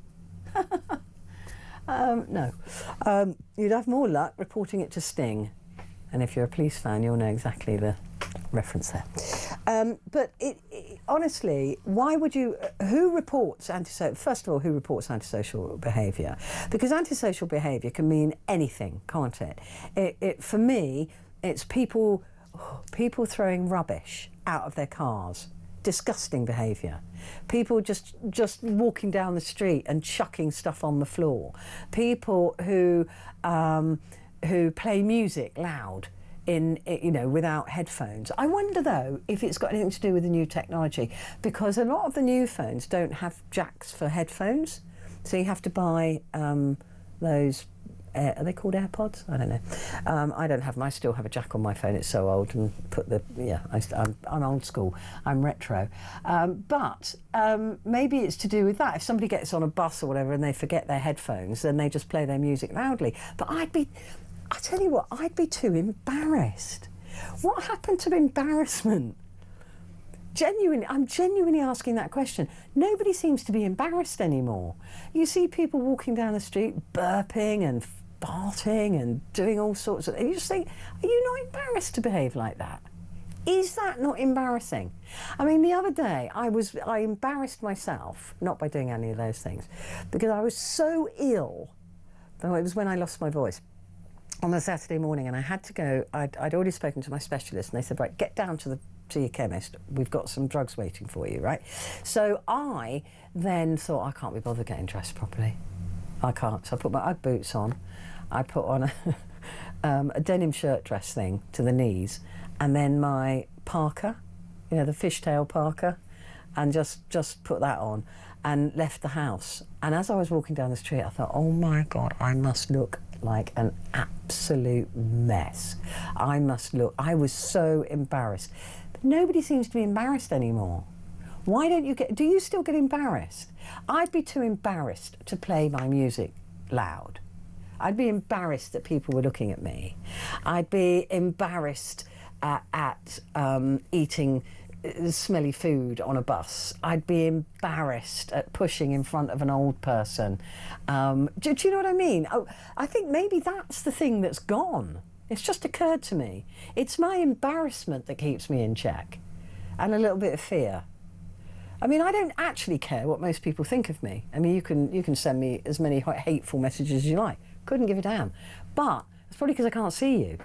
No. You'd have more luck reporting it to Sting. And if you're a police fan, you'll know exactly the reference there. But honestly, why would you... Who reports antisocial... First of all, who reports antisocial behaviour? Because antisocial behaviour can mean anything, can't it? For me... It's people throwing rubbish out of their cars. Disgusting behaviour. People just walking down the street and chucking stuff on the floor. People who play music loud without headphones. I wonder though if it's got anything to do with the new technology, because a lot of the new phones don't have jacks for headphones, so you have to buy those. Are they called AirPods? I don't know. I don't have them. I still have a jack on my phone. It's so old. And I'm old school. I'm retro. But maybe it's to do with that. If somebody gets on a bus or whatever and they forget their headphones, then they just play their music loudly. But I tell you what, I'd be too embarrassed. What happened to embarrassment? I'm genuinely asking that question. Nobody seems to be embarrassed anymore. You see people walking down the street burping and farting and doing all sorts of... And you just think, are you not embarrassed to behave like that? Is that not embarrassing? I mean, the other day, I embarrassed myself, not by doing any of those things, because I was so ill. It was when I lost my voice on a Saturday morning, and I had to go. I'd already spoken to my specialist, and they said, right, get down to your chemist. We've got some drugs waiting for you, right? So I then thought, I can't be bothered getting dressed properly. I can't. So I put my Ugg boots on. I put on a denim shirt dress thing to the knees, and then my parka, the fishtail parka, and just put that on and left the house. And as I was walking down the street, I thought, oh my God, I must look like an absolute mess. I was so embarrassed. But nobody seems to be embarrassed anymore. Why don't you do you still get embarrassed? I'd be too embarrassed to play my music loud. I'd be embarrassed that people were looking at me. I'd be embarrassed at eating smelly food on a bus. I'd be embarrassed at pushing in front of an old person. Do you know what I mean? I think maybe that's the thing that's gone. It's just occurred to me. It's my embarrassment that keeps me in check, and a little bit of fear. I mean, I don't actually care what most people think of me. I mean, you can send me as many hateful messages as you like. Couldn't give a damn. But it's probably because I can't see you.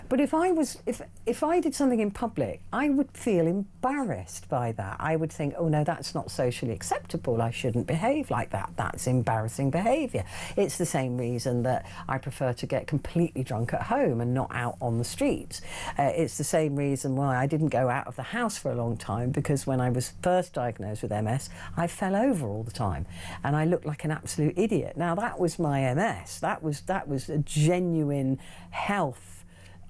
But if I did something in public, I would feel embarrassed by that. I would think, oh no, that's not socially acceptable. I shouldn't behave like that. That's embarrassing behaviour. It's the same reason that I prefer to get completely drunk at home and not out on the streets. It's the same reason why I didn't go out of the house for a long time, because when I was first diagnosed with MS, I fell over all the time and I looked like an absolute idiot. Now that was my MS. That was a genuine health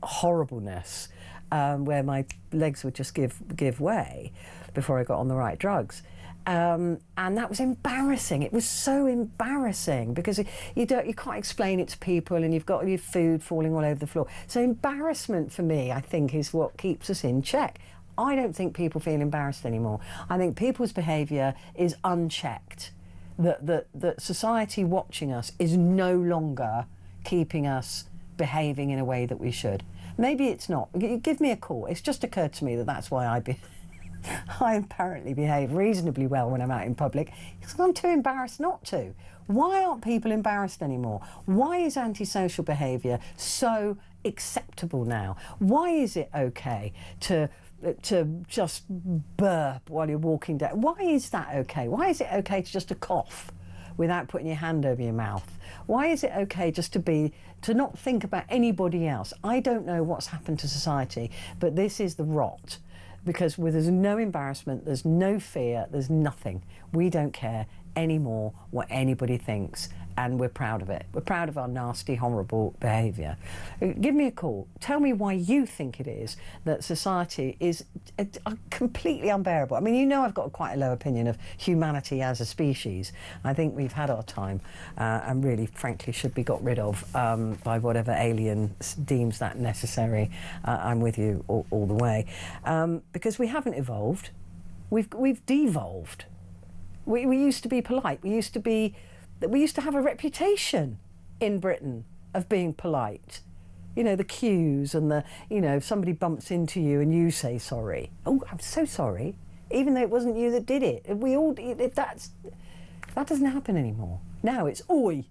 horribleness, where my legs would just give way before I got on the right drugs, and that was embarrassing. It was so embarrassing because you can't explain it to people, and you've got your food falling all over the floor. So embarrassment for me, I think, is what keeps us in check. I don't think people feel embarrassed anymore. I think people's behaviour is unchecked. That society watching us is no longer keeping us behaving in a way that we should. Maybe it's not. Give me a call. It's just occurred to me that that's why I apparently behave reasonably well when I'm out in public, because I'm too embarrassed not to. Why aren't people embarrassed anymore? Why is antisocial behaviour so acceptable now? Why is it okay to just burp while you're walking down? Why is that okay? Why is it okay to just to cough without putting your hand over your mouth? Why is it okay just to not think about anybody else? I don't know what's happened to society, but this is the rot. Because there's no embarrassment, there's no fear, there's nothing. We don't care anymore what anybody thinks, and we're proud of it. We're proud of our nasty, horrible behaviour. Give me a call. Tell me why you think it is that society is completely unbearable. I mean, you know I've got quite a low opinion of humanity as a species. I think we've had our time and really, frankly, should be got rid of by whatever alien deems that necessary. I'm with you all the way. Because we haven't evolved. We've devolved. We used to be polite. We used to have a reputation in Britain of being polite. You know, the queues and if somebody bumps into you and you say sorry. Oh, I'm so sorry. Even though it wasn't you that did it. That doesn't happen anymore. Now it's, oi,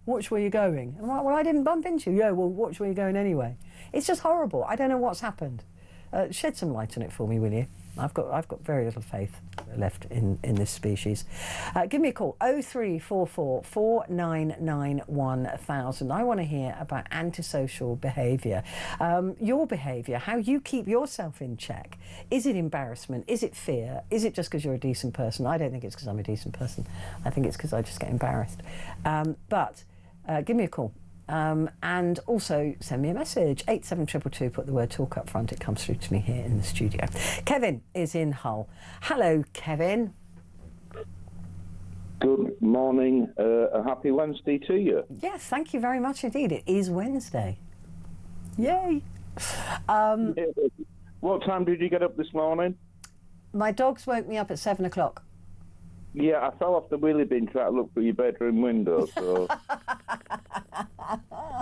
watch where you're going. And I'm like, well, I didn't bump into you. Yeah, well, watch where you're going anyway. It's just horrible. I don't know what's happened. Shed some light on it for me, will you? I've got very little faith left in this species. Give me a call, 0344 499 1000. I want to hear about antisocial behaviour. Your behaviour, how you keep yourself in check. Is it embarrassment? Is it fear? Is it just because you're a decent person? I don't think it's because I'm a decent person. I think it's because I just get embarrassed. But give me a call. And also send me a message, 87222, put the word talk up front, it comes through to me here in the studio. Kevin is in Hull. Hello, Kevin. Good morning, a happy Wednesday to you. Yes, thank you very much indeed. It is Wednesday. Yay. What time did you get up this morning? My dogs woke me up at 7 o'clock. Yeah, I fell off the wheelie bin trying to look through your bedroom window, so...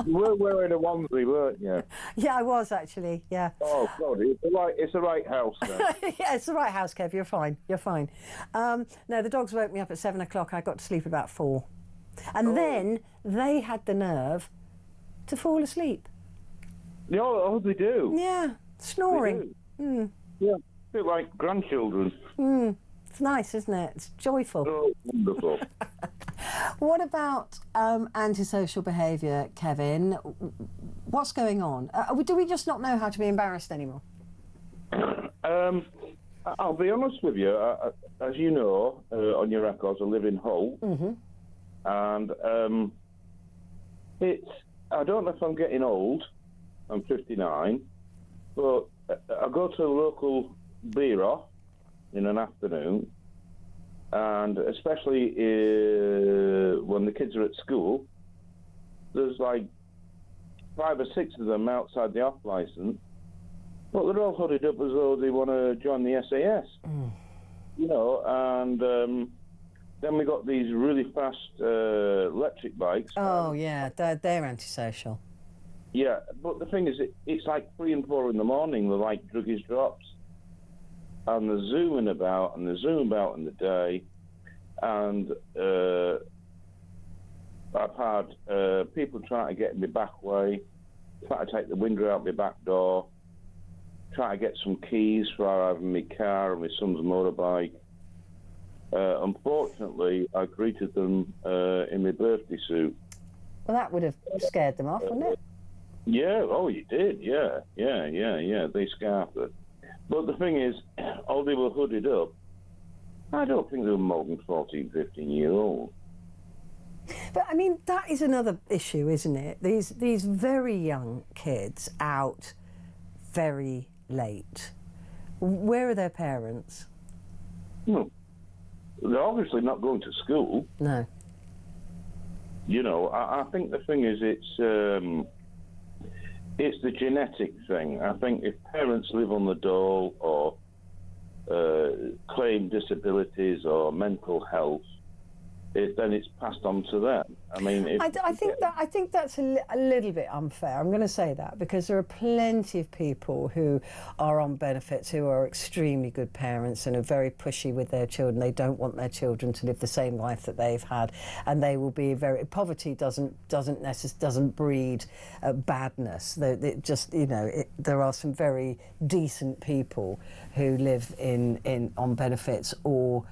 You were wearing a onesie, weren't you? Yeah, I was actually, yeah. Oh, God, it's the right house then. Yeah, it's the right house, Kev, you're fine, you're fine. No, the dogs woke me up at 7 o'clock, I got to sleep about 4. And then they had the nerve to fall asleep. Yeah, oh, they do? Yeah, snoring. They do. Yeah, a bit like grandchildren. It's nice, isn't it? It's joyful. Oh, wonderful. What about antisocial behaviour, Kevin? What's going on? Do we just not know how to be embarrassed anymore? I'll be honest with you. As you know, on your records, I live in Hull. And I don't know if I'm getting old. I'm 59. But I go to a local beer off in an afternoon, and especially when the kids are at school, there's like 5 or 6 of them outside the off licence, but they're all hooded up as though they want to join the SAS. You know, and then we got these really fast electric bikes. Oh yeah, they're antisocial. Yeah, but the thing is, it's like 3 and 4 in the morning. They're like druggies drops. And they're zooming about, and they're zooming about in the day. And I've had people trying to get in my back way, trying to take the window out my back door, trying to get some keys for either my car or my son's motorbike. Unfortunately, I greeted them in my birthday suit. Well, that would have scared them off, wouldn't it? Yeah, oh, you did, yeah. They scarfed it. But the thing is, all they were hooded up, I don't think they were more than 14, 15 years old. But, I mean, that is another issue, isn't it? These very young kids out very late. Where are their parents? Well, they're obviously not going to school. No. You know, I think the thing is it's the genetic thing. I think if parents live on the dole or claim disabilities or mental health, then it's passed on to them. I mean, I think that's a little bit unfair. I'm going to say that because there are plenty of people who are on benefits who are extremely good parents and are very pushy with their children. They don't want their children to live the same life that they've had, and they will be very. Poverty doesn't breed badness. There are some very decent people who live on benefits or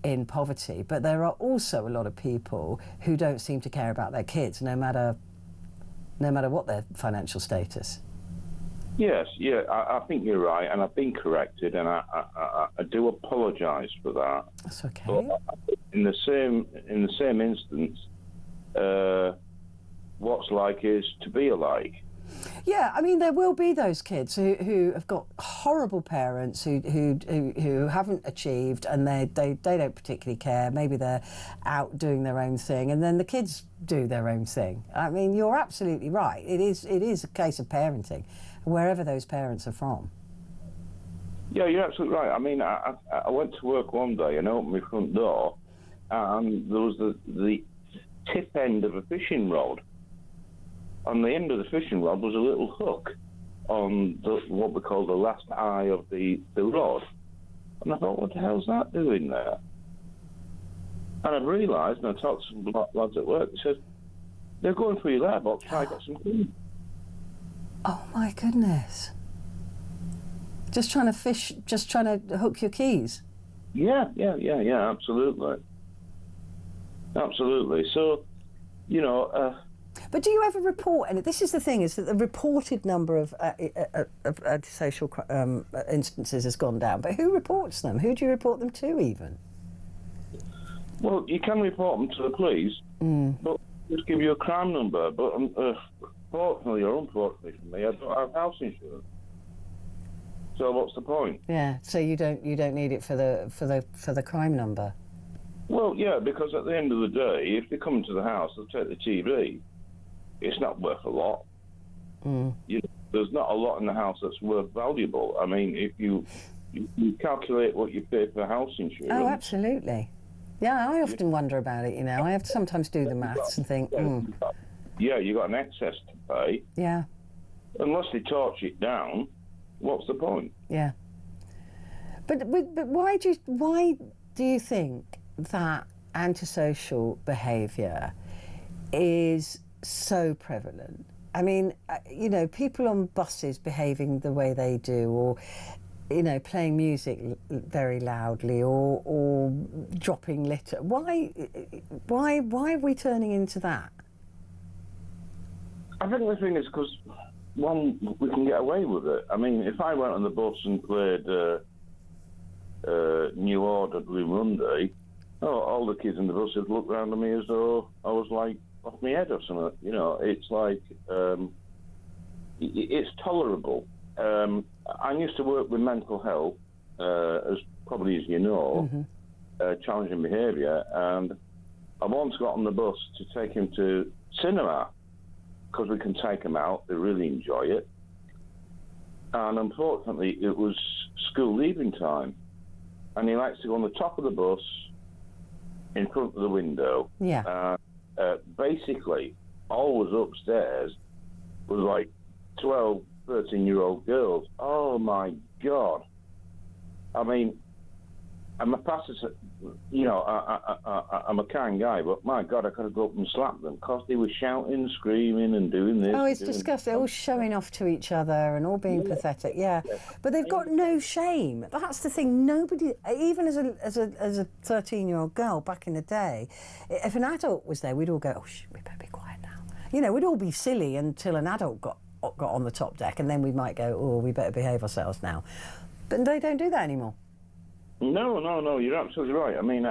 in poverty, but there are also a lot of people who don't seem to care about their kids, no matter what their financial status. Yes, yeah, I think you're right, and I've been corrected, and I do apologise for that. That's okay. But in the same instance, what's like is to be alike. Yeah, I mean, there will be those kids who have got horrible parents who haven't achieved, and they don't particularly care. Maybe they're out doing their own thing, and then the kids do their own thing. I mean, you're absolutely right. It is a case of parenting, wherever those parents are from. Yeah, you're absolutely right. I mean, I went to work one day and opened my front door, and there was the tip end of a fishing rod. On the end of the fishing rod was a little hook on what we call the last eye of the rod. And I thought, what the hell's that doing there? And I realised, and I talked to some lads at work, they said, they're going through your letterbox, try to get some clean. Oh my goodness. Just trying to fish, just trying to hook your keys? Yeah, absolutely. Absolutely. So, but do you ever report any? This is the thing: is that the reported number of antisocial instances has gone down. But who reports them? Who do you report them to, even? Well, you can report them to the police, but just give you a crime number. But fortunately or unfortunately for me, I don't have house insurance. So what's the point? Yeah. So you don't need it for the crime number. Well, yeah, because at the end of the day, if they come into the house, they'll take the TV. It's not worth a lot. There's not a lot in the house that's worth valuable. I mean, if you calculate what you pay for house insurance. Oh, absolutely. Yeah, I often wonder about it. I have to sometimes do the maths and think. Yeah, you got an excess to pay. Yeah. Unless they torch it down, what's the point? Yeah. But why do you think that antisocial behaviour is so prevalent? I mean, people on buses behaving the way they do, or playing music very loudly, or dropping litter. Why are we turning into that? I think the thing is because, one, we can get away with it. I mean, if I went on the bus and played New Order Blue Monday, all the kids in the bus would look round at me as though I was like off my head or something. It's like it's tolerable. I used to work with mental health, as probably as you know, challenging behaviour, and I once got on the bus to take him to cinema because we can take him out. They really enjoy it. And unfortunately, it was school leaving time, and he likes to go on the top of the bus in front of the window. Yeah. Basically, always upstairs was like 12, 13-year-old girls. Oh, my God. I mean, I'm a pastor, I'm a kind guy, but my God, I could have go up and slapped them because they were shouting, screaming and doing this. Oh, it's disgusting. They're all showing off to each other and all being pathetic, yeah. But they've got no shame. That's the thing. Nobody, even as a 13-year-old girl back in the day, if an adult was there, we'd all go, oh, we better be quiet now. We'd all be silly until an adult got on the top deck, and then we might go, oh, we better behave ourselves now. But they don't do that anymore. No, you're absolutely right. I mean,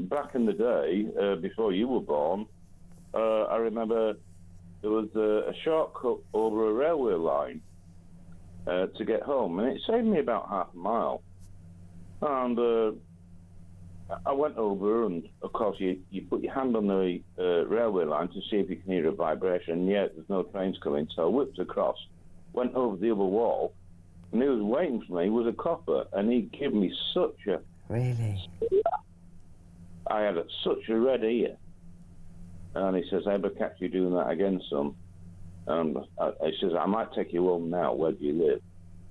back in the day, before you were born, I remember there was a shortcut over a railway line to get home, and it saved me about half a mile. And I went over, and of course you put your hand on the railway line to see if you can hear a vibration, and yet there's no trains coming, so I whipped across, went over the other wall, and he was waiting for me, was a copper, and he gave me such a... Really? I had such a red ear. And he says, I ever catch you doing that again, son? And he says, I might take you home now. Where do you live?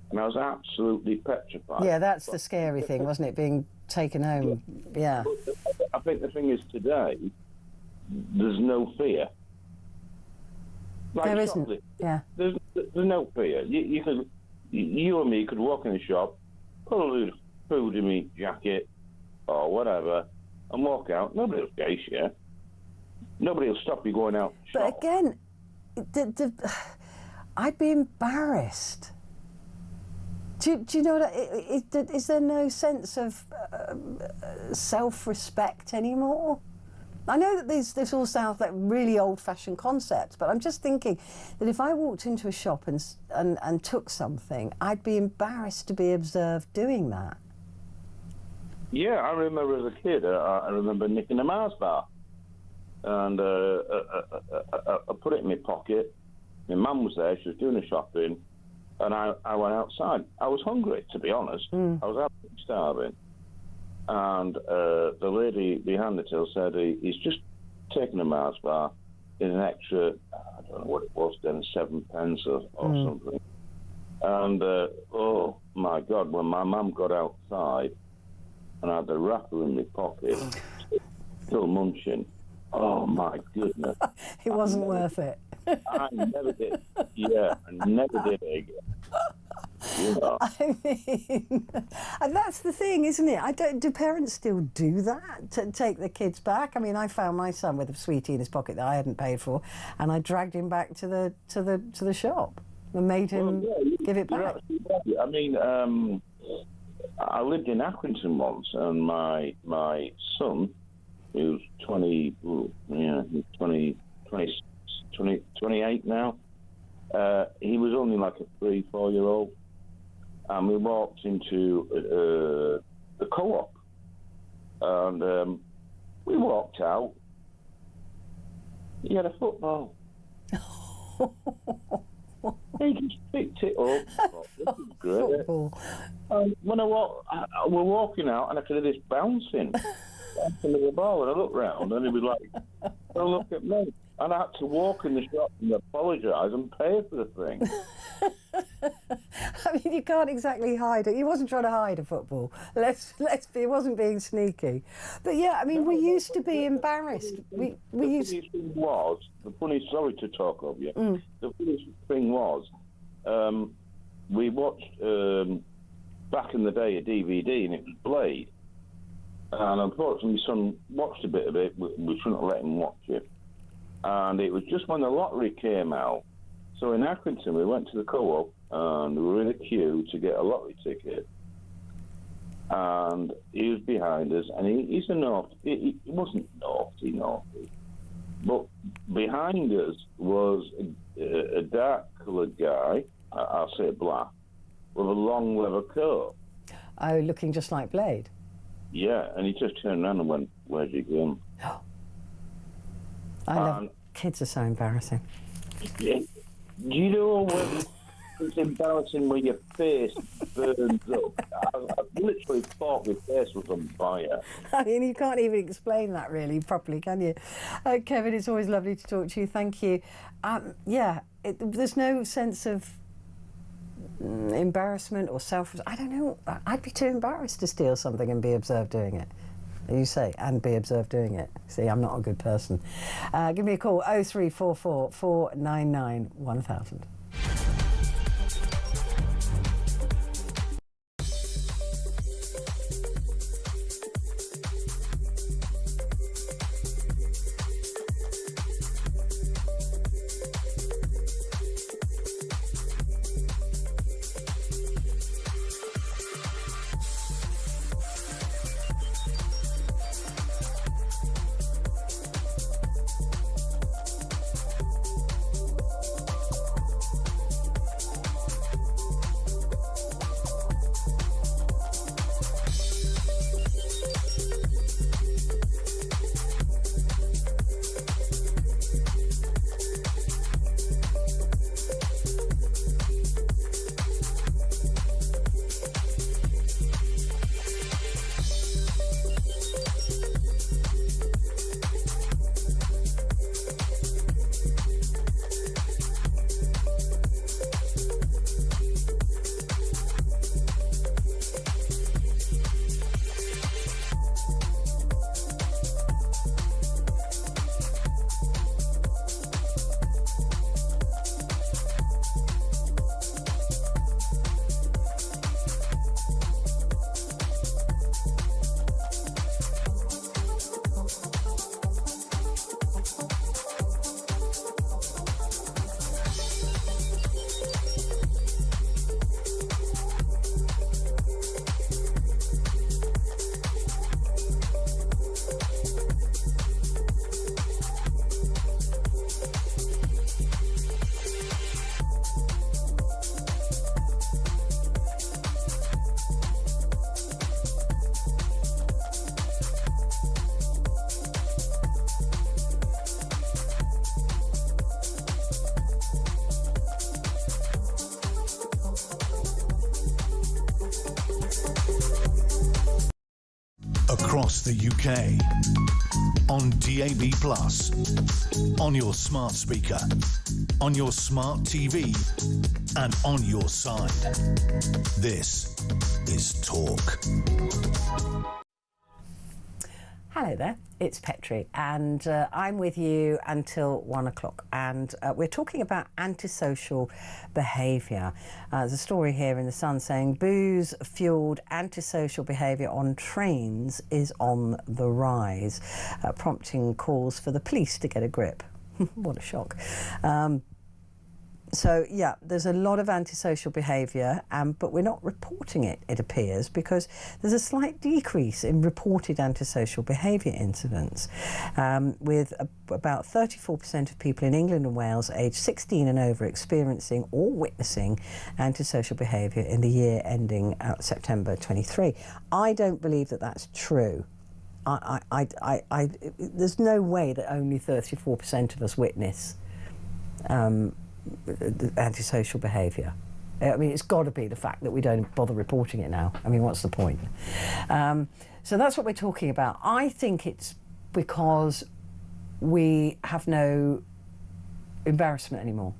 And I was absolutely petrified. Yeah, that's the scary thing, wasn't it? Being taken home. Yeah. I think the thing is today, there's no fear. Like there isn't. Chocolate, yeah. There's no fear. You and me could walk in the shop, put a load of food in my jacket or whatever, and walk out. Nobody will chase you. Nobody will stop you going out. But again, I'd be embarrassed. Do you know what? Is there no sense of self-respect anymore? I know that this all sounds like really old-fashioned concepts, but I'm just thinking that if I walked into a shop and took something, I'd be embarrassed to be observed doing that. Yeah, I remember as a kid, I remember nicking a Mars bar. And I put it in my pocket. My mum was there, she was doing the shopping, and I went outside. I was hungry, to be honest. I was absolutely starving. And the lady behind the till said, he's just taken a Mars bar in an extra, I don't know what it was then, 7 pence or something. And, oh my God, when my mum got outside and I had the wrapper in my pocket, still munching, oh my goodness. It wasn't worth it. I never did. Yeah, I never did it again. You know. I mean, and that's the thing, isn't it? Do parents still do that to take the kids back? I mean, I found my son with a sweetie in his pocket that I hadn't paid for, and I dragged him back to the shop and made him give it back. I mean, I lived in Accrington once, and my son, who's 28 now. He was only like a 3-4-year-old, and we walked into the co-op, and we walked out. He had a football. He just picked it up. Oh, this is great. Football. When we're walking out, and I could hear this bouncing into the ball, and I looked round, and he was like, "Don't look at me." And I had to walk in the shop and apologise and pay for the thing. I mean, you can't exactly hide it. He wasn't trying to hide a football. Let's be. He wasn't being sneaky. But yeah, I mean, we used to be embarrassed. The funny, sorry to talk of you. The funny thing was, we watched back in the day a DVD, and it was Blade. And unfortunately, my son watched a bit of it. We shouldn't have let him watch it. And it was just when the lottery came out. So in Accrington, we went to the co-op and we were in a queue to get a lottery ticket. And he was behind us, and he's a naughty. He wasn't naughty, but behind us was a dark-coloured guy. I'll say black, with a long leather coat. Oh, looking just like Blade. Yeah, and he just turned around and went, "Where'd you go?" I love kids are so embarrassing. Yeah. Do you know when it's embarrassing when your face burns up? I literally thought my face was on fire. I mean, you can't even explain that really properly, can you? Kevin, it's always lovely to talk to you. Thank you. There's no sense of embarrassment or I don't know. I'd be too embarrassed to steal something and be observed doing it. You say, and be observed doing it. See, I'm not a good person. Give me a call, 0344 499 1000. across the UK, on DAB+, on your smart speaker, on your smart TV, and on your side. This is Talk. Hello there, it's Petrie, and I'm with you until 1 o'clock, and we're talking about antisocial behaviour. There's a story here in The Sun saying booze-fuelled antisocial behaviour on trains is on the rise, prompting calls for the police to get a grip. What a shock. So, yeah, there's a lot of antisocial behaviour, but we're not reporting it, it appears, because there's a slight decrease in reported antisocial behaviour incidents, with about 34% of people in England and Wales aged 16 and over experiencing or witnessing antisocial behaviour in the year ending September 23. I don't believe that that's true. There's no way that only 34% of us witness antisocial behaviour. I mean, it's got to be the fact that we don't bother reporting it now. I mean, what's the point? So that's what we're talking about. I think it's because we have no embarrassment anymore.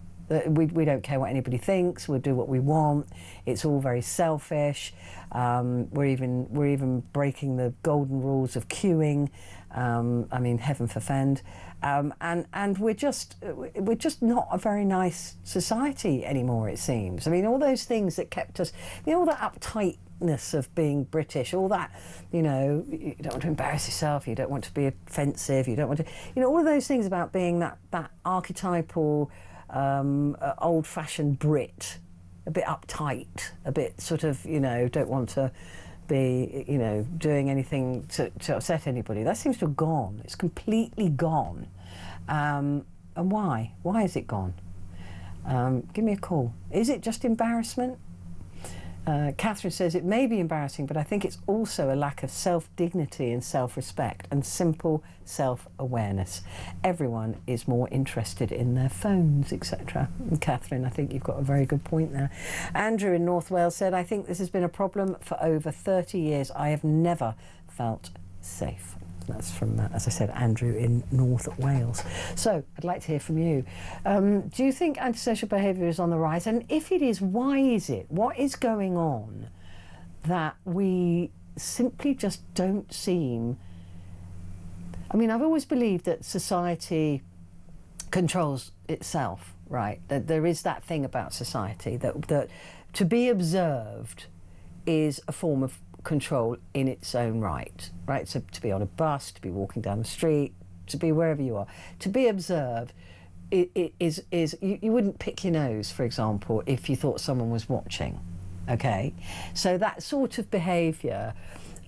We don't care what anybody thinks. We'll do what we want. It's all very selfish. We're even breaking the golden rules of queuing. I mean, heaven forfend. And we're just not a very nice society anymore, it seems. I mean, all those things that kept us, you know, all that uptightness of being British, all that, you know, you don't want to embarrass yourself, you don't want to be offensive, you don't want to, you know, all of those things about being that archetypal, old-fashioned Brit, a bit uptight, a bit sort of, you know, don't want to be, you know, doing anything to upset anybody. That seems to have gone. It's completely gone. And why? Why is it gone? Give me a call. Is it just embarrassment? Catherine says it may be embarrassing, but I think it's also a lack of self-dignity and self-respect and simple self-awareness. Everyone is more interested in their phones, etc. And Catherine, I think you've got a very good point there. Andrew in North Wales said, I think this has been a problem for over 30 years. I have never felt safe. That's from, as I said, Andrew in North Wales. So, I'd like to hear from you. Do you think antisocial behaviour is on the rise? And if it is, why is it? What is going on that we simply just don't seem... I mean, I've always believed that society controls itself, right? That there is that thing about society, that to be observed is a form of control in its own right? So to be on a bus, to be walking down the street, to be wherever you are, to be observed is you wouldn't pick your nose, for example, if you thought someone was watching, okay? So that sort of behaviour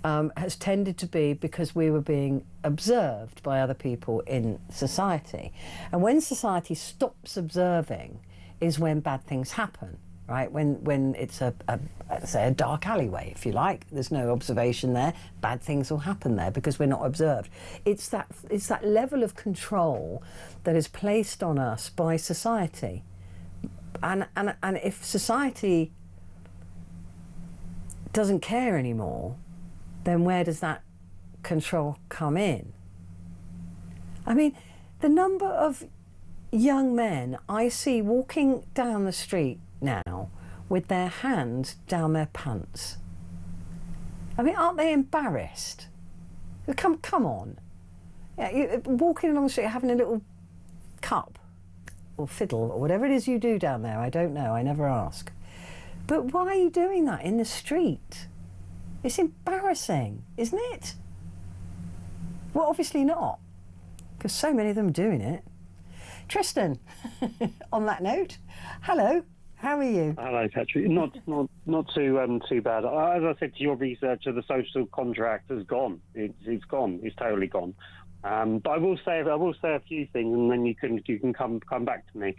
has tended to be because we were being observed by other people in society. And when society stops observing is when bad things happen. Right, when it's say a dark alleyway, if you like, there's no observation there, bad things will happen there because we're not observed. It's that level of control that is placed on us by society, and if society doesn't care anymore, then where does that control come in? I mean, the number of young men I see walking down the street now with their hands down their pants. I mean, aren't they embarrassed? Come on. Yeah, walking along the street having a little cup or fiddle or whatever it is you do down there, I don't know, I never ask. But why are you doing that in the street? It's embarrassing, isn't it? Well, obviously not, because so many of them are doing it. Tristan, on that note, hello. How are you? Hello, Petrie. Not too bad. As I said to your researcher, the social contract has gone. It's gone. It's totally gone. But I will say a few things, and then you can come back to me.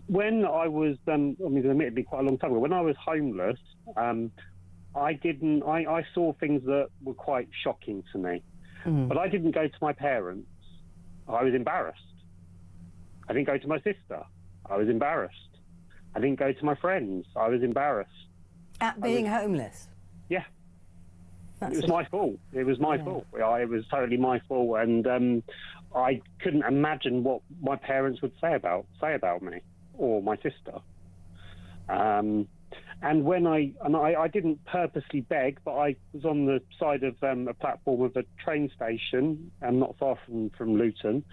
When I was, admittedly quite a long time ago, when I was homeless, I saw things that were quite shocking to me. But I didn't go to my parents. I was embarrassed. I didn't go to my sister. I was embarrassed. I didn't go to my friends. I was embarrassed. At being homeless? Yeah. It was my fault. It was my fault. It was totally my fault, and I couldn't imagine what my parents would say about me or my sister. And when I didn't purposely beg, but I was on the side of a platform of a train station, not far from Luton,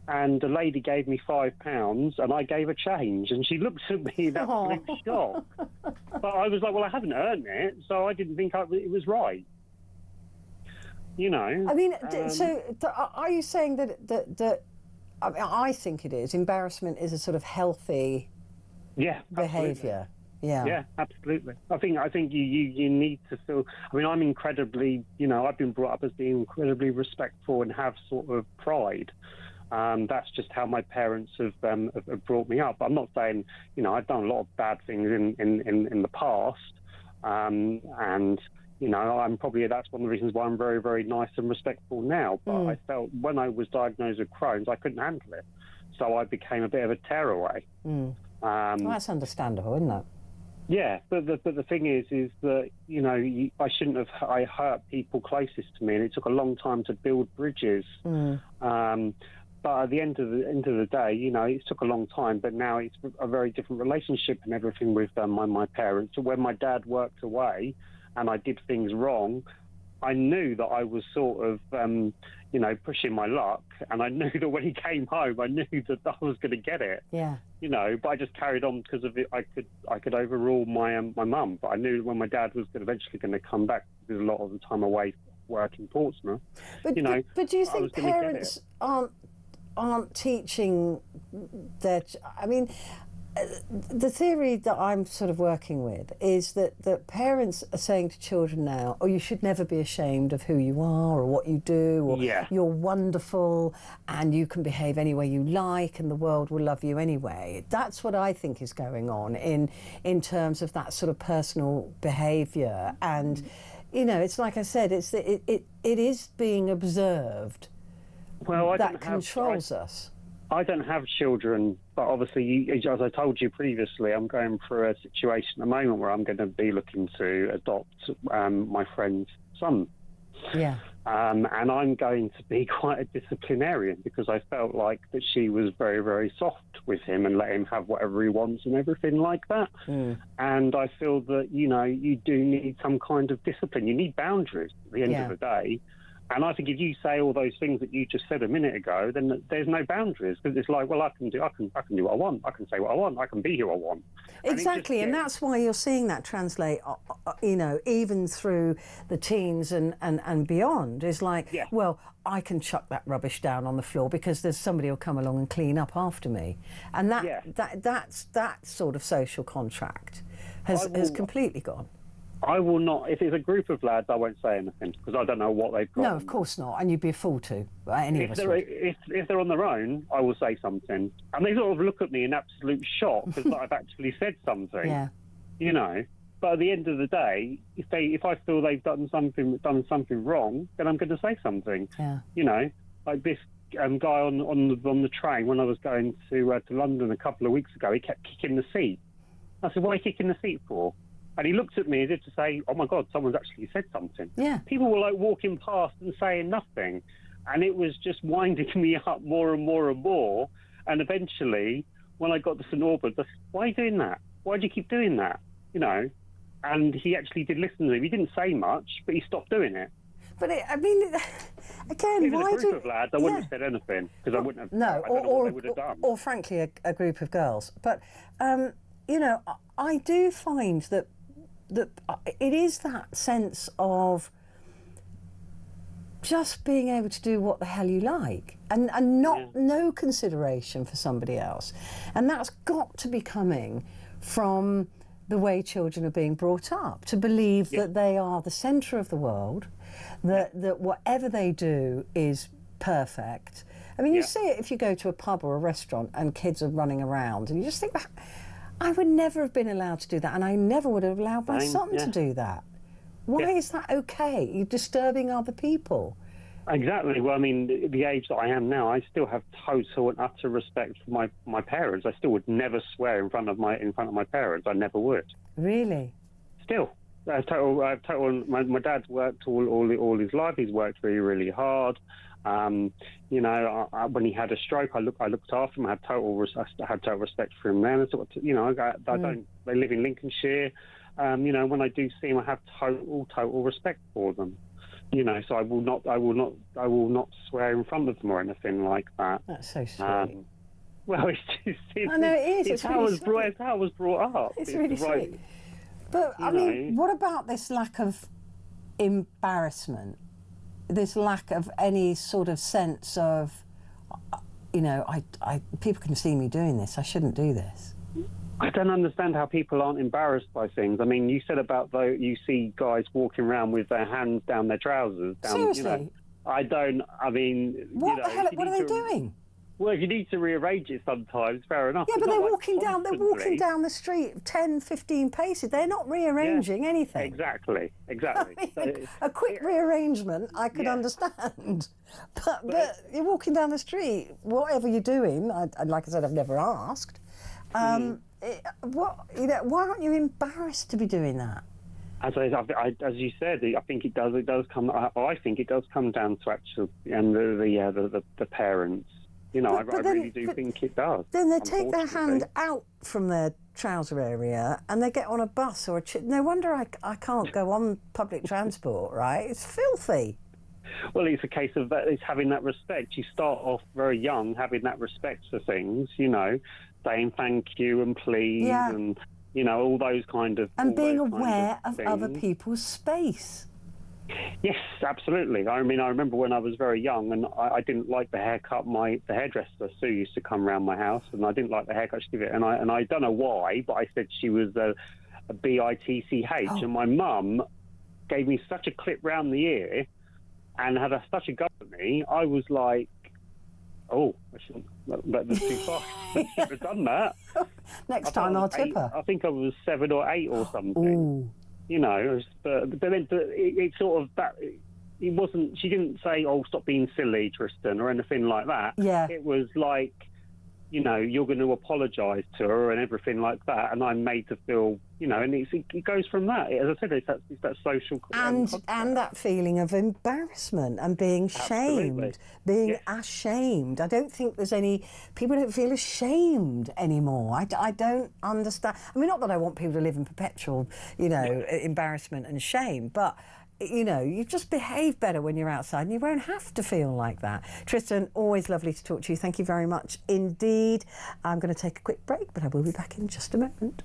and a lady gave me £5, and I gave her change, and she looked at me in absolute shock. But I was like, well, I haven't earned it, so I didn't think it was right. You know. I mean, are you saying that I mean, I think it is. Embarrassment is a sort of healthy behaviour. Yeah, absolutely. I think you need to feel. I mean, I'm incredibly, I've been brought up as being incredibly respectful and have sort of pride. That's just how my parents have brought me up. I'm not saying, I've done a lot of bad things in the past, and I'm probably, that's one of the reasons why I'm very, very nice and respectful now. But I felt when I was diagnosed with Crohn's, I couldn't handle it, so I became a bit of a tearaway. Well, that's understandable, isn't it? Yeah, but the thing is that I shouldn't have. I hurt people closest to me, and it took a long time to build bridges. But at the end of the day, it took a long time. But now it's a very different relationship and everything with my parents. So when my dad worked away, and I did things wrong, I knew that I was sort of pushing my luck, and I knew that when he came home, I knew that I was going to get it. Yeah. But I just carried on because of it. I could overrule my mum, but I knew when my dad was eventually going to come back, because a lot of the time away working in Portsmouth. But do you think parents aren't teaching their? I mean, the theory that I'm sort of working with is that parents are saying to children now, oh, you should never be ashamed of who you are or what you do, or you're wonderful and you can behave any way you like and the world will love you anyway. That's what I think is going on in terms of that sort of personal behaviour. And, it's like I said, it is being observed that controls us. I don't have children, but obviously, as I told you previously, I'm going through a situation at the moment where I'm going to be looking to adopt my friend's son. Yeah. And I'm going to be quite a disciplinarian, because I felt like that she was very, very soft with him and let him have whatever he wants and everything like that. And I feel that, you do need some kind of discipline. You need boundaries at the end of the day. And I think if you say all those things that you just said a minute ago, then there's no boundaries, because it's like, well, I can do what I want. I can say what I want. I can be who I want. Exactly, and that's why you're seeing that translate, even through the teens and beyond. Is like, well, I can chuck that rubbish down on the floor because there's somebody who'll come along and clean up after me, and that sort of social contract has completely gone. I will not. If it's a group of lads, I won't say anything, because I don't know what they've got. No, of course not, and you'd be a fool to. If they're on their own, I will say something, and they sort of look at me in absolute shock because I've actually said something. Yeah. But at the end of the day, if I feel they've done something wrong, then I'm going to say something. Yeah. Like this guy on the train when I was going to London a couple of weeks ago, he kept kicking the seat. I said, "What are you kicking the seat for?" And he looked at me as if to say, oh, my God, someone's actually said something. Yeah. People were, walking past and saying nothing. And it was just winding me up more and more and more. And eventually, when I got to St Albans, I said, why are you doing that? Why do you keep doing that? And he actually did listen to me. He didn't say much, but he stopped doing it. But, again, if it was a group of lads, I wouldn't have said anything, because I wouldn't have... No, I don't know what they would have done. Or frankly, a group of girls. But, I do find that it is that sense of just being able to do what the hell you like and no consideration for somebody else. And that's got to be coming from the way children are being brought up, to believe that they are the centre of the world, that whatever they do is perfect. I mean, you see it if you go to a pub or a restaurant and kids are running around, and you just think, I would never have been allowed to do that, and I never would have allowed my son to do that. Why is that okay? You're disturbing other people. Exactly. Well, I mean, the age that I am now, I still have total and utter respect for my parents. I still would never swear in front of my parents. I never would. Really? Still. My dad's worked all his life. He's worked really, really hard. When he had a stroke, I looked after him. I had total respect for him then. They live in Lincolnshire. When I do see him, I have total respect for them. So I will not swear in front of them or anything like that. That's so sweet. Well, it's just. I know it is. It's how I was brought up. It's really sweet. But I mean, what about this lack of embarrassment? This lack of any sort of sense of, people can see me doing this. I shouldn't do this. I don't understand how people aren't embarrassed by things. I mean, you said about you see guys walking around with their hands down their trousers. Seriously? What are they doing? Well, if you need to rearrange it sometimes, fair enough. Yeah, but they're walking down the street 10, 15 paces. They're not rearranging anything. Exactly. I mean, a quick rearrangement I could understand. But you're walking down the street, whatever you're doing, like I said, I've never asked. Why aren't you embarrassed to be doing that? As you said, I think it does come. I think it does come down to actually the parents. I really do think it does. Then they take their hand out from their trouser area and they get on a bus or no wonder I can't go on public transport, right? It's filthy. Well, it's a case of that. It's having that respect. You start off very young, having that respect for things. Saying thank you and please, and all those kind of. And being aware of other people's space. Yes, absolutely. I mean, I remember when I was very young and I didn't like the haircut. The hairdresser, Sue, used to come round my house and I didn't like the haircut she did it. And I don't know why, but I said she was a bitch. Oh. And my mum gave me such a clip round the ear and had such a go at me. I was like, I shouldn't, that's too far. I shouldn't have done that. Next time I'll tip her. I think I was 7 or 8 or something. Ooh. But then it sort of that. It wasn't. She didn't say, "Oh, stop being silly, Tristan," or anything like that. Yeah. It was like, you're going to apologise to her and everything like that. And I'm made to feel, and it goes from that. As I said, it's that social and that feeling of embarrassment and being shamed, being ashamed. I don't think there's people don't feel ashamed anymore. I don't understand. I mean, not that I want people to live in perpetual, embarrassment and shame, but. You just behave better when you're outside and you won't have to feel like that. Tristan, always lovely to talk to you. Thank you very much indeed. I'm going to take a quick break, but I will be back in just a moment.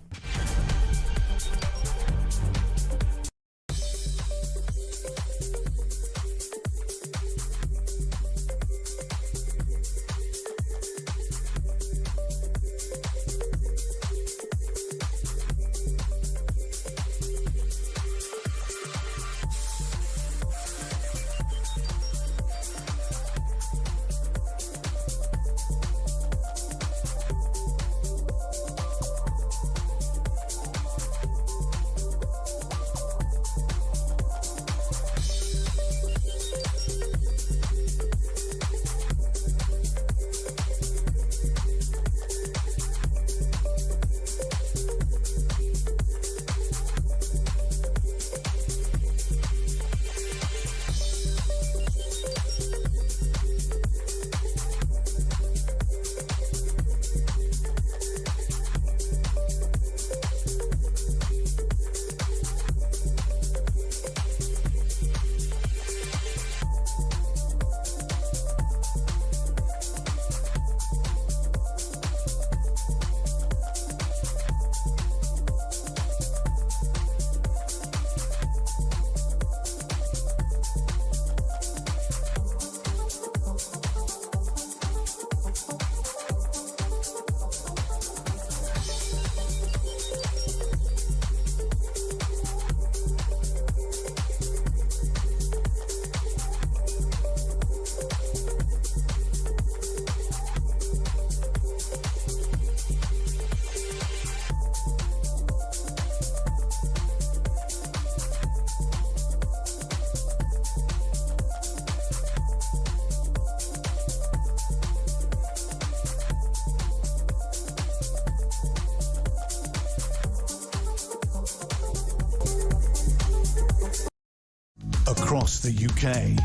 across the UK,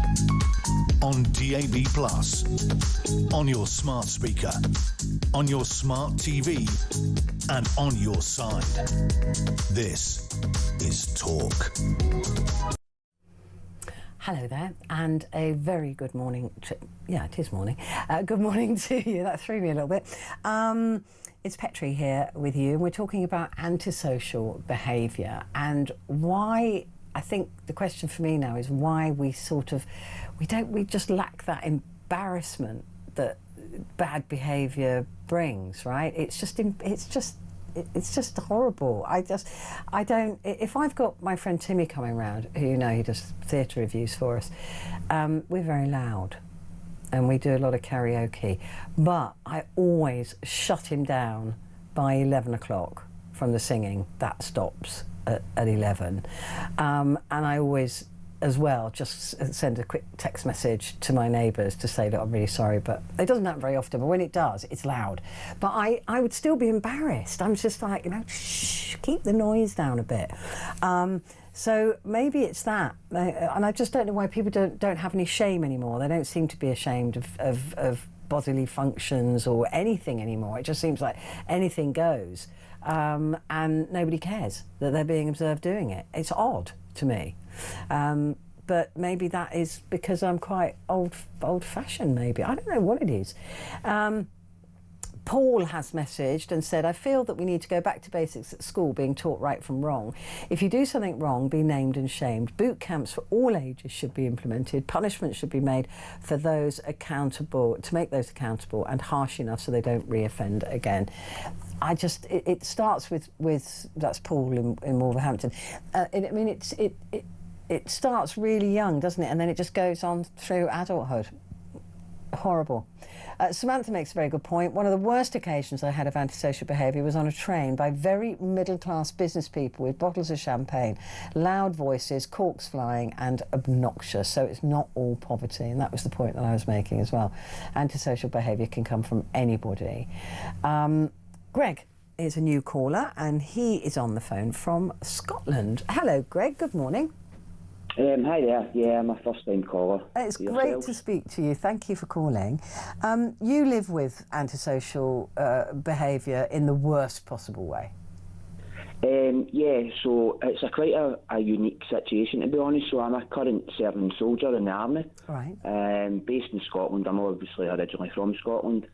on DAB+, on your smart speaker, on your smart TV, and on your side. This is Talk. Hello there, and a very good morning. Yeah, it is morning. Good morning to you. That threw me a little bit. It's Petrie here with you, and we're talking about antisocial behaviour and why. I think the question for me now is why we just lack that embarrassment that bad behaviour brings. Right? It's just horrible. I don't. If I've got my friend Timmy coming round, who you know he does theatre reviews for us, we're very loud, and we do a lot of karaoke. But I always shut him down by 11 o'clock from the singing. That stops at 11, and I always, as well, just send a quick text message to my neighbours to say that I'm really sorry, but it doesn't happen very often, but when it does, it's loud. But I would still be embarrassed. I'm just like, you know, shh, keep the noise down a bit. So maybe it's that. And I just don't know why people don't have any shame anymore. They don't seem to be ashamed of bodily functions or anything anymore. It just seems like anything goes. And nobody cares that they're being observed doing it. It's odd to me. But maybe that is because I'm quite old-fashioned, maybe. I don't know what it is. Paul has messaged and said, I feel that we need to go back to basics at school, being taught right from wrong. If you do something wrong, be named and shamed. Boot camps for all ages should be implemented. Punishment should be made for those accountable, to make those accountable, and harsh enough so they don't re-offend again. It starts with that's Paul in Wolverhampton. It starts really young, doesn't it? And then it just goes on through adulthood. Horrible. Samantha makes a very good point. One of the worst occasions I had of antisocial behaviour was on a train by very middle-class business people with bottles of champagne, loud voices, corks flying, and obnoxious. So it's not all poverty, and that was the point that I was making as well. Antisocial behaviour can come from anybody. Greg is a new caller, and he is on the phone from Scotland. Hello, Greg. Good morning. Hi there. Yeah, I'm a first-time caller. It's great to speak to you. Thank you for calling. You live with antisocial behaviour in the worst possible way. Yeah, so it's quite a unique situation, to be honest. So I'm a current serving soldier in the army. Right. Based in Scotland. I'm obviously originally from Scotland.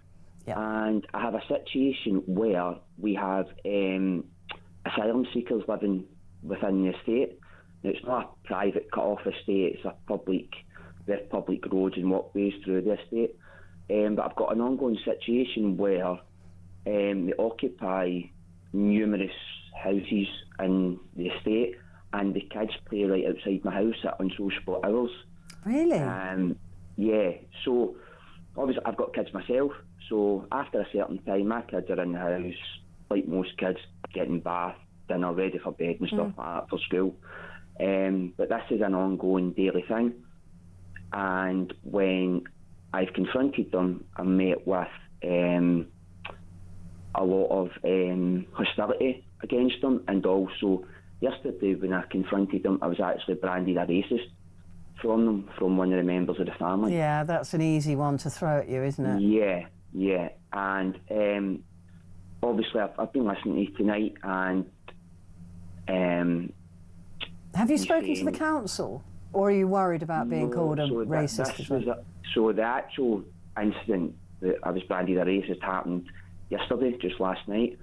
Yeah. And I have a situation where we have asylum seekers living within the estate. Now, it's not a private cut-off estate, it's a public roads and walkways through the estate. But I've got an ongoing situation where they occupy numerous houses in the estate, and the kids play right outside my house at unsociable hours. Really? Yeah, so obviously I've got kids myself, so after a certain time my kids are in the house, like most kids, getting bath, dinner, ready for bed and stuff like that for school. But this is an ongoing daily thing, and when I've confronted them, I'm met with a lot of hostility against them, and also yesterday when I confronted them, I was actually branded a racist from one of the members of the family. Yeah, that's an easy one to throw at you, isn't it? Yeah, and obviously I've been listening to you tonight, and have you spoken to the council, or are you worried about being called a racist? So the actual incident that I was branded a racist happened yesterday, just last night.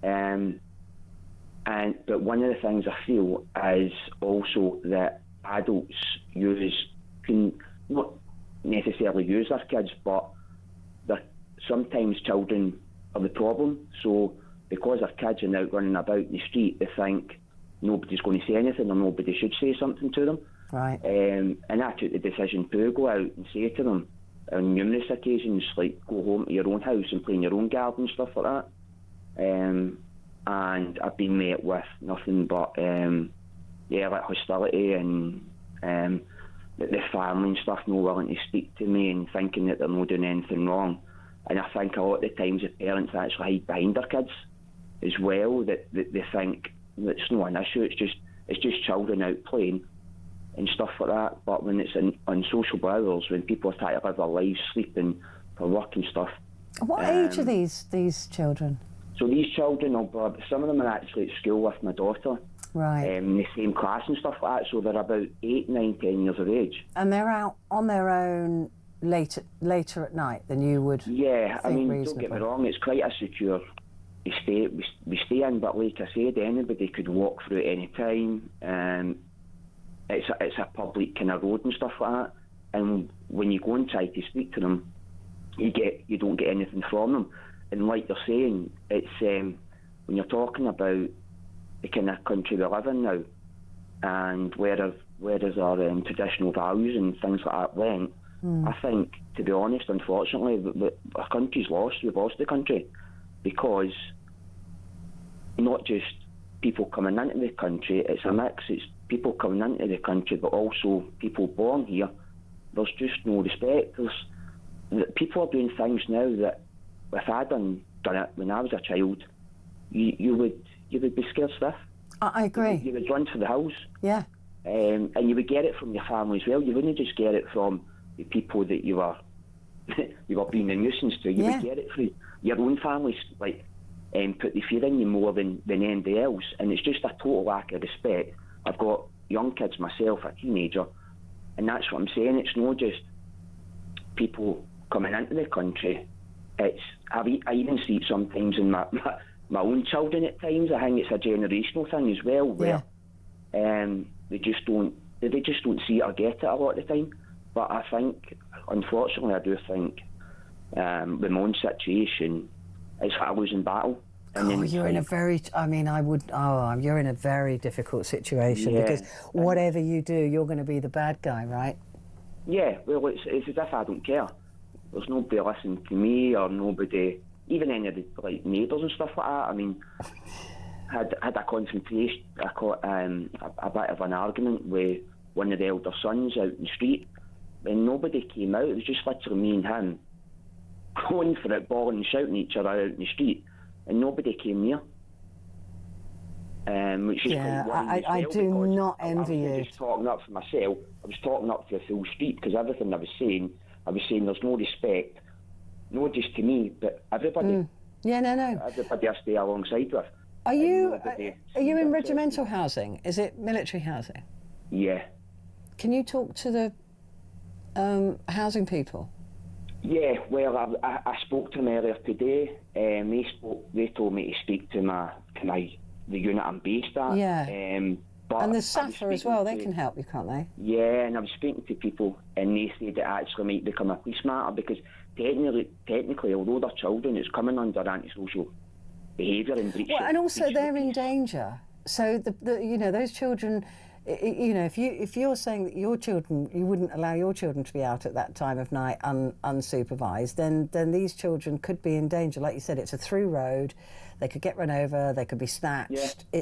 But one of the things I feel is also that adults can not necessarily use their kids, but sometimes children are the problem. So because their kids are now running about in the street, they think nobody's going to say anything, or nobody should say something to them. Right. And I took the decision to go out and say to them on numerous occasions, like, go home to your own house and play in your own garden, stuff like that. And I've been met with nothing but like hostility, and the family and stuff not willing to speak to me and thinking that they're not doing anything wrong. And I think a lot of the times the parents actually hide behind their kids as well, that they think it's not an issue, it's just children out playing. and stuff like that. But when it's on social hours, when people are trying to live their lives, sleeping for work and stuff. What age are these children? So these children, some of them are actually at school with my daughter. Right. In the same class and stuff like that. So they're about 8, 9, 10 years of age. And they're out on their own later at night than you would. Yeah, I mean, reasonable. don't get me wrong, it's quite a secure estate we stay in, but like I said, anybody could walk through at any time. It's a public kind of road and stuff like that. And when you go and try to speak to them, you don't get anything from them. And like you're saying, it's when you're talking about the kind of country we live in now, and where does our traditional values and things like that went, I think, to be honest, unfortunately, our country's lost. We've lost the country, because not just people coming into the country, it's a mix. It's people coming into the country, but also people born here. There's just no respect. People are doing things now that, if I'd done it when I was a child, you would be scared stiff. I agree. You would run for the house. Yeah. And you would get it from your family as well. You wouldn't just get it from the people that you were being a nuisance to. You would get it through your own families, like, put the fear in you more than anybody else. And it's just a total lack of respect. I've got young kids myself, a teenager, and that's what I'm saying. It's not just people coming into the country. I even see it sometimes in my own children at times. I think it's a generational thing as well, where they just don't see it or get it a lot of the time. But I think, unfortunately, I do think with my own situation, it's like a losing battle. And you're in a very, you're in a very difficult situation, because whatever you do, you're going to be the bad guy, right? Yeah, well, it's as if I don't care. There's nobody listening to me, or nobody, even any of the neighbours and stuff like that. I mean, had a confrontation, a bit of an argument with one of the elder sons out in the street, and nobody came out. It was just literally me and him going for it, bawling and shouting at each other out in the street, and nobody came near. Which is I do not envy you. I wasn't just talking up for myself. I was talking up to the full street, because everything I was saying there's no respect, not just to me, but everybody. Everybody I stay alongside with. Are you in regimental housing? Is it military housing? Yeah. Can you talk to the housing people? Yeah, well, I spoke to them earlier today. They told me to speak to the unit I'm based at. Yeah. And the SAFA as well, they can help you, can't they? Yeah, and I was speaking to people, and they said it actually might become a police matter, because technically, although they're children, it's coming under antisocial behaviour and breach. Well, and also they're in danger. So those children, if you're saying that your children, you wouldn't allow your children to be out at that time of night unsupervised, then these children could be in danger. Like you said, it's a through road. They could get run over. They could be snatched. Yeah.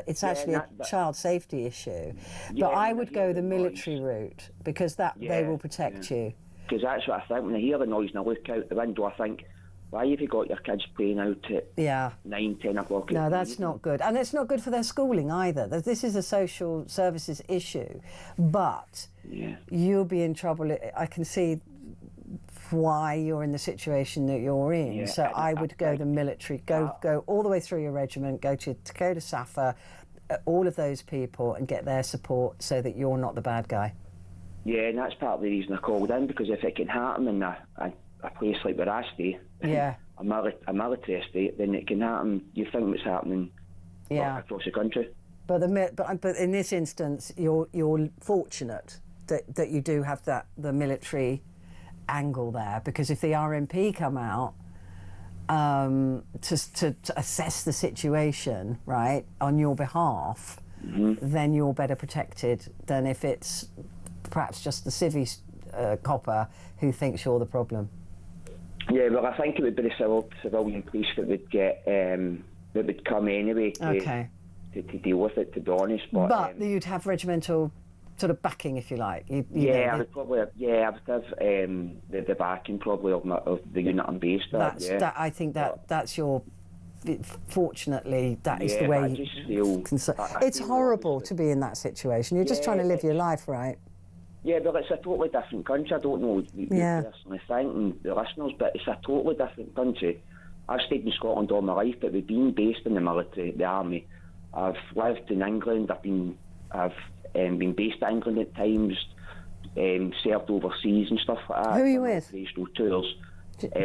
It's actually a child safety issue. But I would go the military route, because they will protect you. Because that's what I think. When I hear the noise and I look out the window, I think, why have you got your kids playing out at 9, 10 o'clock? No, that's not good. And it's not good for their schooling either. This is a social services issue. But you'll be in trouble. I can see why you're in the situation that you're in. Yeah, so I would go the military, go all the way through your regiment, go to SAFA, all of those people, and get their support so that you're not the bad guy. Yeah, and that's part of the reason I called in, because if it can happen in a place like where I stay, a military estate, then it can happen. You think what's happening across the country. But in this instance, you're fortunate that you do have the military angle there, because if the RMP come out to assess the situation, right, on your behalf, then you're better protected than if it's perhaps just the civvy copper who thinks you're the problem. Yeah, well, I think it would be the civilian police that would get that would come anyway to deal with it, to be honest. But you'd have regimental sort of backing, if you like. I would probably have the backing probably of the unit I'm based at. I think that's your fortunately, that is the Yeah, way I just feel... It's horrible to be in that situation. You're just trying to live your life, right? Yeah, but it's a totally different country. I don't know what you personally think and the listeners, but it's a totally different country. I've stayed in Scotland all my life, but we've been based in the military, the army. I've lived in England. I've been been based in England at times, served overseas and stuff like that. Who are you with? Operational tours.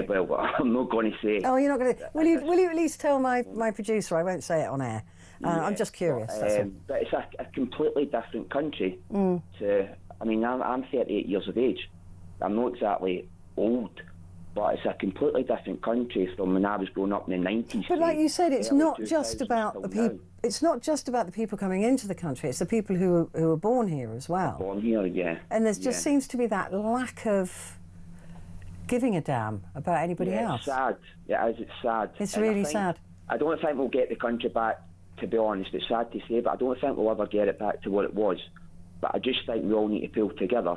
Well, I'm not going to say. Oh, you're not going to. Will you at least tell my producer? I won't say it on air. I'm just curious. But it's a completely different country to. I mean, I'm 38 years of age. I'm not exactly old, but it's a completely different country from when I was growing up in the 90s. But like you said, it's not just about the people. It's not just about the people coming into the country. It's the people who are born here as well. Born here, yeah. And there just seems to be that lack of giving a damn about anybody else. It's sad. It's sad. It's really sad. I don't think we'll get the country back, to be honest. It's sad to say, but I don't think we'll ever get it back to what it was. But I just think we all need to pull together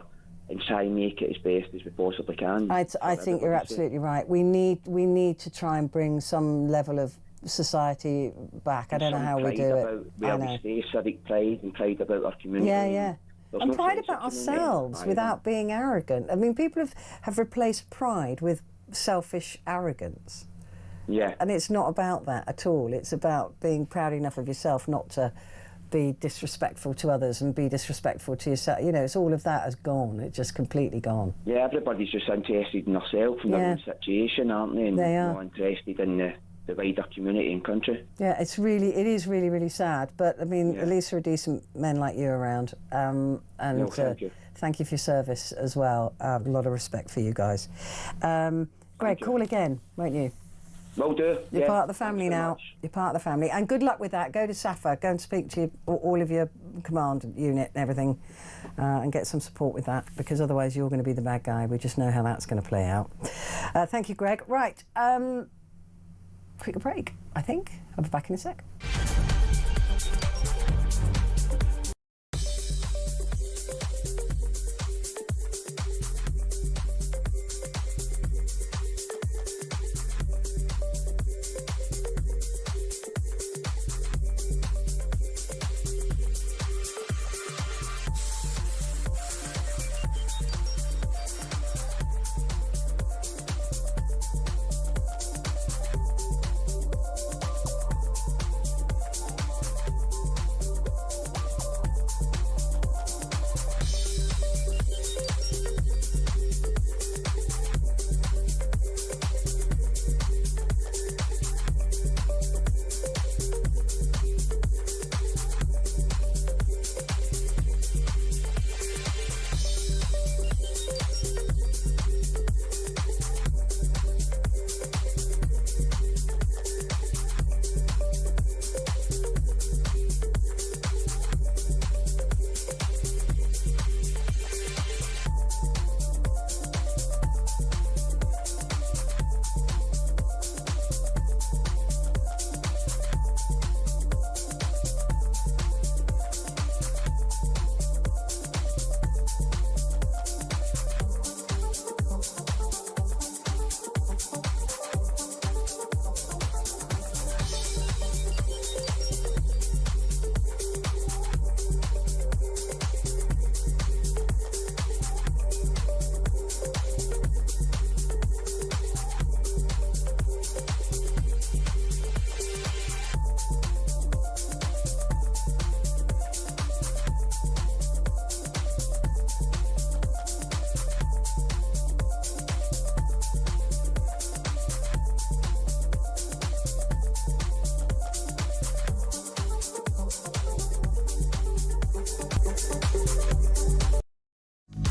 and try and make it as best as we possibly can. I think you're absolutely right. We need to try and bring some level of society back. I don't know how we do it. Where we stay, civic pride and pride about our community. Yeah. And pride about ourselves without being arrogant. I mean, people have replaced pride with selfish arrogance. Yeah. And it's not about that at all. It's about being proud enough of yourself not to be disrespectful to others and be disrespectful to yourself. You know, it's all of that has gone. It's just completely gone. Yeah, everybody's just interested in themselves and their own situation, aren't they? And they are. Not interested in the wider community and country. Yeah, it is really, really sad. But I mean, at least there are decent men like you around. And thank you for your service as well. A lot of respect for you guys. Greg, call again, won't you? Will do. You're part of the family now. You're part of the family. And good luck with that. Go to SAFA. Go and speak to all of your command unit and everything and get some support with that, because otherwise you're going to be the bad guy. We just know how that's going to play out. Thank you, Greg. Right. Quick break, I think. I'll be back in a sec.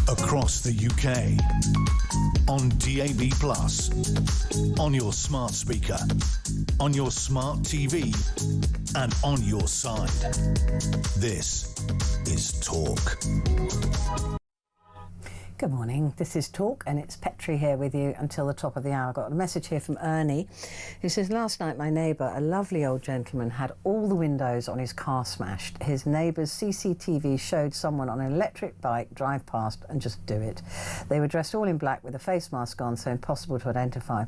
Across the UK, on DAB+, on your smart speaker, on your smart TV, and on your side. This is Talk. Good morning, this is Talk and it's Petrie here with you until the top of the hour. Got a message here from Ernie who says, last night my neighbour, a lovely old gentleman, had all the windows on his car smashed. His neighbour's CCTV showed someone on an electric bike drive past and just do it. They were dressed all in black with a face mask on, so impossible to identify.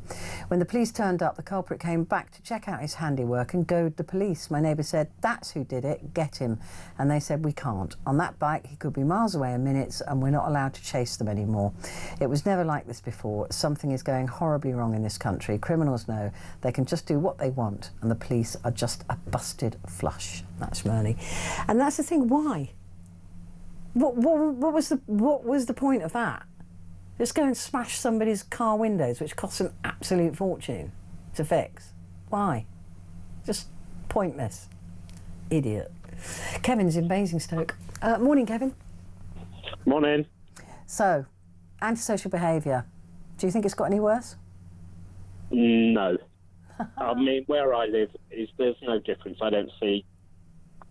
When the police turned up, the culprit came back to check out his handiwork and goad the police. My neighbour said, that's who did it, get him. And they said, we can't. On that bike he could be miles away in minutes and we're not allowed to chase them anymore. It was never like this before. Something is going horribly wrong in this country. Criminals know they can just do what they want and the police are just a busted flush. That's Merny. And that's the thing, why? What was the point of that? Just go and smash somebody's car windows, which costs an absolute fortune to fix. Why? Just pointless. Idiot. Kevin's in Basingstoke. Morning, Kevin. Morning. So, antisocial behaviour. Do you think it's got any worse? No. I mean, where I live, there's no difference. I don't see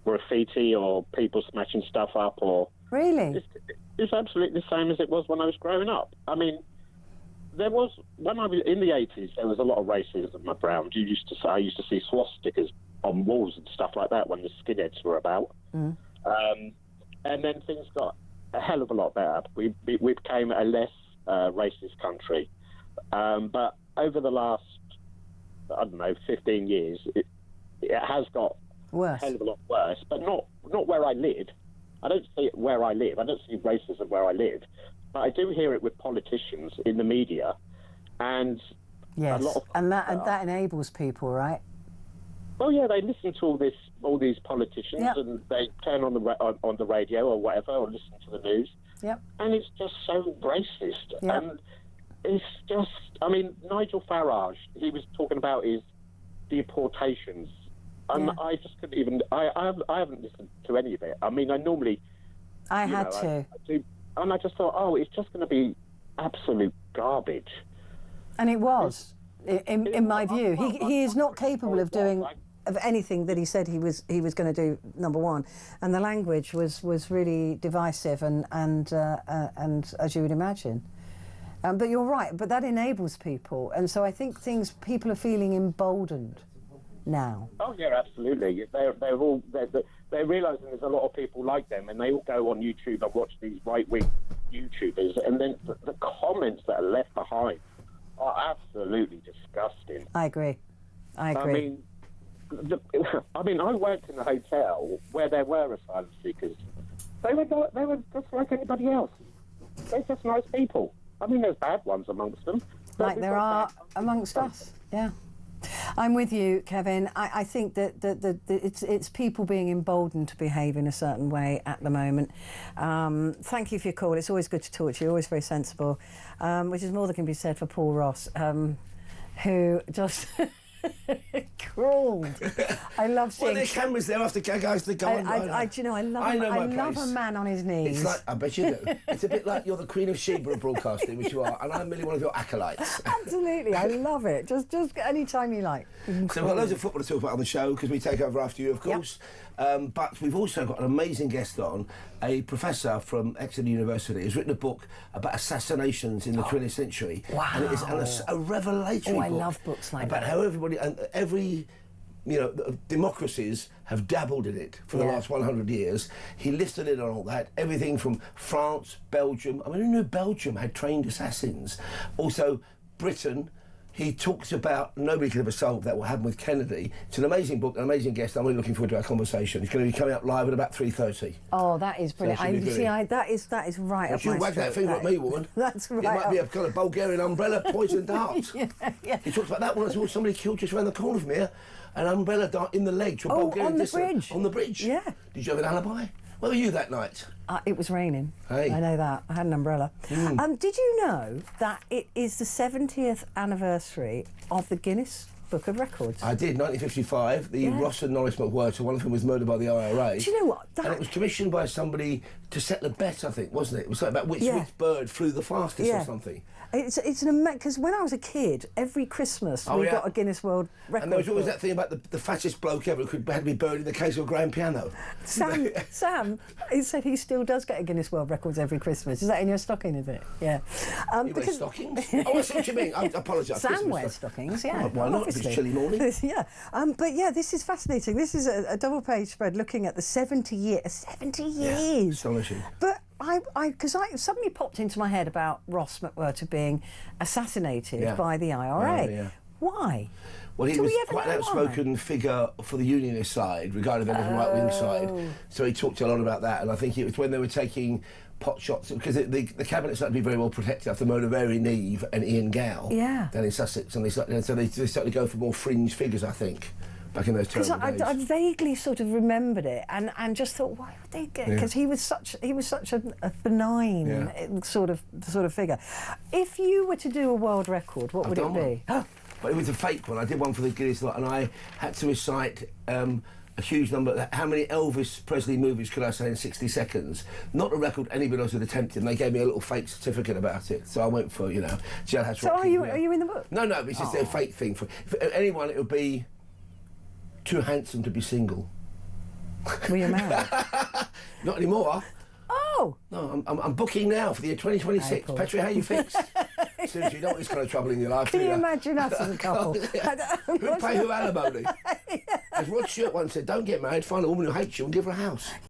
graffiti or people smashing stuff up or... Really? It's absolutely the same as it was when I was growing up. I mean, there was... When I was in the 80s, there was a lot of racism around. I used to see swastikas on walls and stuff like that when the skinheads were about. Mm. And then things got a hell of a lot better. We became a less racist country. But over the last, 15 years, it has got worse. A hell of a lot worse, but not where I live. I don't see it where I live. I don't see racism where I live. But I do hear it with politicians in the media. And yes, a lot of... and that enables people, right? Well, yeah, they listen to all these politicians, yep. and they turn on the radio or whatever, or listen to the news. Yep. And it's just so racist. Yep. And it's just, I mean, Nigel Farage, he was talking about his deportations, and I just couldn't even. I haven't listened to any of it. I mean, I normally. I had to. I do, and I just thought, oh, it's just going to be absolute garbage. And it was. In my view, he is not capable of doing of anything that he said he was going to do. Number one, and the language was really divisive and as you would imagine. But you're right. But that enables people, and so I think people are feeling emboldened now. Oh yeah, absolutely. They're realising there's a lot of people like them, and they all go on YouTube and watch these right-wing YouTubers, and then the comments that are left behind are absolutely disgusting. I agree. I mean, I worked in a hotel where there were asylum seekers. They were just like anybody else. They're just nice people. I mean, there's bad ones amongst them. Like there are amongst us. Yeah. I'm with you, Kevin. I think that it's people being emboldened to behave in a certain way at the moment. Thank you for your call. It's always good to talk to you. Always very sensible, which is more than can be said for Paul Ross, who just crawled. I love seeing. Well, there's cameras there after guys to go. I love a man on his knees. It's like, I bet you do. It's a bit like you're the Queen of Sheba of broadcasting, which you are, and I'm really one of your acolytes. Absolutely, I love it. Just any time you like. So we've got loads of football to talk about on the show because we take over after you, of course. Yep. But we've also got an amazing guest on, a professor from Exeter University who's written a book about assassinations in the 20th century. Wow. And it is a revelatory book. I love books like about that. How everybody, and every democracies have dabbled in it for the last 100 years. He listed it on all that, everything from France, Belgium. I mean, who knew Belgium had trained assassins? Also, Britain. He talks about nobody could ever solve that, what happened with Kennedy. It's an amazing book, an amazing guest. I'm really looking forward to our conversation. He's going to be coming up live at about 3:30. Oh, that is brilliant. That is right up my street. You wag that finger at me, woman. That's right. It might be a kind of Bulgarian umbrella, poison dart. yeah. He talks about that one. I saw somebody killed just around the corner from here. An umbrella dart in the leg to a Bulgarian on the bridge. On the bridge. Yeah. Did you have an alibi? Where were you that night? It was raining. Hey. I know that. I had an umbrella. Did you know that it is the 70th anniversary of the Guinness Book of Records. I did, 1955. The Ross and Norris McWhirter, one of whom was murdered by the IRA. Do you know what? And it was commissioned by somebody to settle a bet, I think, wasn't it? It was something about which bird flew the fastest or something. It's an amazing, because when I was a kid, every Christmas we got a Guinness World Record. And there was always book. that thing about the fattest bloke ever who had to be buried in the case of a grand piano. Sam, he said he still does get a Guinness World Records every Christmas. Is that in your stocking, is it? Yeah. You wear stockings? Oh, I see what you mean. I apologise. Sam wears stockings, yeah. Oh, why not? If it's chilly morning. Yeah. But yeah, this is fascinating. This is a double-page spread looking at the 70 years. 70 years! Yeah, astonishing. But because I suddenly popped into my head about Ross McWhirter being assassinated by the IRA. Why? Well, he was quite an outspoken figure for the unionist side, regarded them as the right-wing side. So he talked a lot about that, and I think it was when they were taking pot shots, because the cabinet started to be very well protected after the murder of Mary Neve and Ian Gow down in Sussex, and they started to go for more fringe figures, I think. Back in those terrible days. I vaguely sort of remembered it and just thought, why would they get? Because he was such a benign sort of figure. If you were to do a world record, what would it be? But it was a fake one. I did one for the Guinness, and I had to recite a huge number. How many Elvis Presley movies could I say in 60 seconds? Not a record anybody else had attempted, and they gave me a little fake certificate about it. So I went for, Jailhouse Rock. So are you in the book? No, it's just a fake thing. For anyone, it would be too handsome to be single. Were you married? Not anymore. Oh! No, I'm booking now for the year 2026. Petrie, how are you fixed? Seriously, you don't want this kind of trouble in your life, Can you imagine us as a couple? Who'd pay who alimony? As Rod Stewart once said, don't get married, find a woman who hates you and give her a house.